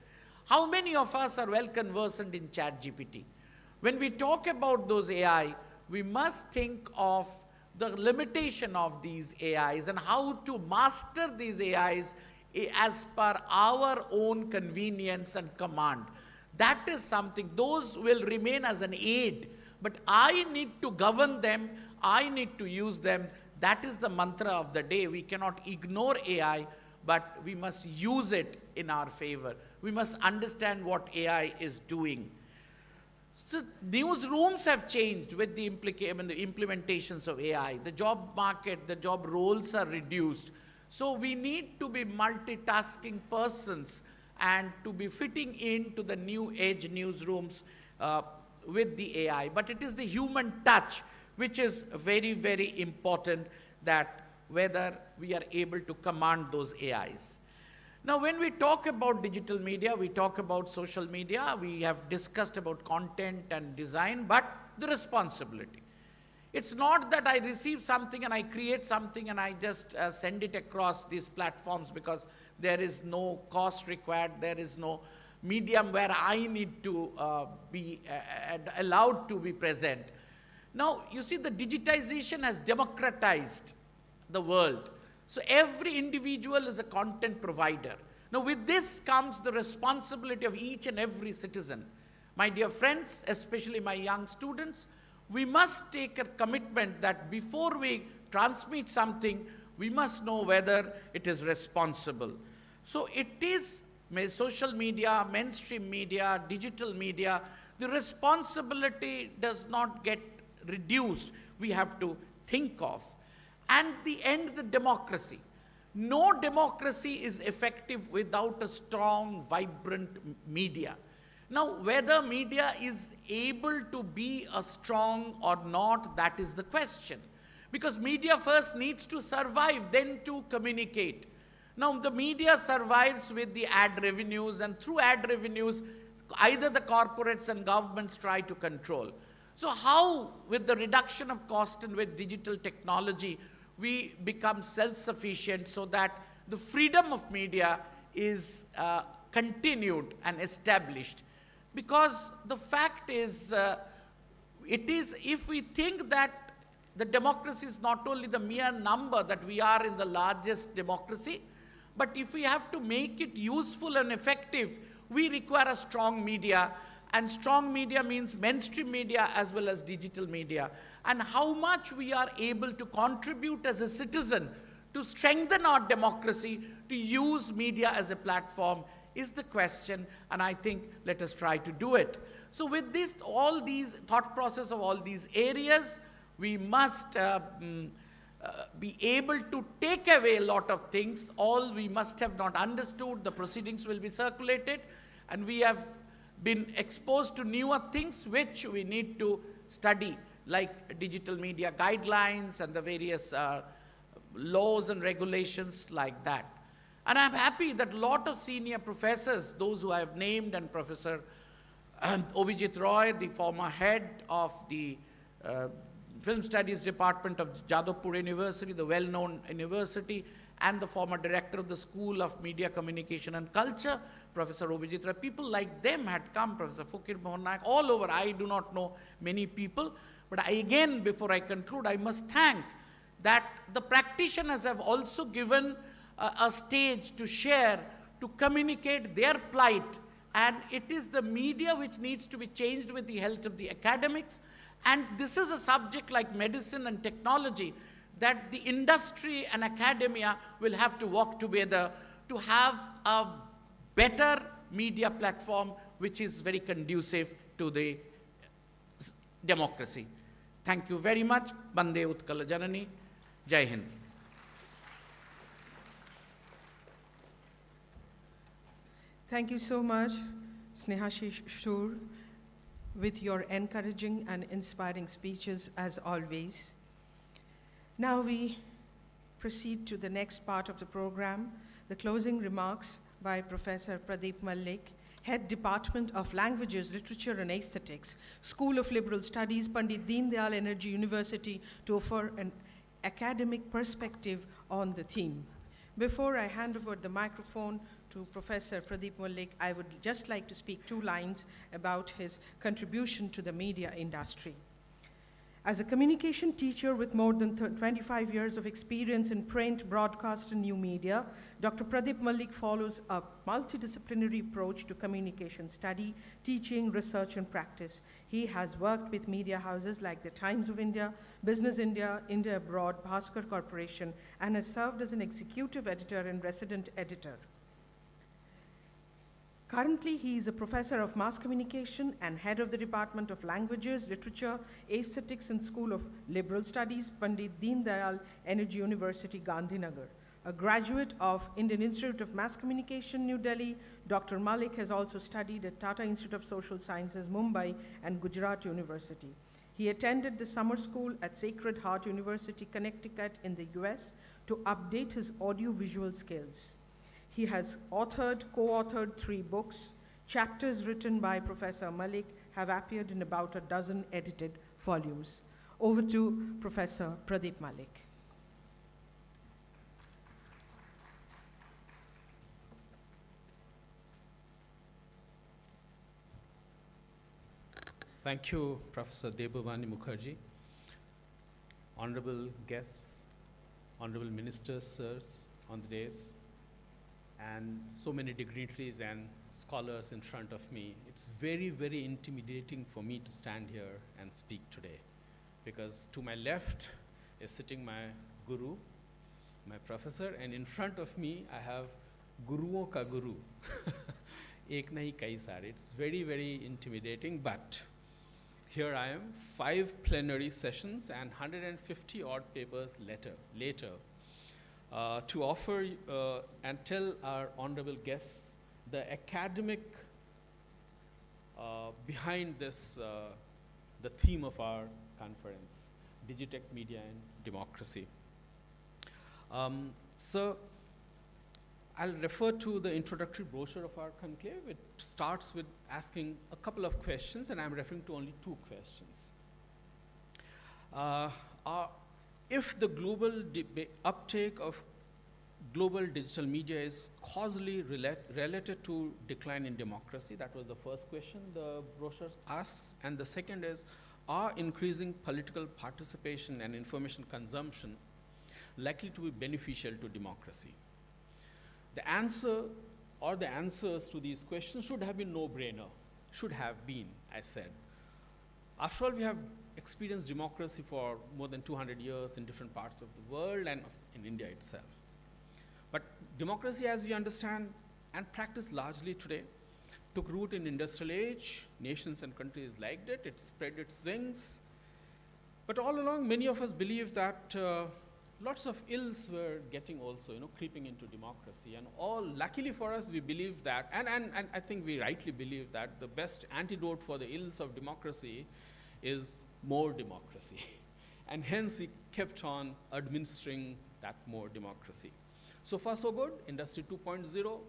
How many of us are well conversant in ChatGPT? When we talk about those AI, we must think of the limitation of these AIs and how to master these AIs as per our own convenience and command. That is something, those will remain as an aid, but I need to govern them, I need to use them. That is the mantra of the day. We cannot ignore AI, but we must use it in our favor. We must understand what AI is doing. So newsrooms have changed with the implementations of AI. The job market, the job roles are reduced. So we need to be multitasking persons and to be fitting into the new age newsrooms with the AI. But it is the human touch which is very, very important, that whether we are able to command those AIs. Now, when we talk about digital media, we talk about social media, we have discussed about content and design, but the responsibility. It's not that I receive something and I create something and I just send it across these platforms because there is no cost required, there is no medium where I need to be allowed to be present. Now, you see, the digitization has democratized the world. So every individual is a content provider. Now, with this comes the responsibility of each and every citizen. My dear friends, especially my young students, we must take a commitment that before we transmit something, we must know whether it is responsible. So it is social media, mainstream media, digital media, the responsibility does not get reduced. We have to think of. And the end, the democracy. No democracy is effective without a strong, vibrant media. Now, whether media is able to be a strong or not, that is the question. Because media first needs to survive, then to communicate. Now, the media survives with the ad revenues, and through ad revenues, either the corporates and governments try to control. So how, with the reduction of cost and with digital technology, we become self-sufficient so that the freedom of media is continued and established? Because the fact is, if we think that the democracy is not only the mere number that we are in the largest democracy, but if we have to make it useful and effective, we require a strong media. And strong media means mainstream media as well as digital media. and how much we are able to contribute as a citizen to strengthen our democracy, to use media as a platform is the question, and I think let us try to do it. So with this, all these thought process of all these areas, we must be able to take away a lot of things. All we must have not understood, the proceedings will be circulated, and we have been exposed to newer things which we need to study, like digital media guidelines and the various laws and regulations like that. And I'm happy that a lot of senior professors, those who I have named, and Professor Obijit Roy, the former head of the Film Studies Department of Jadavpur University, the well-known university, and the former director of the School of Media, Communication and Culture, Professor Obijit Roy. People like them had come, Professor Fukir Mohan Naik, all over. I do not know many people, but again, before I conclude, I must thank that the practitioners have also given a stage to share, to communicate their plight, and it is the media which needs to be changed with the help of the academics. And this is a subject like medicine and technology that the industry and academia will have to work together to have a better media platform which is very conducive to the democracy. Thank you very much. Bande Utkala Janani. Jai Hind. Thank you so much, Sneha Shur, with your encouraging and inspiring speeches as always. Now we proceed to the next part of the program, the closing remarks by Professor Pradeep Malik, Head Department of Languages, Literature and Aesthetics, School of Liberal Studies, Pandit Deen Dayal Energy University, to offer an academic perspective on the theme. Before I hand over the microphone to Professor Pradeep Malik, I would just like to speak 2 lines about his contribution to the media industry. As a communication teacher with more than 25 years of experience in print, broadcast, and new media, Dr. Pradeep Malik follows a multidisciplinary approach to communication study, teaching, research, and practice. He has worked with media houses like the Times of India, Business India, India Abroad, Bhaskar Corporation, and has served as an executive editor and resident editor. Currently, he is a professor of mass communication and head of the Department of Languages, Literature, Aesthetics, and School of Liberal Studies, Pandit Deen Dayal Energy University, Gandhinagar. A graduate of Indian Institute of Mass Communication, New Delhi, Dr. Malik has also studied at Tata Institute of Social Sciences, Mumbai, and Gujarat University. He attended the summer school at Sacred Heart University, Connecticut in the US to update his audio-visual skills. He has co-authored 3 books. Chapters written by Professor Malik have appeared in about a dozen edited volumes. Over to Professor Pradeep Malik. Thank you, Professor Debavani Mukherjee. Honorable guests, honorable ministers, sirs, on the dais, and so many dignitaries and scholars in front of me. It's very, very intimidating for me to stand here and speak today, because to my left is sitting my guru, my professor, and in front of me I have guruon ka guru. Ek nahi kai sare. It's very, very intimidating, but here I am, 5 plenary sessions and 150 odd papers later, to offer and tell our honorable guests the academic behind this, the theme of our conference, Digitech Media and Democracy. So I'll refer to the introductory brochure of our conclave. It starts with asking a couple of questions, and I'm referring to only 2 questions. If the global uptake of global digital media is causally related to decline in democracy, that was the first question the brochure asks. And the second is, are increasing political participation and information consumption likely to be beneficial to democracy? The answer or the answers to these questions should have been no-brainer, should have been, I said. After all, we have experienced democracy for more than 200 years in different parts of the world and in India itself. But democracy, as we understand and practice largely today, took root in industrial age. Nations and countries liked it. It spread its wings. But all along, many of us believe that lots of ills were getting also, creeping into democracy. And luckily for us, we believe that, and I think we rightly believe that the best antidote for the ills of democracy is more democracy. And hence, we kept on administering that more democracy. So far, so good. Industry 2.0,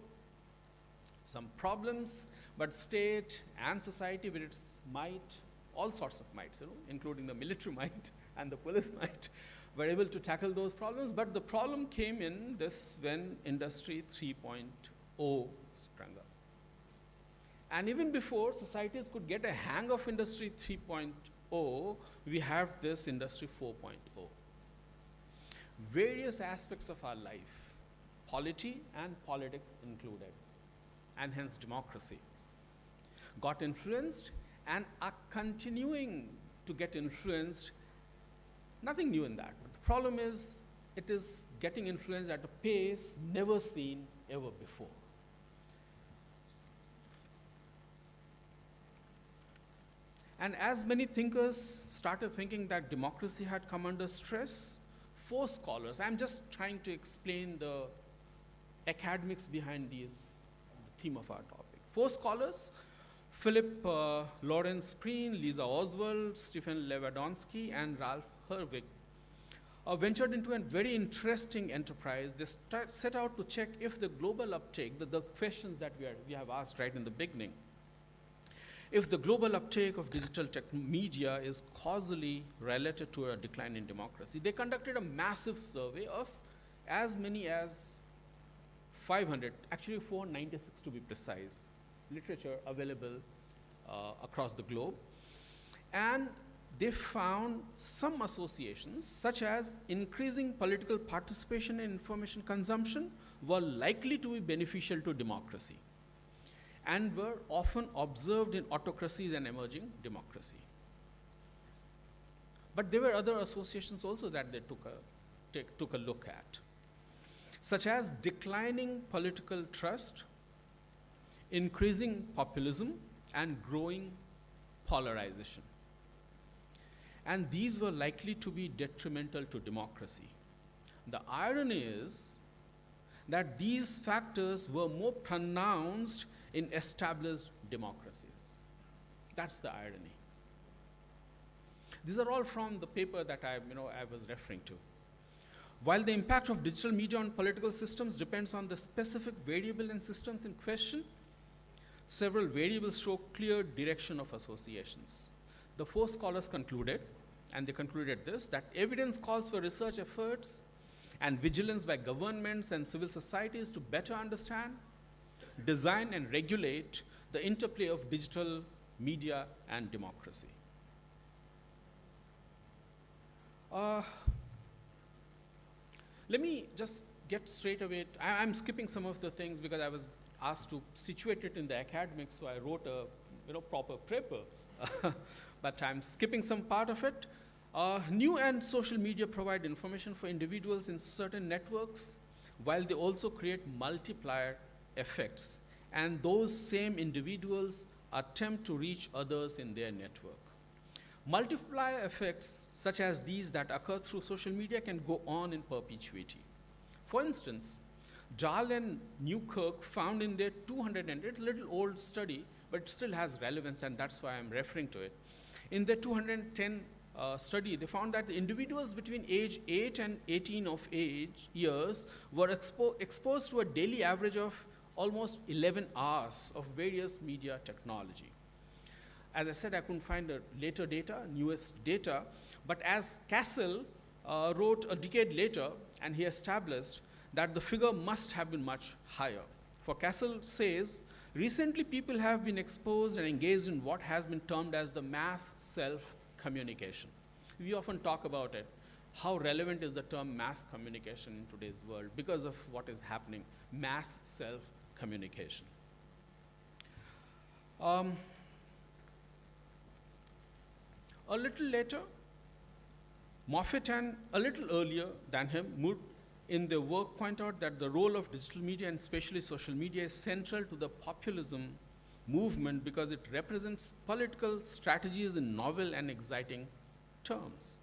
some problems, but state and society with its might, all sorts of mights, including the military might and the police might, were able to tackle those problems. But the problem came in this when Industry 3.0 sprang up. And even before societies could get a hang of Industry 3.0, we have this Industry 4.0. Various aspects of our life, polity and politics included, and hence democracy, got influenced and are continuing to get influenced. Nothing new in that. But the problem is, it is getting influenced at a pace never seen ever before. And as many thinkers started thinking that democracy had come under stress, 4 scholars, I'm just trying to explain the academics behind the theme of our topic. 4 scholars, Philip Lawrence Preen, Lisa Oswald, Stephen Lewandowski, and Ralph Herwig, ventured into a very interesting enterprise. They set out to check if the global uptake, the questions that we have asked right in the beginning, if the global uptake of digital media is causally related to a decline in democracy. They conducted a massive survey of as many as 500, actually 496 to be precise, literature available across the globe. And they found some associations, such as increasing political participation in information consumption, were likely to be beneficial to democracy and were often observed in autocracies and emerging democracy. But there were other associations also that they took a look at, such as declining political trust, increasing populism, and growing polarization. And these were likely to be detrimental to democracy. The irony is that these factors were more pronounced in established democracies. That's the irony. These are all from the paper that I was referring to. While the impact of digital media on political systems depends on the specific variable and systems in question, several variables show clear direction of associations. The 4 scholars concluded, and they concluded this, that evidence calls for research efforts and vigilance by governments and civil societies to better understand, design, and regulate the interplay of digital media and democracy. Let me just get straight away. I'm skipping some of the things because I was asked to situate it in the academics, so I wrote a proper paper. But I'm skipping some part of it. New and social media provide information for individuals in certain networks, while they also create multiplier effects, and those same individuals attempt to reach others in their network. Multiplier effects such as these that occur through social media can go on in perpetuity. For instance, Dahl and Newkirk found in their 200, it's a little old study, but it still has relevance, and that's why I'm referring to it. In their 210 study, they found that the individuals between age 8 and 18 of age years were exposed to a daily average of almost 11 hours of various media technology. As I said, I couldn't find the later data, newest data, but as Cassell wrote a decade later, and he established that the figure must have been much higher. For Cassell says, recently people have been exposed and engaged in what has been termed as the mass self-communication. We often talk about it. How relevant is the term mass communication in today's world because of what is happening, mass self-communication. A little later, Moffat and a little earlier than him, Mood in their work point out that the role of digital media and especially social media is central to the populism movement because it represents political strategies in novel and exciting terms.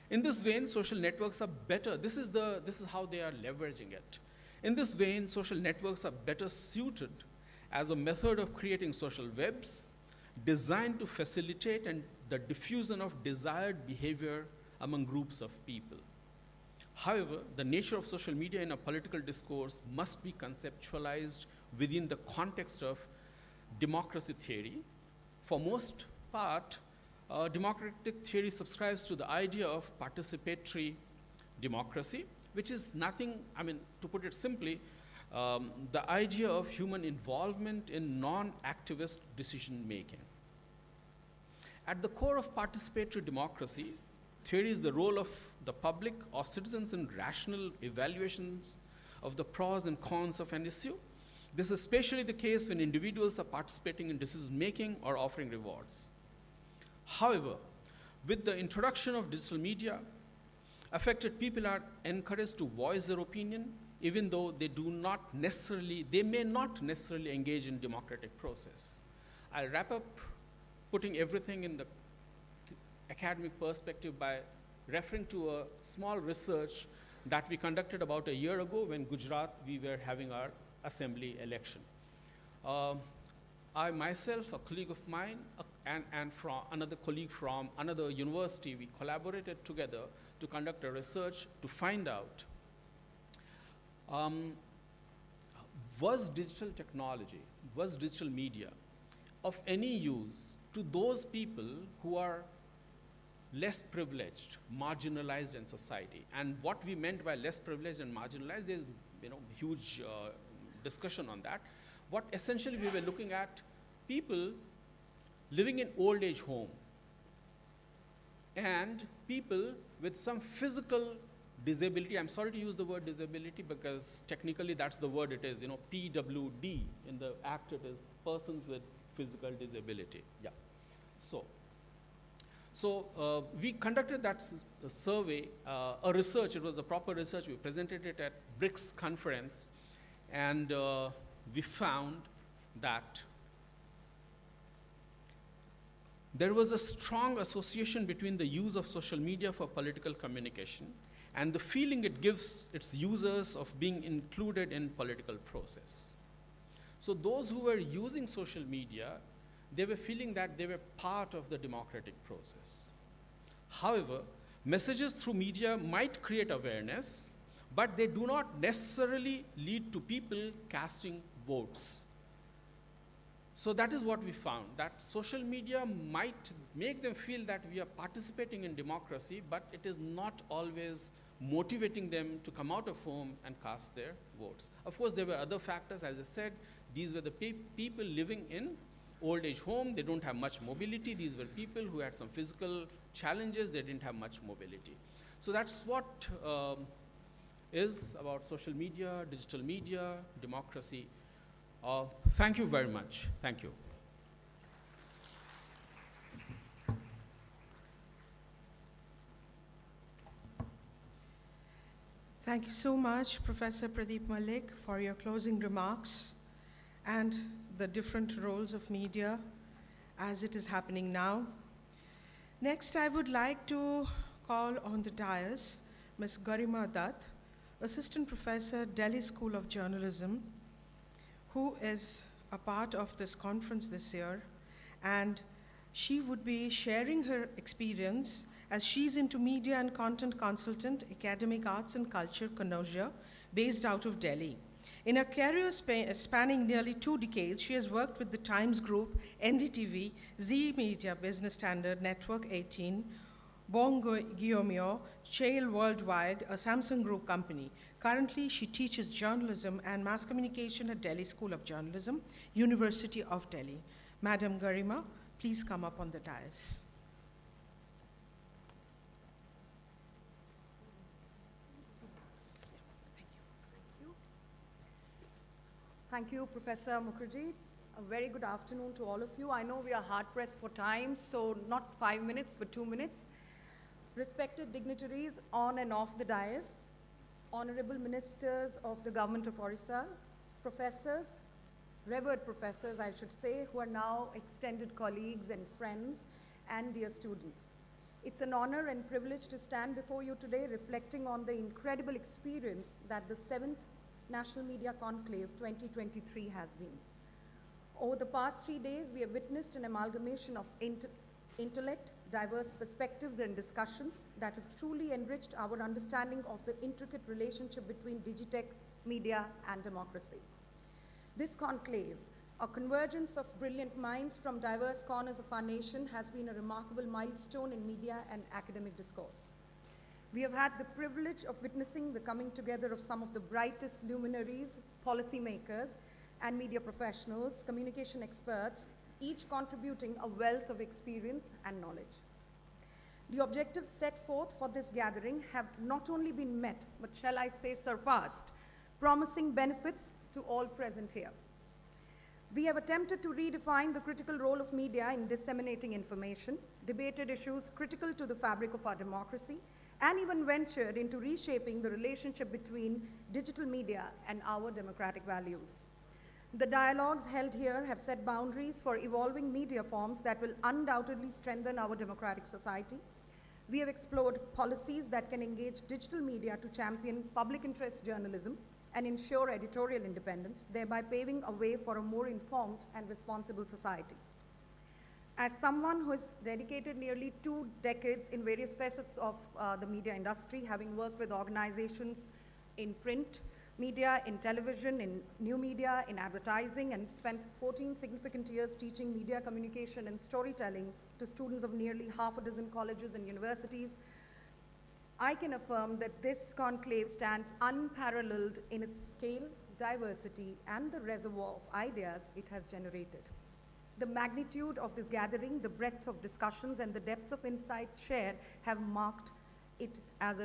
In this vein, social networks are better. This is how they are leveraging it. In this vein, social networks are better suited as a method of creating social webs designed to facilitate the diffusion of desired behavior among groups of people. However, the nature of social media in a political discourse must be conceptualized within the context of democracy theory. For most part, democratic theory subscribes to the idea of participatory democracy, which is nothing, to put it simply, the idea of human involvement in non-activist decision making. At the core of participatory democracy, theory is the role of the public or citizens in rational evaluations of the pros and cons of an issue. This is especially the case when individuals are participating in decision making or offering rewards. However, with the introduction of digital media, affected people are encouraged to voice their opinion, even though they may not necessarily engage in democratic process. I'll wrap up putting everything in the academic perspective by referring to a small research that we conducted about a year ago when Gujarat, we were having our assembly election. I myself, a colleague of mine, and from another colleague from another university, we collaborated together to conduct a research to find out was digital technology, was digital media of any use to those people who are less privileged, marginalized in society. And what we meant by less privileged and marginalized, there's huge discussion on that. What essentially we were looking at people living in old age home and people with some physical disability. I'm sorry to use the word disability because technically that's the word it is, PWD. In the act it is persons with physical disability. Yeah. So we conducted that survey, a research. It was a proper research. We presented it at BRICS conference, and we found that there was a strong association between the use of social media for political communication and the feeling it gives its users of being included in political process. So those who were using social media, they were feeling that they were part of the democratic process. However, messages through media might create awareness, but they do not necessarily lead to people casting votes. So that is what we found, that social media might make them feel that we are participating in democracy, but it is not always motivating them to come out of home and cast their votes. Of course, there were other factors. As I said, these were the people living in old age home. They don't have much mobility. These were people who had some physical challenges. They didn't have much mobility. So that's what is about social media, digital media, democracy. Thank you very much. Thank you. Thank you so much, Professor Pradeep Malik, for your closing remarks and the different roles of media as it is happening now. Next, I would like to call on the dais Ms. Garima Dutt, Assistant Professor, Delhi School of Journalism, who is a part of this conference this year, and she would be sharing her experience as she's into media and content consultant, academic arts and culture connoisseur, based out of Delhi. In her career spanning nearly 2 decades, she has worked with the Times Group, NDTV, Z Media Business Standard, Network 18, Bon Guillaume, Shale Worldwide, a Samsung Group company. Currently, she teaches journalism and mass communication at Delhi School of Journalism, University of Delhi. Madam Garima, please come up on the dais. Thank you, Professor Mukherjee. A very good afternoon to all of you. I know we are hard pressed for time, so not 5 minutes, but 2 minutes. Respected dignitaries on and off the dais, honorable ministers of the government of Orissa, professors, revered professors, I should say, who are now extended colleagues and friends, and dear students. It's an honor and privilege to stand before you today reflecting on the incredible experience that the 7th National Media Conclave 2023 has been. Over the past 3 days, we have witnessed an amalgamation of intellect, diverse perspectives and discussions that have truly enriched our understanding of the intricate relationship between digitech, media, and democracy. This conclave, a convergence of brilliant minds from diverse corners of our nation, has been a remarkable milestone in media and academic discourse. We have had the privilege of witnessing the coming together of some of the brightest luminaries, policymakers, and media professionals, communication experts, each contributing a wealth of experience and knowledge. The objectives set forth for this gathering have not only been met, but shall I say surpassed, promising benefits to all present here. We have attempted to redefine the critical role of media in disseminating information, debated issues critical to the fabric of our democracy, and even ventured into reshaping the relationship between digital media and our democratic values. The dialogues held here have set boundaries for evolving media forms that will undoubtedly strengthen our democratic society. We have explored policies that can engage digital media to champion public interest journalism and ensure editorial independence, thereby paving a way for a more informed and responsible society. As someone who has dedicated nearly 2 decades in various facets of the media industry, having worked with organizations in print, media, in television, in new media, in advertising, and spent 14 significant years teaching media communication and storytelling to students of nearly half a dozen colleges and universities, I can affirm that this conclave stands unparalleled in its scale, diversity, and the reservoir of ideas it has generated. The magnitude of this gathering, the breadth of discussions, and the depths of insights shared have marked it as a